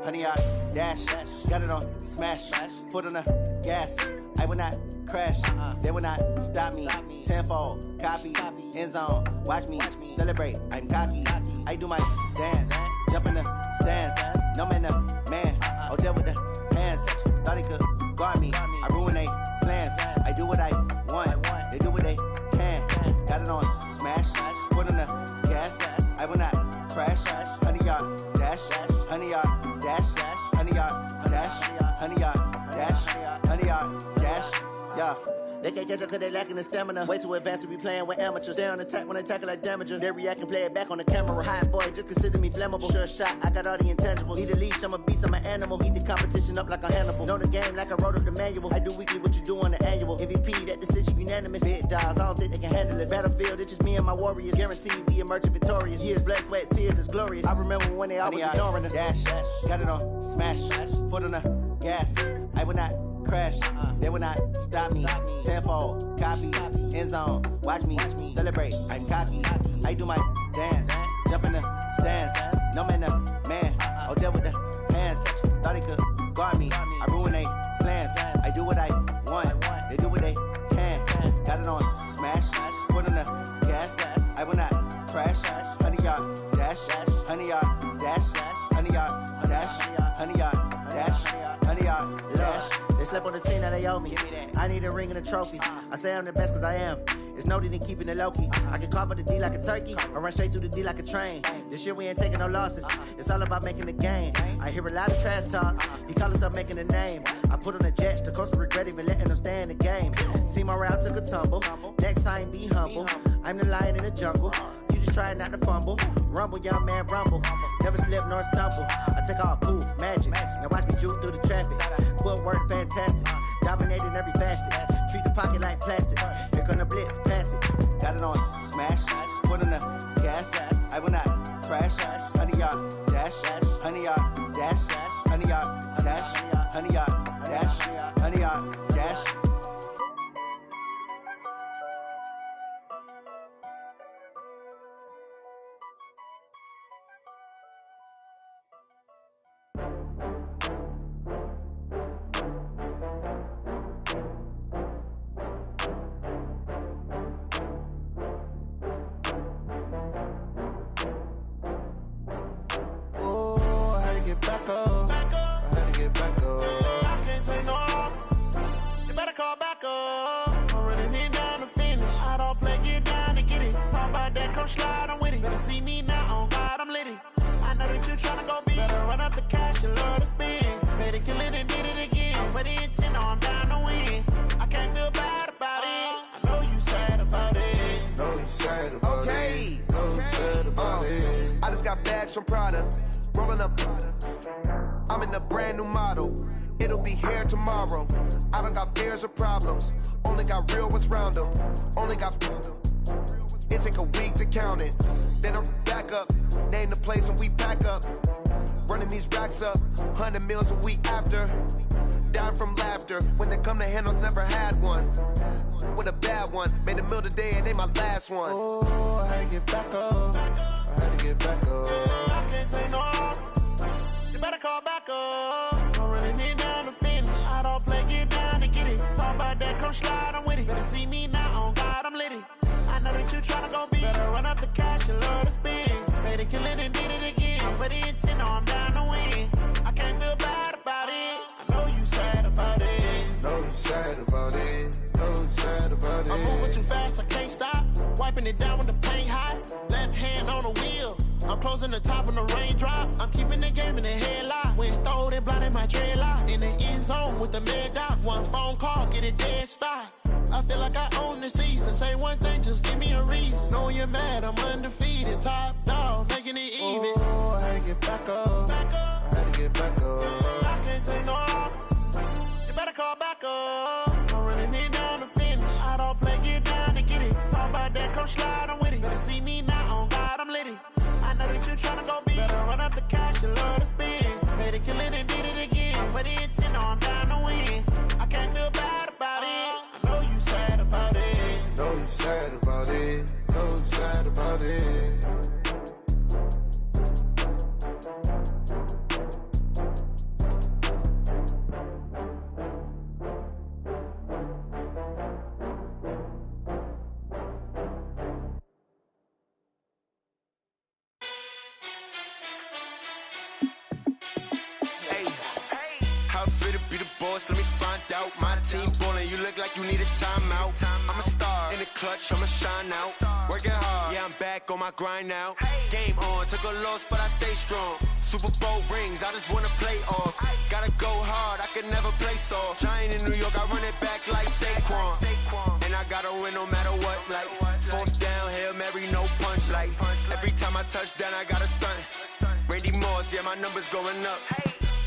Honey, I dash, got it on smash, foot on the gas. I will not crash, they will not stop me. Tenfold, copy, end zone, watch me celebrate. I'm cocky, I do my dance, jump in the stands. No man, the man, oh there with the hands. Thought he could guard me, I ruin they plans. I do what I want, they do what they can. Got it on smash, foot on the gas. I will not crash, honey, y'all dash, honey, y'all dash, honey, y'all dash, honey, y'all dash, honey, y'all dash, yeah. They can't catch up cause they lacking the stamina. Way too advanced to be playing with amateurs. They on attack when they tackle like damager. They react and play it back on the camera. Hot boy, just consider me flammable. Sure shot, I got all the intangibles. Need a leash, I'm a beast, I'm an animal. Eat the competition up like a Hannibal. Know the game like I wrote up the manual. I do weekly what you do on the annual. MVP, that decision unanimous. Big dogs, I don't think they can handle it. Battlefield, it's just me and my warriors. Guaranteed we emerge victorious. Years, blood, sweat, tears, it's glorious. I remember when they always ignoring us. Dash, got it on smash, foot on the gas. I will not crash, they will not stop me. Tenfold, copy, end zone, watch me celebrate. I'm cocky, I do my dance, jump in the stands. No man, the man, oh there with the hands. Thought he could guard me, I ruin they plans. I do what I want, they do what they can. Got it on smash, foot on the gas. I will not crash, honey, y'all dash, honey, y'all dash, honey, y'all dash, honey, y'all dash, honey, y'all dash. They slept on the team that they owe me. I need a ring and a trophy. I say I'm the best cause I am. It's no need in keeping it low-key. I can carve up the D like a turkey or run straight through the D like a train. This year we ain't taking no losses. It's all about making the game. I hear a lot of trash talk. He call himself making a name. I put on the Jets. The coach regret even letting them stay in the game. Team morale took a tumble. Next time be humble. I'm the lion in the jungle. You just trying not to fumble. Rumble, young man, rumble. Never slip nor stumble. I take off, poof, magic. Now watch me juke through the traffic. Footwork fantastic. Dominating every facet. Treat the pocket like plastic. Here come the blitz, pass it. Got it on smash, foot on the gas. I will not crash. Honey, y'all dash, honey, y'all dash, honey, y'all dash, honey, y'all dash, honey, y'all dash. Back up. I had to get back up. I can't take no loss. You better call back up. I'm running it down to finish. I don't play, get down to get it. Talk about that, come slide, I'm with it. Better see me now, on God, I'm lit it. I know that you're tryna go big. Better run up the cash, you love to spend. Better kill it and did it again. I'm with the intent, no, I'm down to win. I can't feel bad about it. I know you sad about it. Know you sad about it. Know you sad about it. I just got bags from Prada. Rolling up, I'm in a brand new model. it'll be here tomorrow. I don't got fears or problems, only got real ones round them. Only got. It take a week to count it, then I'm back up. Name the place and we pack up. Running these racks up, 100 meals a week after. Down from laughter, when they come to handles, never had one. With a bad one, made a meal today and they my last one. Oh, I had to get back up. I had to get back up. I can't take no off. You better call back up. I'm running it down to finish. I don't play, get down to get it. Talk about that, come slide, I'm with it. Better see me now, on God, I'm litty. I know that you tryna go big. Better run up the cash, you love to spend. Better kill it and did it again. I'm ready to 10, no, I'm down to win. I can't feel bad about it. I know you sad about it. Know you sad about it. Know you sad about it. I'm moving too fast, I can't stop. Wiping it down when the paint hot. Left hand on the wheel. I'm closing the top when the raindrop. I'm keeping the game in the headlock. When throwed and blinded my dreadlock. In the end zone with the mid dot. One phone call, get it dead stop. I feel like I own the season. Say one thing, just give me a reason. Knowing you're mad, I'm undefeated. Top dog, making it even. Oh, I had to get back up. I had to get back up. I can't take no off. You better call back up. I'm running it down to finish. I don't play, get down to get it. Talk about that, come slide, I'm with it. Better see me now, on God, I'm litty. I know that you tryna go big. Better run up the cash, you love to spend. Better kill it and did it again. I'm ready to 10, no, I'm down to win. I can't feel bad about it. I know you sad about it. Know you sad about it. Know you sad about it. How fit to be the boss? Let me find out. My team ballin', you look like you need a timeout. I'm a star in the clutch, I'ma shine out. Working hard, yeah, I'm back on my grind now. Game on, took a loss, but I stay strong. Super Bowl rings, I just wanna play off. Gotta go hard, I can never play soft. Giant in New York, I run it back like Saquon. And I gotta win no matter what, like fourth down, Hail Mary, no punch. Like every time I touch down, I gotta stunt. Randy Moss, yeah, my numbers going up.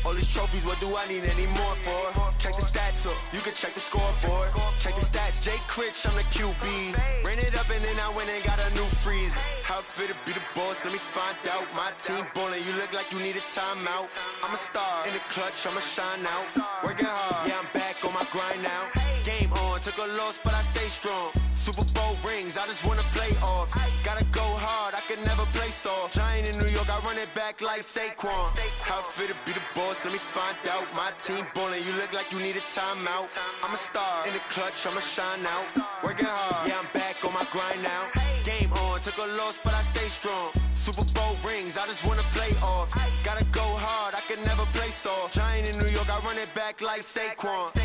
All these trophies, what do I need any more for? Check the stats up, you can check the scoreboard. Check the stats, Jay Critch, I'm the QB. Ran it up and then I went and got a new freeze. How fit to be the boss, let me find out. My team ballin', you look like you need a timeout. I'm a star in the clutch, I'ma shine out. Working hard, yeah, I'm back on my grind now. Game on, took a loss, but I stay strong. Super Bowl rings, I just wanna play off. Gotta go hard, I can never play soft. Giant in New York, I run it back like Saquon. How fit to be the boss, let me find out. My team ballin', you look like you need a timeout. I'm a star in the clutch, I'ma shine out. Working hard, yeah, I'm back on my grind now. Game on, took a loss, but I stay strong. Super Bowl rings, I just wanna play off. Gotta go hard, I can never play soft. Giant in New York, I run it back like Saquon.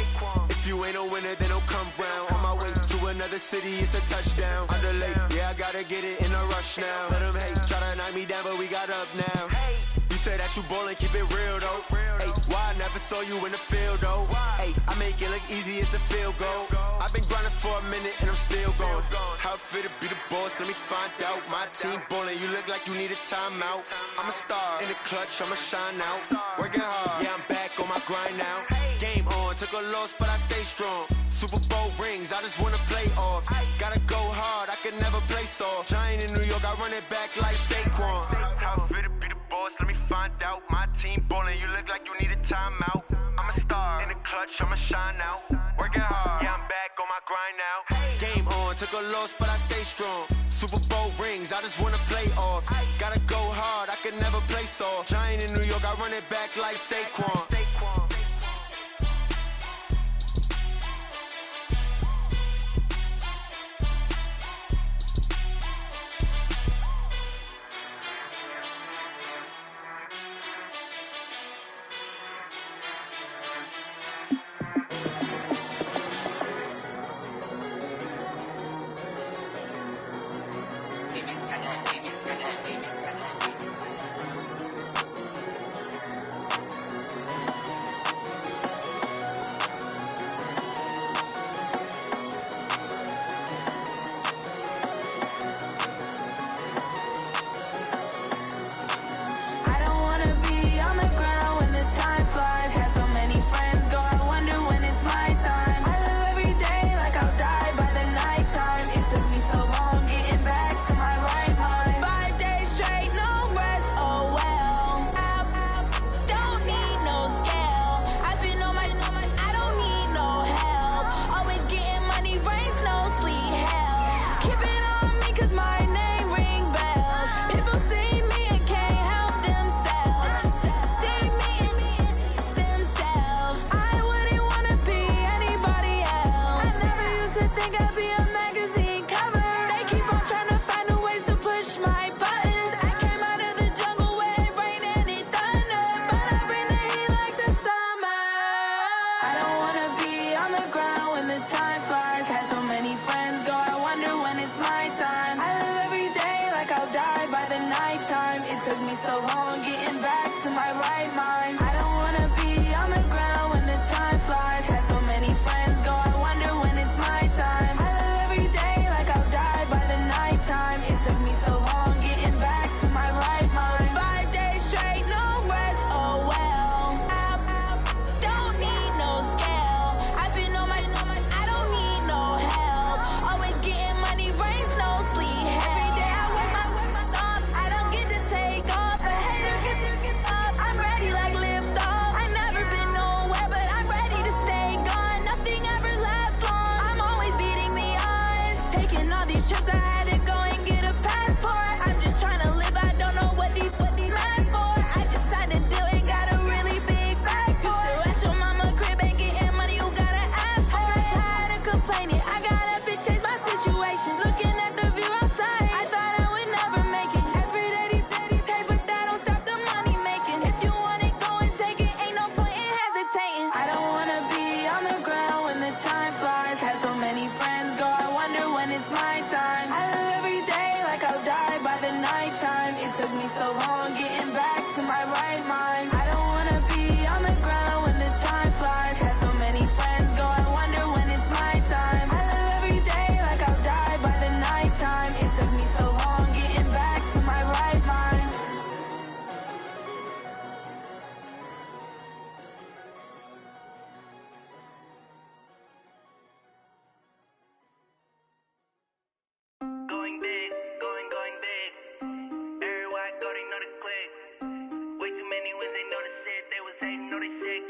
If you ain't a winner, then don't come round. On my way to another city, it's a touchdown. Underlay, yeah, I gotta get it in a rush now. Let them hate, try to knock me down, but we got up now. You say that you ballin', keep it real though. Hey, why I never saw you in the field though? Hey, I make it look easy, it's a field goal. I've been grinding for a minute and I'm still going. How fit to be the boss, let me find out. My team ballin', you look like you need a timeout. I'm a star in the clutch, I'ma shine out. Working hard, yeah, I'm back on my grind now. Game on, took a loss, but I stay strong. Super Bowl rings, I just wanna play off. Gotta go hard, I can never play soft. Giant in New York, I run it back like Saquon. How fit to be the boss, let me find out. My team ballin', you look like you need a timeout. I'm a star in the clutch, I'ma shine out. Working hard, yeah, I'm back on my grind now. Game on, took a loss, but I stay strong. Super Bowl rings, I just wanna play off. Gotta go hard, I can never play soft. Giant in New York, I run it back like Saquon.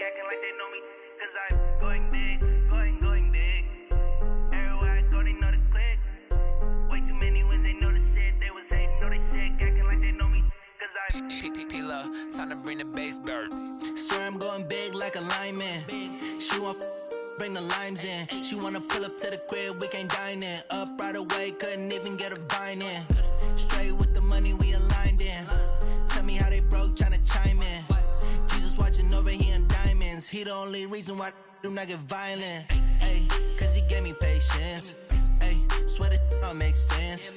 acting like they know me. Cause I'm going big, going big. Everywhere I go, they know the click. Way too many wins, they know the shit. They was hating, know they sick, acting like they know me. Cause I'm P-P-P-Love, time to bring the bass bird. Swear I'm going big like a lineman. She want bring the limes in. She wanna pull up to the crib, we can't dine in. Up right away, couldn't even get a vine in. Straight with the money, we aligned in. Tell me how they broke, tryna chime in. Jesus watching over here in diamonds. He the only reason why do not get violent. Ay, cause he gave me patience. Ay, swear that all makes sense.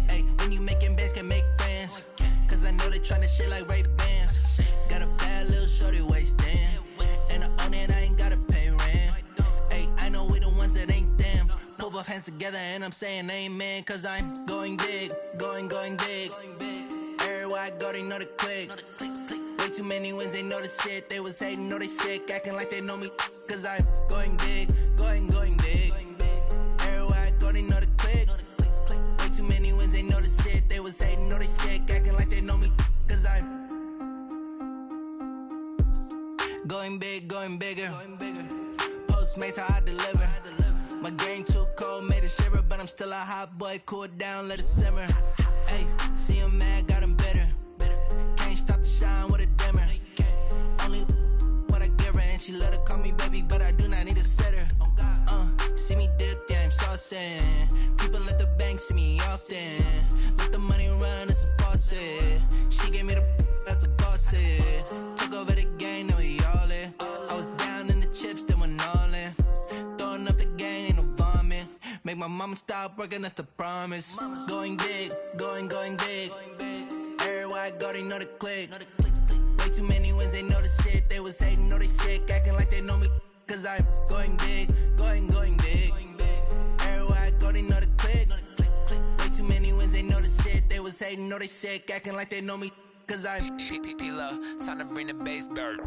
Ay, when you making bands, can make friends. Cause I know they tryna shit like Ray-Bans. Got a bad little shorty wasting. And I own it, I ain't gotta pay rent. Ay, I know we the ones that ain't them. Put both hands together and I'm saying amen. Cause I'm going big, going big. Everywhere I go, they know the click. Way too many wins, they know the shit. They was hating, know they sick, acting like they know me. Cause I'm going big, going big. Everywhere I go, they know the click. Way too many wins, they know the shit. They was hating, know they sick, acting like they know me. Cause I'm going big, going bigger. Postmates, how I deliver. My game too cold, made it shiver. But I'm still a hot boy, cool down, let it simmer. Hey, see him mad, got him bitter. Can't stop the shine with a dimmer. Only what I give her, and she let her call me baby, but I do not need a sitter. See me dip, yeah, I'm saucing. People at the bank see me often. Let the money run, it's a faucet. She gave me the that's a boss is. Took over the game, now we all in. I was down in the chips, then went all in. Throwing up the game, ain't no vomit. Make my mama stop working, that's the promise. Going big, going big. Everywhere I go, they know the click. Way too many wins, they know the shit. They was hating, know they sick, acting like they know me. Cause I'm going big, going big. Everywhere I go, they know the click. Way too many wins, they know the shit. They was hating, know they sick, acting like they know me. Cause I'm P-P-P-Love, time to bring the bass bird.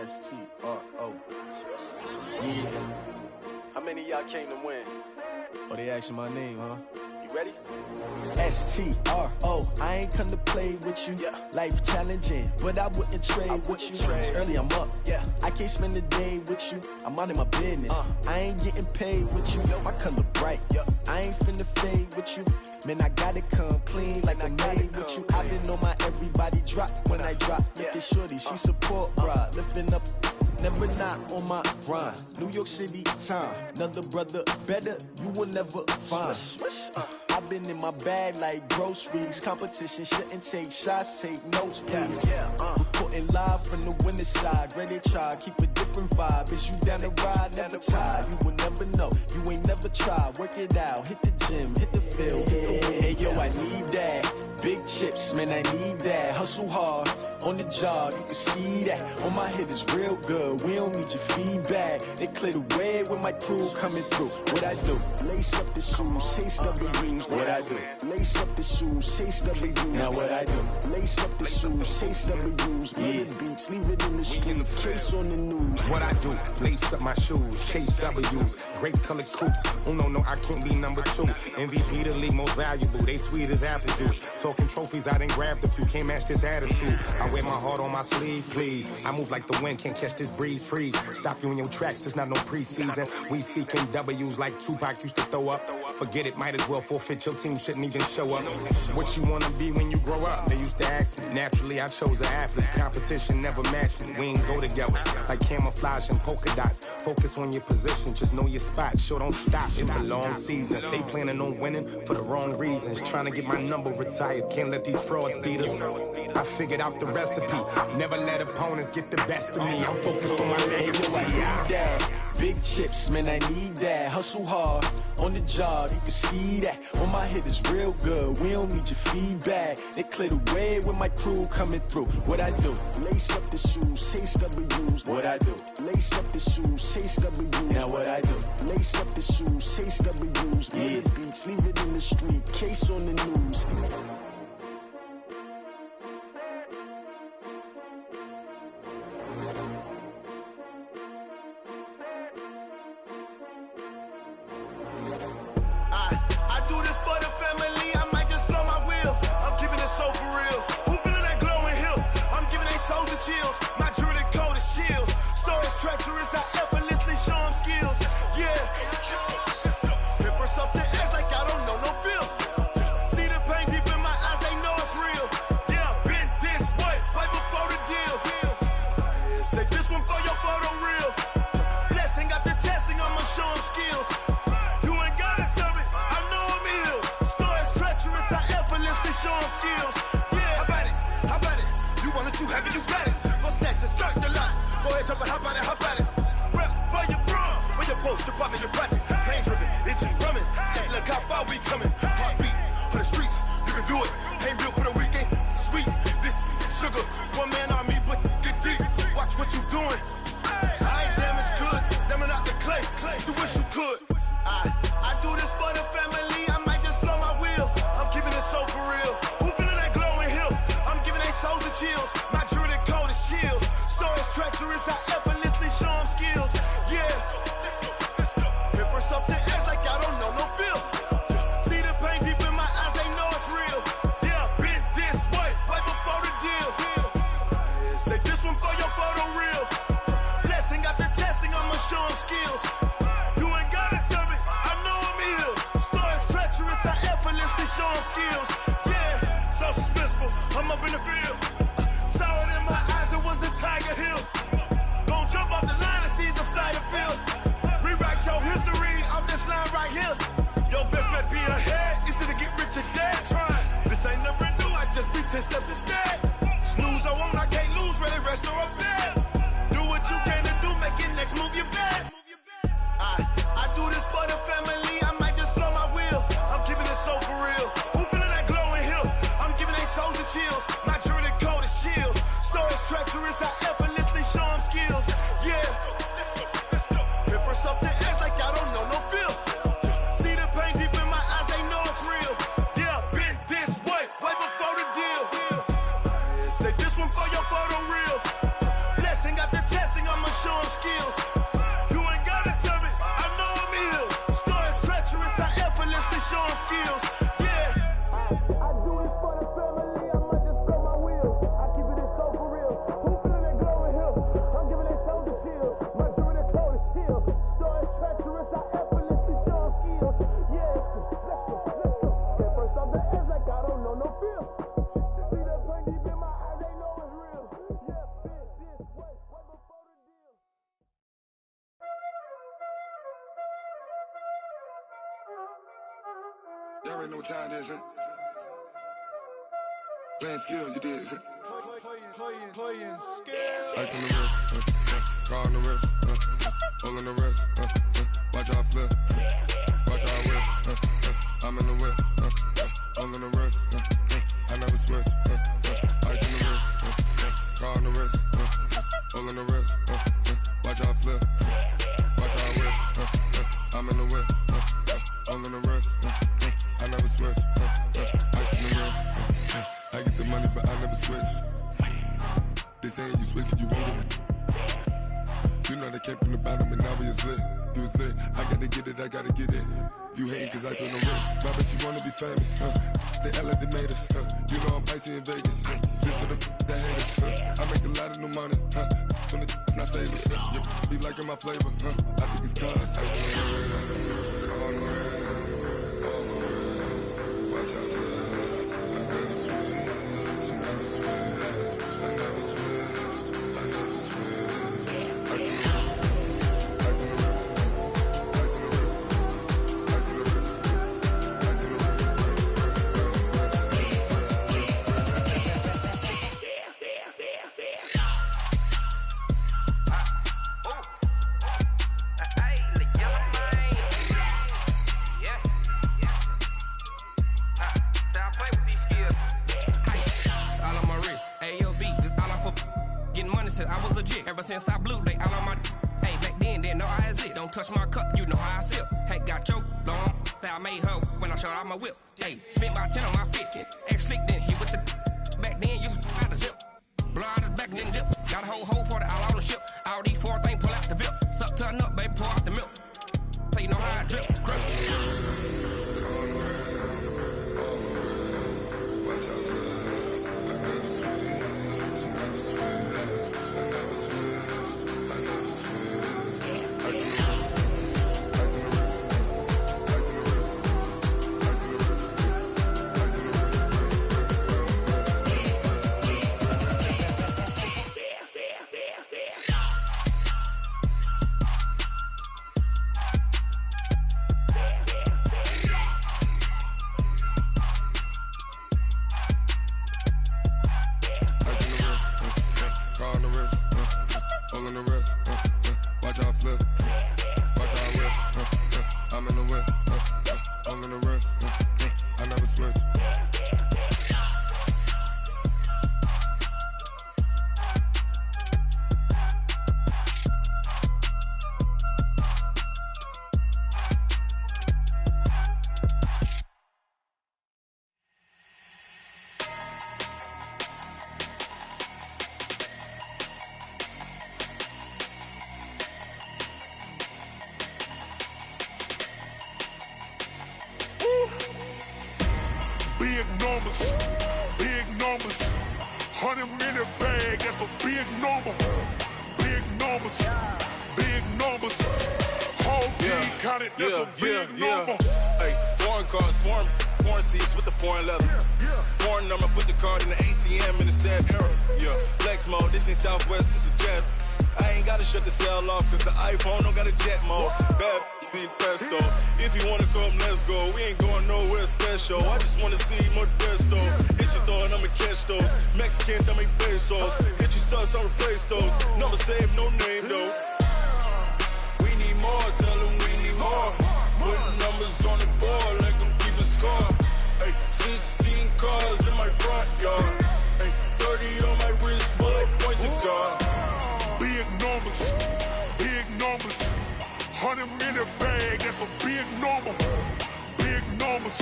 S-T-R-O. Yeah. How many of y'all came to win? Oh, they asking my name, huh? You ready? S-T-R-O. I ain't come to play with you. Life challenging, but I wouldn't trade with you. It's early, I'm up. I can't spend the day with you. I'm out of my business. I ain't getting paid with you. My color bright. I ain't finna fade with you. Man, I gotta come clean like I made with you. I've been on my everybody drop when I drop. Look at shorty, she support ride. Lifting up, never not on my grind. New York City time, another brother better, you will never find. I've been in my bag like groceries. Competition shouldn't take shots, take notes, please. Reporting live from the winning side. Ready to try, keep a different vibe. Is you down the ride, never tired. You will never know, you ain't never tried. Work it out, hit the gym, hit the field, hit the wind. Hey yo, I need that. Big chips, man, I need that. Hustle hard, on the job, you can see that. On my head is real good, we don't need your feedback. They clear the way with my crew coming through. What I do? Lace up the shoes, chase W's. What I do? Lace up the shoes, chase W's. Now what I do? Lace up the shoes, chase W's. Murder beats, leave it in the street, case on the news. What I do? Lace up my shoes, chase W's. Great colored coops. Oh no, I can't be number 2. MVP the league most valuable. They sweet as apple juice. Talking trophies, I didn't grab the few. Can't match this attitude. I wear my heart on my sleeve, please. I move like the wind, can't catch this breeze, freeze. Stop you in your tracks, there's not no preseason. We seeking W's like Tupac used to throw up. Forget it, might as well forfeit. Your team shouldn't even show up. What you wanna be when you grow up? They used to ask me. Naturally, I chose an athlete. Competition never matched me. We ain't go together like camouflage and polka dots. Focus on your position, just know your spot. Sure, don't stop. It's a long season. They planning on winning for the wrong reasons. Trying to get my number retired. Can't let these frauds beat us. I figured out the recipe. Never let opponents get the best of me. I'm focused on my legacy. Big chips, man, I need that. Hustle hard, on the job, you can see that. When my hit is real good, we don't need your feedback. They clear the way with my crew coming through. What I do? Lace up the shoes, chase W's. What I do? Lace up the shoes, chase W's. Now what I do? Lace up the shoes, chase W's. Yeah. Beats, leave it in the street, case on the news. I do this for the family, I might just blow my wheel. I'm keeping it so for real. Who feeling that glowing hill? I'm giving they soldier chills. My jewelry cold as shield. Stories treacherous, I effortlessly show them skills. Yeah. Paper stuff the edge like I don't know no feel. See the pain deep in my eyes, they know it's real. Yeah, been this way, right before the deal. Say this one for your photo real. Blessing after testing, I'ma show them skills. You ain't gotta tell me, I know I'm ill. Stories treacherous, I effortlessly show them skills. Yeah, how about it? You want it, you have it, you got it. Go snatch it, start the lot. Go ahead, jump it, hop on it, hop on it. Rep for your bro, for your post, your pop, and your projects. Pain driven, itching, drumming. Look how far we coming. Heartbeat on the streets, you can do it. Ain't built for the weekend. Sweet, this sugar, one man army, but get deep. Watch what you doing. I ain't damaged goods, damn it out the clay. You wish you could. I do this for the family, I might just blow my wheel. I'm keeping it so for real. Who feeling that glowing hill? I'm giving they soldier chills. My jewelry cold as chill. Stories treacherous, I effortlessly show them skills. Yeah. Paper stuff the edge like I don't know no feel. See the pain deep in my eyes, they know it's real. Yeah, been this way, right before the deal. Say this one for your photo real. Blessing after testing, I'ma show them skills. You ain't gotta tell me, I know I'm ill. Stories treacherous, I effortlessly show them skills. Yeah, so suspenseful, I'm up in the field. Saw it in my eyes, it was the Tiger Hill. Gon' jump off the line and see the flight of field. Rewrite your history off this line right here. Your best bet be ahead, easy to get rich or dead. Trying, this ain't never new, I just be 10 steps instead. Snooze I won't, I can't lose, ready, rest or up bed. Do what you can to do, make it next move your best. I do this for the family, I might just blow my wheel. I'm keeping it so for real. Who feeling that glowing hill? I'm giving they soldier chills. My jewelry cold as chill. Stories treacherous, I effortlessly show them skills. Yeah. Paper stuff the edge like I don't know no feel. See the pain deep in my eyes, they know it's real. Yeah, been this way, right before the deal. Say this one for your photo real. Blessing after testing, I'ma show them skills. You ain't gotta tell me, I know I'm ill. Stories treacherous, I effortlessly show them skills. Yeah. I do this for the family, I might just blow my wheel. I keep it so for real. Who feeling that glowing hill? I'm giving it soldier chills. My jewelry cold as chill. Stories treacherous, I effortlessly show them skills. Yeah. Let's go. Get first off the edge like I don't know no feel. See the pain deep in my eyes, they know it's real. Yeah, been this way, right before the deal. Y'all already know what time it is, huh? Playing skills, you did. Playing skills. Ice on the wrist, car on the wrist, hole in the wrist, watch how I flip, watch how I whip, I'm in the whip, hole in the wrist, I never switch, ice on the wrist, car on the wrist, hole in the wrist, watch how I flip, watch how I whip, I'm in the whip, hole in the wrist, I never switch, ice on the wrist, I get the money but I never switch. They saying you switch, you won't get it. You know they came from the bottom and now we is lit. You was lit, I gotta get it, I gotta get it. You hating cause I on the wrist. My bitch, you wanna be famous, They act like they made us, You know I'm icy in Vegas, This for the that hate us, I make a lot of new money, When it's not savers, You be liking my flavor, I think it's cause I on the wrist, on the wrist, on the wrist. Watch out, flip, I never switch, I never switch, I never switch, I never switch. I see the wrist, I see the wrist, I see the wrist, I see the wrist, I see the wrist, till I was legit. Ever since I blew, they all on my. Hey, back then, didn't know I exist. Don't touch my cup, you know how I sip. Hey, got your long, that I made her when I showed out my whip. Hey, spent about 10 on my 50. Ex-slick, then hit with the. Back then, used to out the zip. Blow out his back, then dip. Got a whole party all on the ship. All these four things, pull out the VIP. Suck, turn up, baby, pour out the milk. So you know how I drip. Big numbers, 100-minute bag, that's a big number. Big numbers, whole team counted, that's a big number. Hey, foreign cars, foreign seats with the foreign leather. Foreign number, put the card in the ATM in the sad era. Yeah, flex mode, this ain't Southwest, this is jet. I ain't gotta shut the cell off, cause the iPhone don't got a jet mode. Bad be pesto. If you wanna come, let's go. We ain't going nowhere special. I just wanna see Modesto. Hit your thought, I'ma catch those. Mexican, don't make pesos. Hit your sus, I'll replace those. Number saved, no name though. We need more, tell them we need more. Putting numbers on the board, let them keep a score. Hey, 16 cars in my front yard. Hey, 30 on my wrist, bullet point to God. Big numbers, 100-minute bag, that's a big number. Big numbers,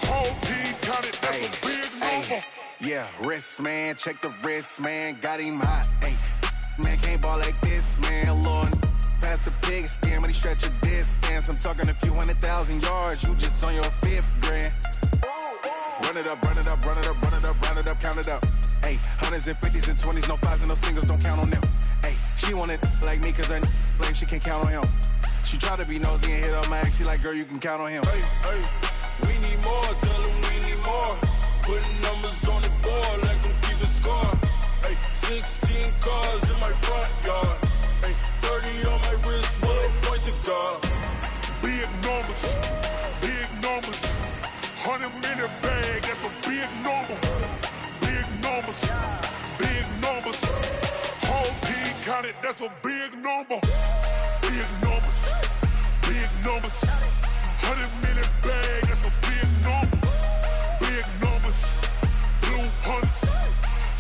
whole team counted, that's a big number. Yeah, wrist man, check the wrist man, got him hot. Ay, man can't ball like this, man. Lord, past the pig skin when he stretch a distance. I'm talking a few 100,000 yards, you just on your 5th grand. Run it up, count it up. Ay, hundreds and 50s and 20s, no 5s and no singles, don't count on them. Ay, she want it like me, cause her blame, she can't count on him. She try to be nosy and hit up my ex, she like, girl, you can count on him. Hey, we need more, tell them we need more. Putting numbers on the board, let them keep the score. Hey, 16 cars in my front yard. Hey, 30 on my wrist, bullet point to God. Big numbers, 100-minute bag, that's a big number. Big numbers, whole team counted, that's a big number. Big numbers, 100-minute bag, that's a big number. Big numbers, blue hunts,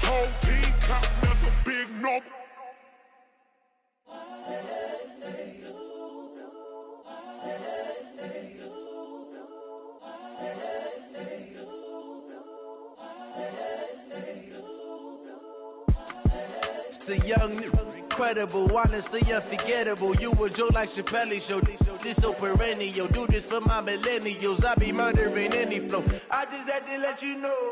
whole team counting, that's a big number. The young, incredible, honestly unforgettable. You a Joe like Chappelle show. This so perennial. Do this for my millennials. I be murdering any flow. I just had to let you know.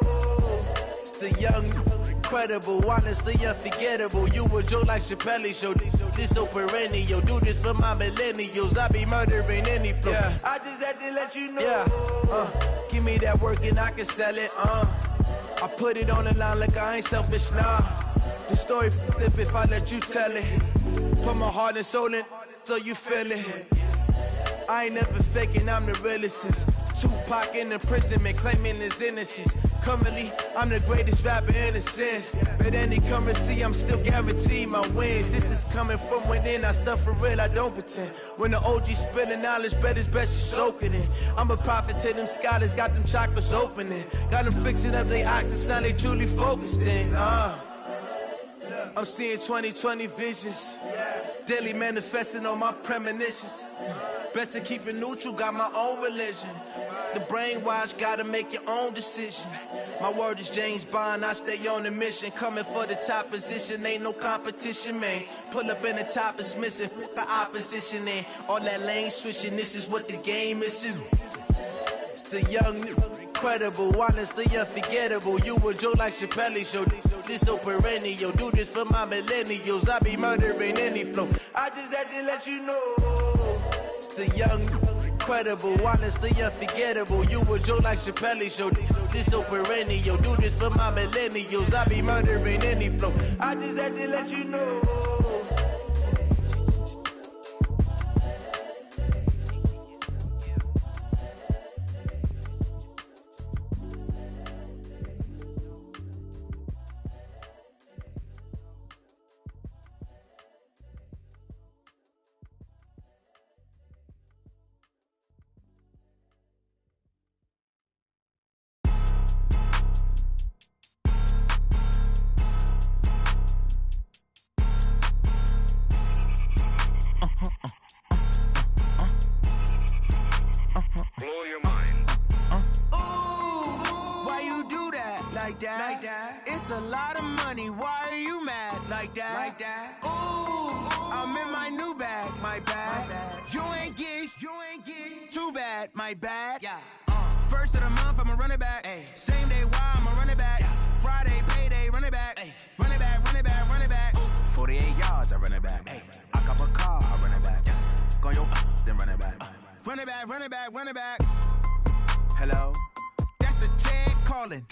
It's the young, incredible, honestly unforgettable. You a Joe like Chappelle show. This so perennial. Do this for my millennials. I be murdering any flow. Yeah. I just had to let you know. Yeah. Give me that work and I can sell it. I put it on the line like I ain't selfish, nah. The story flip if I let you tell it. Put my heart and soul in so you feel it. I ain't never faking, I'm the realest since Tupac in imprisonment, claiming his innocence. Currently, I'm the greatest rapper in a sense. But any currency, I'm still guaranteed my wins. This is coming from within, I stuff for real, I don't pretend. When the OG spilling knowledge, bet it's best you soak it in. I'm a prophet to them scholars, got them chakras opening. Got them fixing up they octaves, now they truly focused in. I'm seeing 2020 visions. Daily manifesting on my premonitions. Best to keep it neutral, got my own religion. The brainwash, gotta make your own decision. My word is James Bond, I stay on the mission. Coming for the top position, ain't no competition, man. Pull up in the top is missing, the opposition in. All that lane switching, this is what the game is in. It's the young, incredible, honestly unforgettable. You a joke like Chappelle show. This so perennial, do this for my millennials. I be murdering any flow. I just had to let you know. It's the young, incredible, honestly unforgettable. You a joke like Chappelle show. This so perennial, do this for my millennials. I be murdering any flow. I just had to let you know. It's a lot of money, why are you mad like that? Ooh, I'm in my new bag, my bad. You ain't get too bad, my bad. First of the month, I'ma run it back. Same day, why I'ma run it back. Friday, payday, run it back. Run it back, run it back, run it back. 48 yards, I run it back. I cop a car, I run it back. Go your then run it back. Run it back, run it back, run it back. Hello? That's the check calling.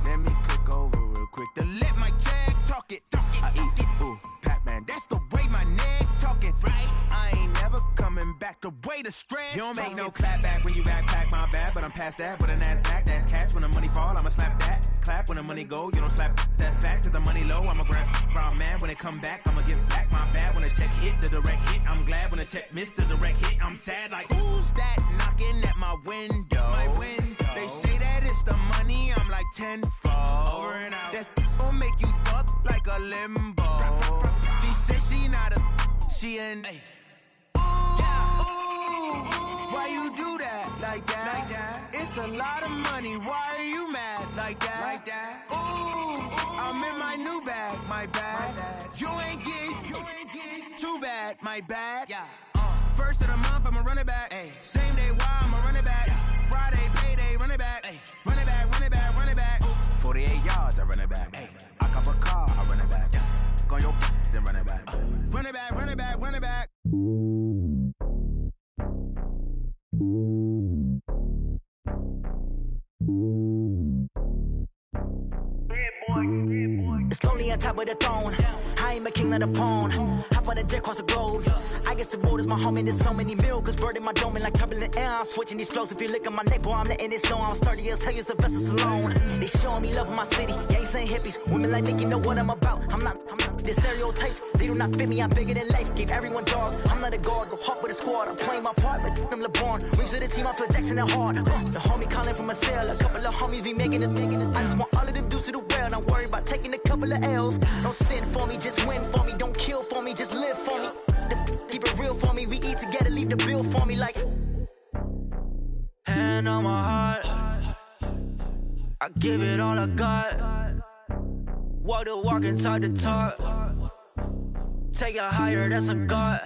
Let me click over real quick to let my check talk it. I eat it, ooh, Pac-Man. That's the way my neck talking. Right? I ain't never coming back the way the stress. You don't make no clap back when you backpack, my bad. But I'm past that with an ass back. That's cash when the money fall, I'ma slap that. Clap when the money go, you don't slap. That's facts. If the money low, I'ma grab brown man. When it come back, I'ma give back my bad. When the check hit, the direct hit. I'm glad when the check missed the direct hit. I'm sad like, who's that knocking at my window? My window. They say that it's the money, I'm like tenfold. Over and out. That's gon' make you fuck like a limbo. She said she not a, she an. Why you do that like that? It's a lot of money, why are you mad like that? Ooh, I'm in my new bag, my bad. You ain't get too bad, my bad. First of the month, I'ma run it back. Same day, why I'ma run it back. Friday, payday, run it back. Run it back, run it back, run it back. 48 yards, I run it back. I cop a car, I run it back. Go your then run it back. Run it back, run it back, run it back. It's lonely on top of the throne. I ain't a king of the pawn. Hop on a jet across the globe. I guess the road is my home and there's so many miracles burning my dome and like turbulent air. I'm switching these flows. If you look at my neck, boy, I'm letting it snow. I'm sturdy as hell, as Sylvester Stallone. They showing me love in my city. Gangs ain't hippies. Women like Nicky know what I'm about. I'm not their stereotypes. They do not fit me. I'm bigger than life. Gave everyone jaws. I'm not a guard. Go hard with a squad. I'm playing my part, but I'm LeBron. Rings to the team. I feel Jackson and hard. The homie calling from a cell. A couple of homies be making it. I just want all of them dudes to the well. Not worry about taking a couple of L's. Don't sin for me, just win for me. Don't kill for me, just live for me. Keep it real for me. We eat together, leave the bill for me like. Hand on my heart, I give it all I got. Walk the walk inside the talk. Take it higher, that's a God.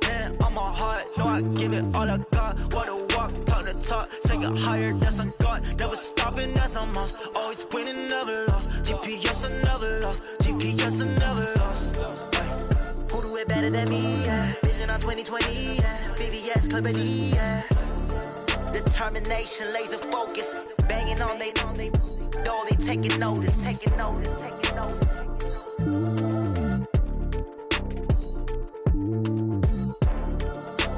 Hand on my heart, no, I give it all I got. Walk the walk, talk the talk. Take it higher, that's a God. Never stopping, that's a must. Always winning, never lost. GPS, I never lost. GPS, I never lost. Who do it better than me? Yeah. Vision on 2020. Yeah. VVS, Clippity. Yeah. Determination, laser focus. Banging on they door, they taking notice. Taking notice. Taking notice.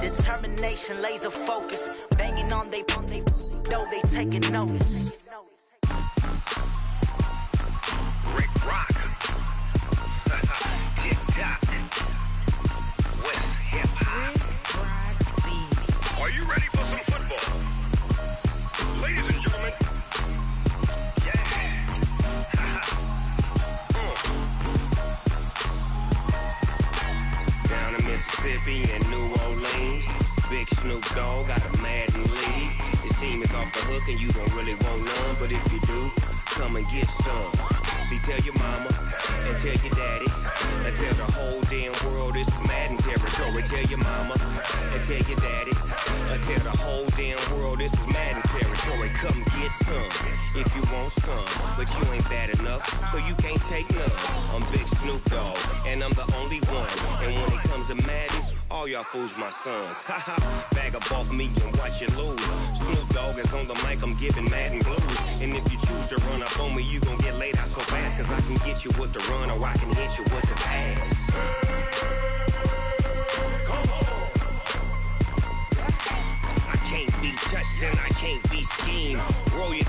Determination, laser focus. Banging on they door, they taking notice. Rick Rock. TikTok. West Hip Hop. Are you ready for some football? Ladies and gentlemen. Yeah. Snoop Dogg got a Madden league. His team is off the hook and you don't really want none, but if you do, come and get some. See, tell your mama and tell your daddy and tell the whole damn world this is Madden territory. Tell your mama and tell your daddy and tell the whole damn world this is Madden territory. Come get some if you want some, but you ain't bad enough, so you can't take none. I'm Big Snoop Dogg and I'm the only one, and when it comes to Madden, all y'all fools my sons. Haha, bag up off me and watch you lose. Snoop Dogg is on the mic, I'm giving Madden blues. And if you choose to run up on me, you gon' get laid out so fast, cause I can get you with the run or I can hit you with the pass. I can't be touched and I can't be schemed. Roll you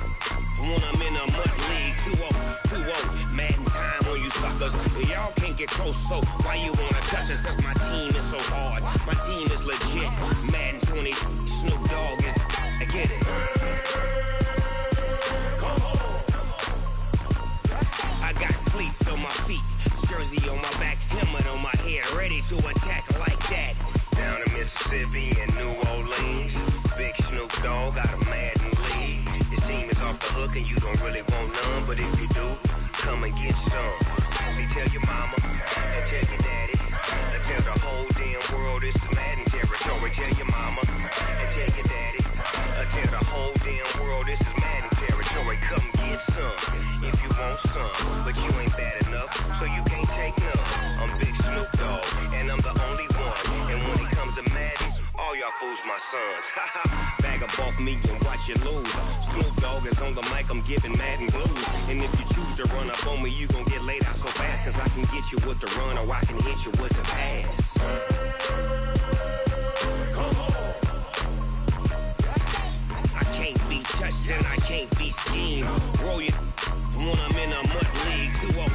when I'm in a mud league. 2-0, Madden time on you suckers. Y'all can't get close, so why you wanna touch us? Cause my team is so hard, my team is legit. Madden 20, Snoop Dogg is, I get it. I got cleats on my feet, jersey on my back, helmet on my head, ready to attack like that. Down in Mississippi and New Orleans, Big Snoop Dogg got a Madden league. His team is off the hook and you don't really want none, but if you do, come and get some. See, tell your mama and tell your daddy and tell the whole damn world this is Madden territory. Tell your mama and tell your daddy and tell the whole damn world this is Madden territory. Come get some if you want some, but you ain't bad enough, so you can't take none. I'm Big Snoop Dogg and I'm the only one, and when it comes to Madden, all y'all fools my sons. Bag up off me and watch you lose. Snoop Dogg is on the mic, I'm giving Madden blues. And if you choose to run up on me, you gon' get laid out so fast, cause I can get you with the run or I can hit you with the pass. I can't be touched and I can't be schemed. Roll you when I'm in a mud league. 2-0,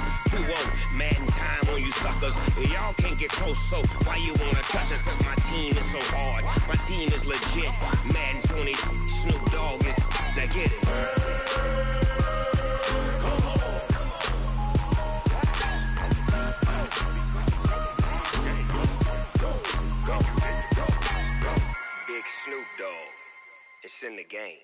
Madden time on you suckers. Y'all can't get close, so why you wanna touch us? Cause my team is so hard, my team is legit. Madden 20, Snoop Dogg is, now get it. Big Snoop Dogg, it's in the game.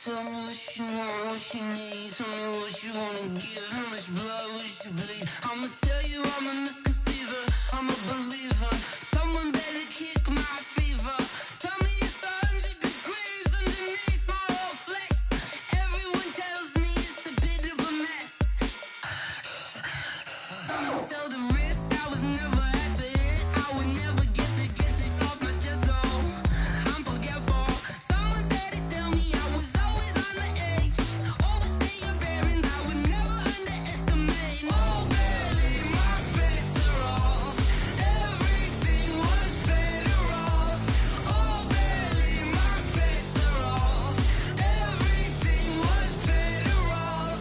Tell me what you want, what you need. Tell me what you wanna give. How much blood would you bleed? I'ma tell you I'm a misconceiver, I'm a believer. Someone better kick my fever. Tell me it's 100 degrees underneath my whole flesh. Everyone tells me it's a bit of a mess. I'ma tell the risk I was never at the hit. I would never get it off my chest though. I'm forgetful. Someone better tell me I was always on the edge. Overstay your bearings, I would never underestimate. Oh, barely, my bets are off. Everything was better off. Oh, barely, my bets are off. Everything was better off.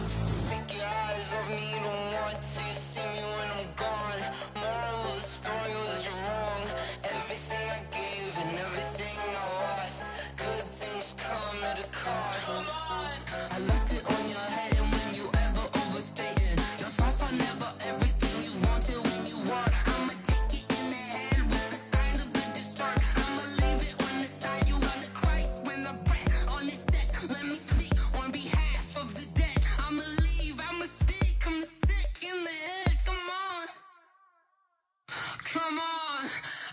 Take your eyes off me, you don't want to see me when I'm gone. Moral of the story was you're wrong. Everything I gave and everything I lost. Good things come at a cost. I left it on your head, and when you ever overstay it, your thoughts are never everything you wanted when you want. I'ma take it in the head with the signs of the destroyed. I'ma leave it on the side. You on the Christ when the breath on this set. Let me speak on behalf of the dead. I'ma leave, I'ma speak. I'm the sick in the head. Come on, come on.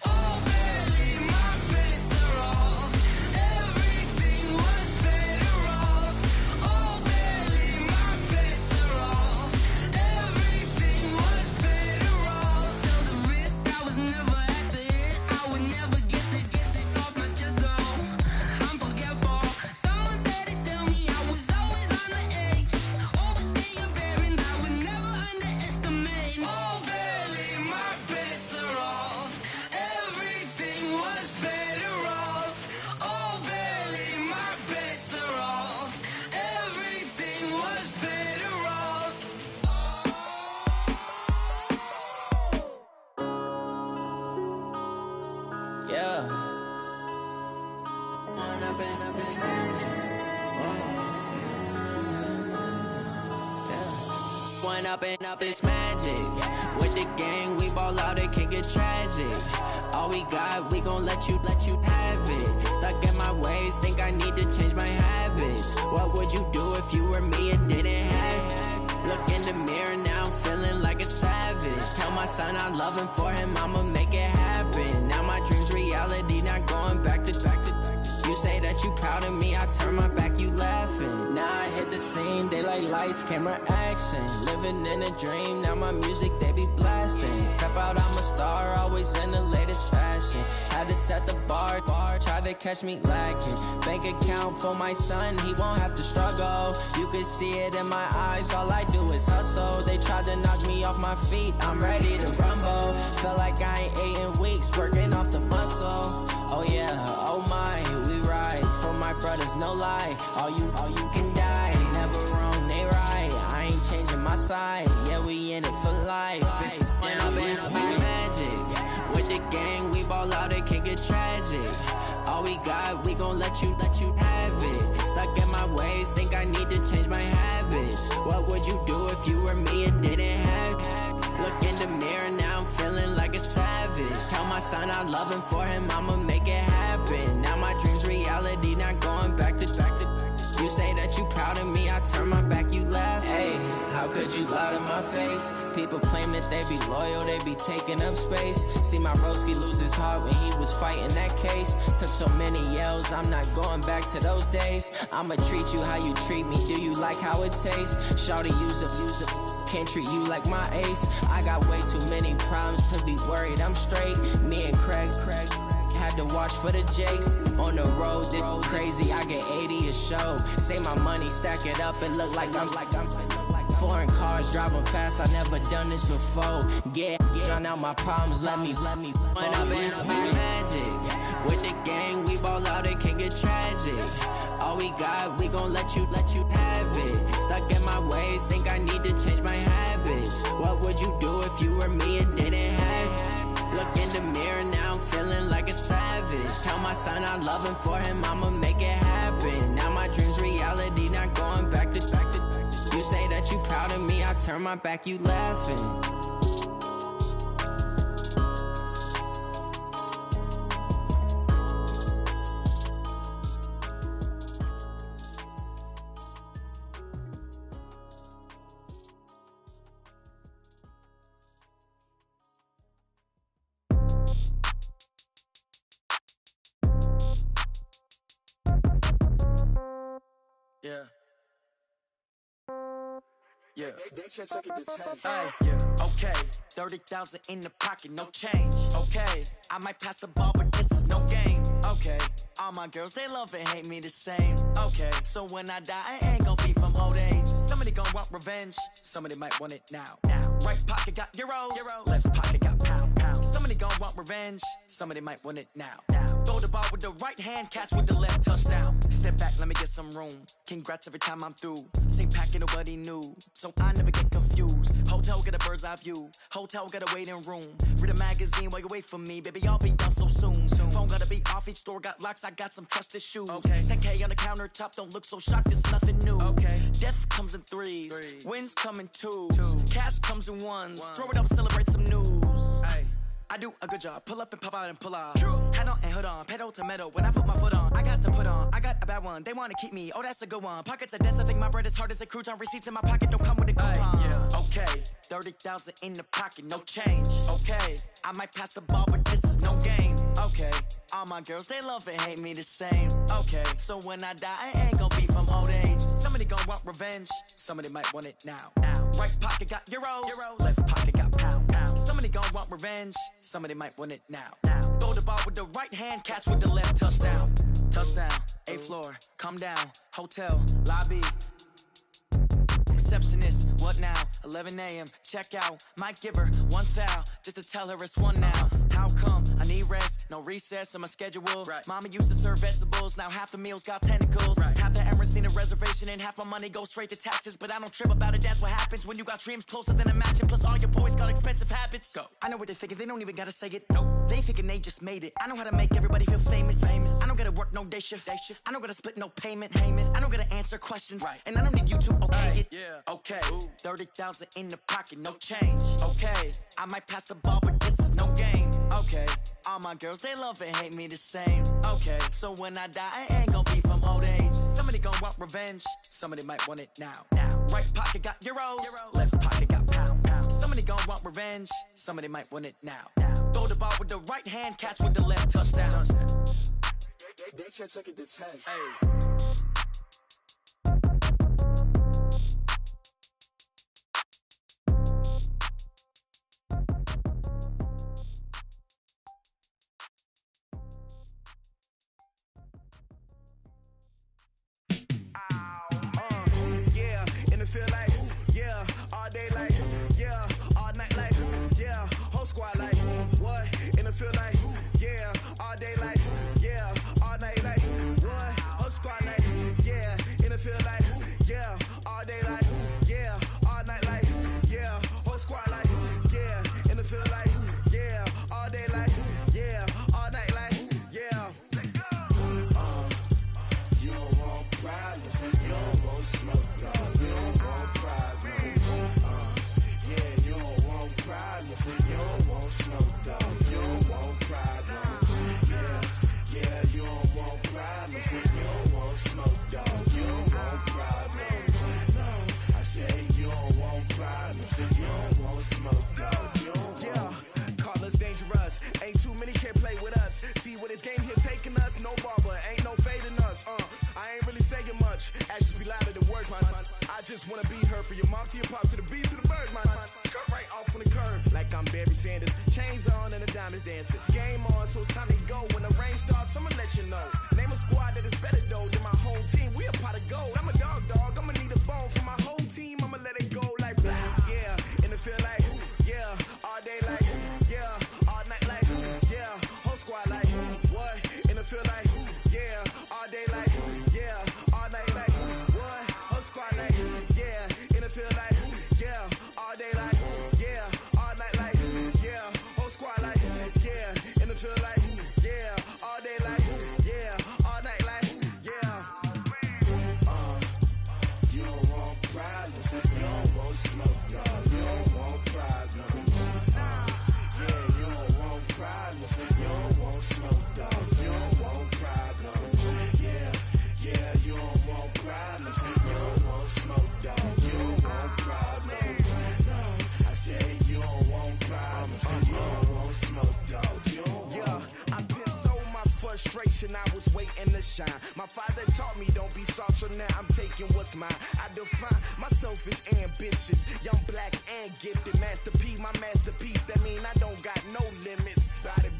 Oh, barely, my bets are off. Everything was better off. Oh, barely, my bets are off. Everything was better off. Tell the risk I was never at the hit. I would never get it off my chest though. I'm forgetful. Someone better tell me I was always on the edge. Overstay your bearings, I would never underestimate. Oh, barely, my bets are off. Everything was better off. Oh, barely, my bets are off. Everything was better off. Yeah. one up and up, it's magic. With the gang, we ball out, it can get tragic. All we got, we gon' let you have it. Stuck in my ways, think I need to change my habits. What would you do if you were me and didn't have it? Look in the mirror, now I'm feeling like a savage. Tell my son I love him, for him I'ma make it happen. Now my dream's reality, not going back to. You say that you proud of me, I turn my back, you laughing. Now I hit the scene, daylight lights, camera action. Living in a dream, now my music, they be blasting. Step out, I'm a star, always in the latest fashion. Had to set the bar, try to catch me lacking. Bank account for my son, he won't have to struggle. You can see it in my eyes, all I do is hustle. They tried to knock me off my feet, I'm ready to rumble. Feel like I ain't ate in weeks, working off the muscle. Oh yeah, oh my, we ride for my brothers, no lie. All you can die, never wrong, they right. I ain't changing my side, yeah, we in it for life. When up and up, it's magic. With the gang, we ball out, it can get tragic. All we got, we gon' let you have it. Stuck in my ways, think I need to change my habits. What would you do if you were me and didn't have it? Look in the mirror, now I'm feeling like a savage. Tell my son I love him, for him I'ma make it happen. Now my dream's reality, not going back to. You say that you proud of me, I turn my back, you laugh. Hey, how could you lie to my face? People claim that they be loyal, they be taking up space. See my broski lose his heart when he was fighting that case. Took so many yells, I'm not going back to those days. I'ma treat you how you treat me, do you like how it tastes? Shawty, use it. Can't treat you like my ace. I got way too many problems to be worried, I'm straight. Me and Craig had to watch for the Jakes. On the road, this crazy, I get 80 a show. Say my money, stack it up, it look like I'm foreign cars, driving fast, I never done this before. Get on out my problems, let me When up and up, it's magic. With the gang, we ball out, it can get tragic. All we got, we gon' let you have it. Stuck in my ways, think I need to change my habits. What would you do if you were me and didn't have it? Look in the mirror, now I'm feeling like a savage. Tell my son I love him, for him I'ma make it happen. Now my dream's reality, not going back to. You say that you proud of me, I turn my back, you laughing. Yeah. Yeah. Hey, yeah. Okay. 30,000 in the pocket, no change. Okay. I might pass the ball, but this is no game. Okay. All my girls, they love and hate me the same. Okay. So when I die, I ain't gon' be from old age. Somebody gon' want revenge. Somebody might want it now. Right pocket got euros. Left pocket got pound. Somebody gon' want revenge. Somebody might want it now. Throw the ball with the right hand, catch with the left, touchdown. Step back, let me get some room. Congrats every time I'm through. Same packet, nobody new, so I never get confused. Hotel get a bird's eye view. Hotel get a waiting room. Read a magazine while you wait for me, baby. I'll be done so soon. Phone gotta be off, each store got locks. I got some trusted shoes. Okay. 10K on the countertop, don't look so shocked. It's nothing new. Okay. Death comes in threes. Wins come in twos. Cash comes in ones. Throw it up, celebrate some news. Hey. I do a good job, pull up and pop out and pull off. Hat on and hood on, pedal to metal. When I put my foot on, I got to put on. I got a bad one, they wanna keep me. Oh, that's a good one. Pockets are dense, I think my bread is hard as a crouton. Receipts in my pocket don't come with a coupon. Yeah. Okay, 30,000 in the pocket, no change. Okay, I might pass the ball, but this is no game. Okay, all my girls, they love and hate me the same. Okay, so when I die, I ain't gon' be from old age. Somebody gon' want revenge, somebody might want it now. Right pocket got euros. Left pocket got pound. Somebody gon' want revenge, somebody might want it now. Throw the ball with the right hand, catch with the left, touchdown. Touchdown, 8th floor, come down, hotel, lobby. Receptionist, what now? 11 a.m., check out. Might give her one foul, just to tell her it's one now. How come? I need rest, no recess in my schedule. Mama used to serve vegetables, now half the meals got tentacles. Half the Emirates need a reservation and half my money goes straight to taxes. But I don't trip about it, that's what happens when you got dreams closer than a matching. Plus all your boys got expensive habits. Go. I know what they're thinking, they don't even gotta say it. Nope. They thinking they just made it. I know how to make everybody feel famous. I don't gotta work no day shift. I don't gotta split no payment. I don't gotta answer questions. And I don't need you to okay it. Okay. 30,000 in the pocket, no change. Okay. I might pass the ball, but this is no game. Okay. All my girls, they love and hate me the same. Okay. So when I die, I ain't gonna be from old age. Somebody gon' want revenge. Somebody might want it now. Right pocket got euros. Left pocket got pounds. Somebody gon' want revenge. Somebody might want it now. Throw the ball with the right hand, catch with the left, touchdown. They can't take it to 10. Hey. Yeah, in the field like, yeah, all day like, yeah, all night like, yeah, whole squad like, what? In the field like, yeah, all day like, yeah, all night like, what? Whole squad like, yeah, in the field like, yeah, all day like, yeah, all night like, yeah, whole squad like, yeah, in the field like, yeah, all day like, yeah, all night like, yeah. You don't want problems, you don't want smoke, no. You don't want problems, yeah, you don't want problems, you don't want smoke, dog. You don't want problems, yeah, you don't want problems, you don't want smoke, dog. You don't want problems, no. I say you don't want problems, you don't want smoke, dog. You don't Yeah, call us dangerous. Ain't too many can play with us. See what this game here taking us. No barber, ain't no fading us. I ain't really saying much. Actions be louder than words, man. I just wanna be heard. For your mom to your pop, to the beat, to the birds, man. Cut right off on the curb, like I'm Barry Sanders. Chains on and the diamonds dancing. Game on, so it's time to go. When the rain starts, I'ma let you know. Name a squad that is better though than my home team. We a pot of gold. I'm a dog. I'ma need a bone for my whole team. I'ma let it go like blah. Yeah, in the field like, yeah, all day like, yeah, all night like, yeah, whole squad like, what? In the field like, yeah, all day like, yeah, all night like, what? Whole squad like, yeah, in the field like, yeah, all day like, yeah, all night like, yeah, whole squad like, yeah, in the field like, yeah, all day like, yeah, all night like, yeah. You don't want problems, you don't want smoke, no. You don't want problems, yeah, you don't want problems, you don't want smoke, dog. You don't want problems, yeah, you don't want problems, you don't want smoke, dog. You don't want problems, no. I say you don't want problems, you don't want smoke, dog. You don't Yeah, I put so my frustration, I was waiting to shine. My father taught me don't be soft, so now I'm taking what's mine. I define myself as ambitious, young, black, and gifted. Master P, my masterpiece, that mean I don't got no limits. Bout it,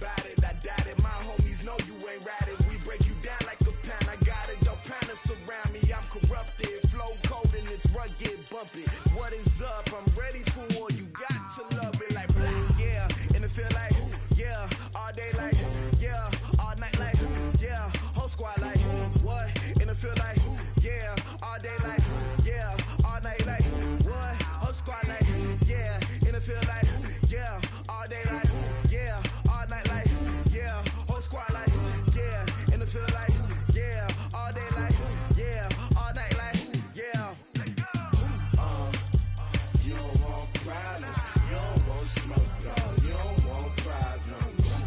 I doubt it. My homies know you ain't ratted. We break you down like a pound. I got it, don't pound us around me. I'm corrupted, flow cold and it's rugged, bump it. What is up? I'm ready for war. You got to love it like black. Yeah, in the field like, yeah, all day like, yeah, all night like, yeah, whole squad like, what? In the field like, yeah, all day like, yeah, all night like, what? Whole squad like, yeah, in the field like, yeah, all day like, yeah, all night like, yeah, whole squad like, yeah, in the field like, yeah, all day like, yeah, all night like, yeah. You don't want problems, you don't want smoke, dog. You don't want problems,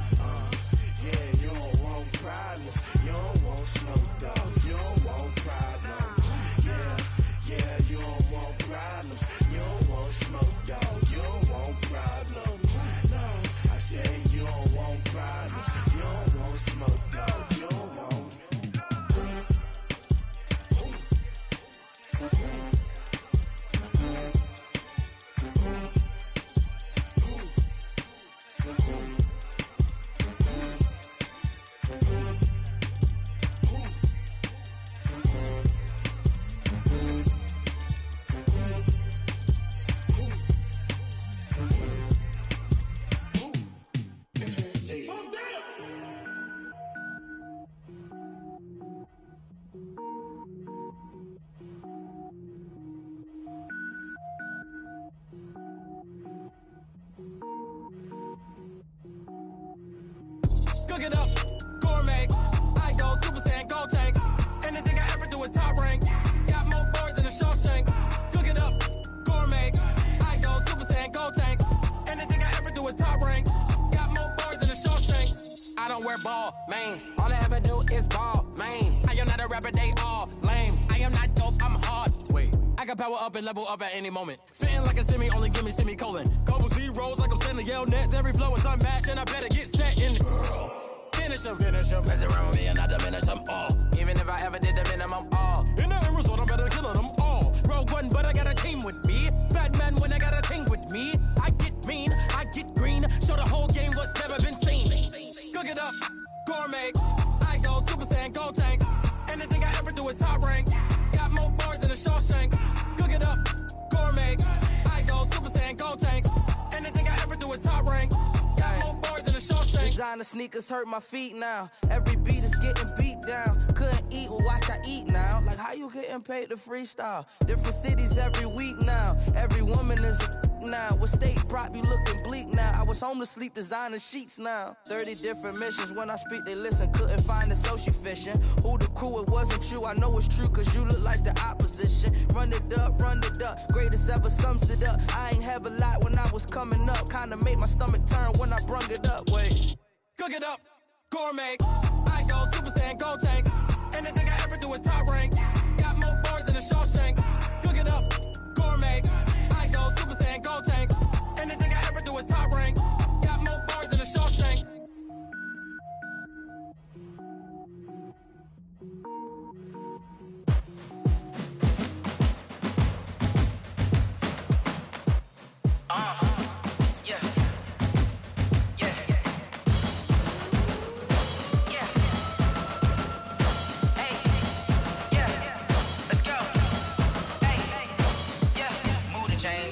yeah, you don't want problems, you don't want smoke, dog. You don't want problems. chains. All I ever do is ball, man. I am not a rapper, they all lame. I am not dope, I'm hard. Wait, I can power up and level up at any moment. Spitting like a semi, only give me semicolon. Couple zeros like I'm sending yell nets. Every flow is unmatched, and I better get set in it. Finish them. Mess around with me and I diminish them all. Even if I ever did the minimum, all. In the end result, I'm better killing them all. Rogue One, but I got a team with me. Batman when I got a team with me. I get mean, I get green. Show the whole game what's never been seen. Cook it up, gourmet. I go Super Saiyan, Gold Tank. Anything I ever do is top rank. Got more bars than a Shawshank. Cook it up, gourmet. I go Super Saiyan, Gold Tank. Anything I ever do is top rank. Got more bars than a Shawshank. Designer sneakers hurt my feet now. Every beat is getting beat down. Couldn't eat, well watch I eat now. Like how you getting paid to freestyle? Different cities every week now. Every woman is a now. What state prop you looking bleak now? I was home to sleep designing sheets now. 30 different missions. When I speak they listen. Couldn't find the social fishing. Who the crew, it wasn't you. I know it's true cause you look like the opposition. Run it up. Greatest ever sums it up. I ain't have a lot when I was coming up. Kinda made my stomach turn when I brung it up. Wait. Cook it up, gourmet. I go Super Saiyan, Gold Tank. Anything I ever do is top rank. Got more bars than a Shawshank. Cook it up, gourmet. I go Super Saiyan, Gold Tank. Anything I ever do is top rank. Got more bars than a Shawshank.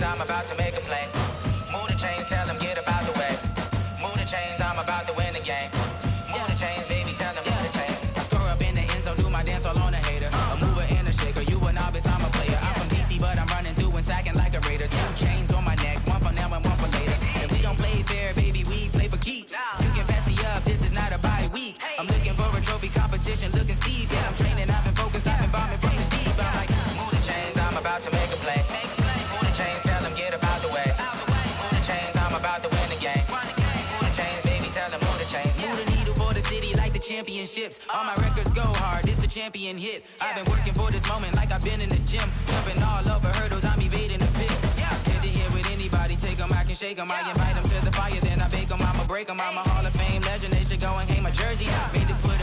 I'm about to make a play. Move the chains, tell them get about the way. Move the chains, I'm about to win the game. Move the chains, baby, tell them move the chains. I score up in the end zone, do my dance all on a hater. A mover and a shaker, you a novice, I'm a player. I'm from DC, but I'm running through and sacking like a raider. 2 chains on my neck, one for now and one for later. And we don't play fair, baby, we play for keeps. You can pass me up, this is not a bye week. I'm looking for a trophy competition, looking steep. Yeah, I'm training, I've been focused, I've been bombing from the deep. I'm like, move the chains, I'm about to make a play. Move the chains, tell them get about the way. Move the chains, I'm about to win the game. Move the chains, baby, tell them move the chains. Move the needle for the city like the championships. All my records go hard, this a champion hit. I've been working for this moment like I've been in the gym. Jumping all over hurdles, I'm evading the pit. Head to head with anybody, take them, I can shake them. I invite them to the fire, then I bake them, I'ma break them. I'm a Hall of Fame legend, they should go and hang my jersey. Made to put 'em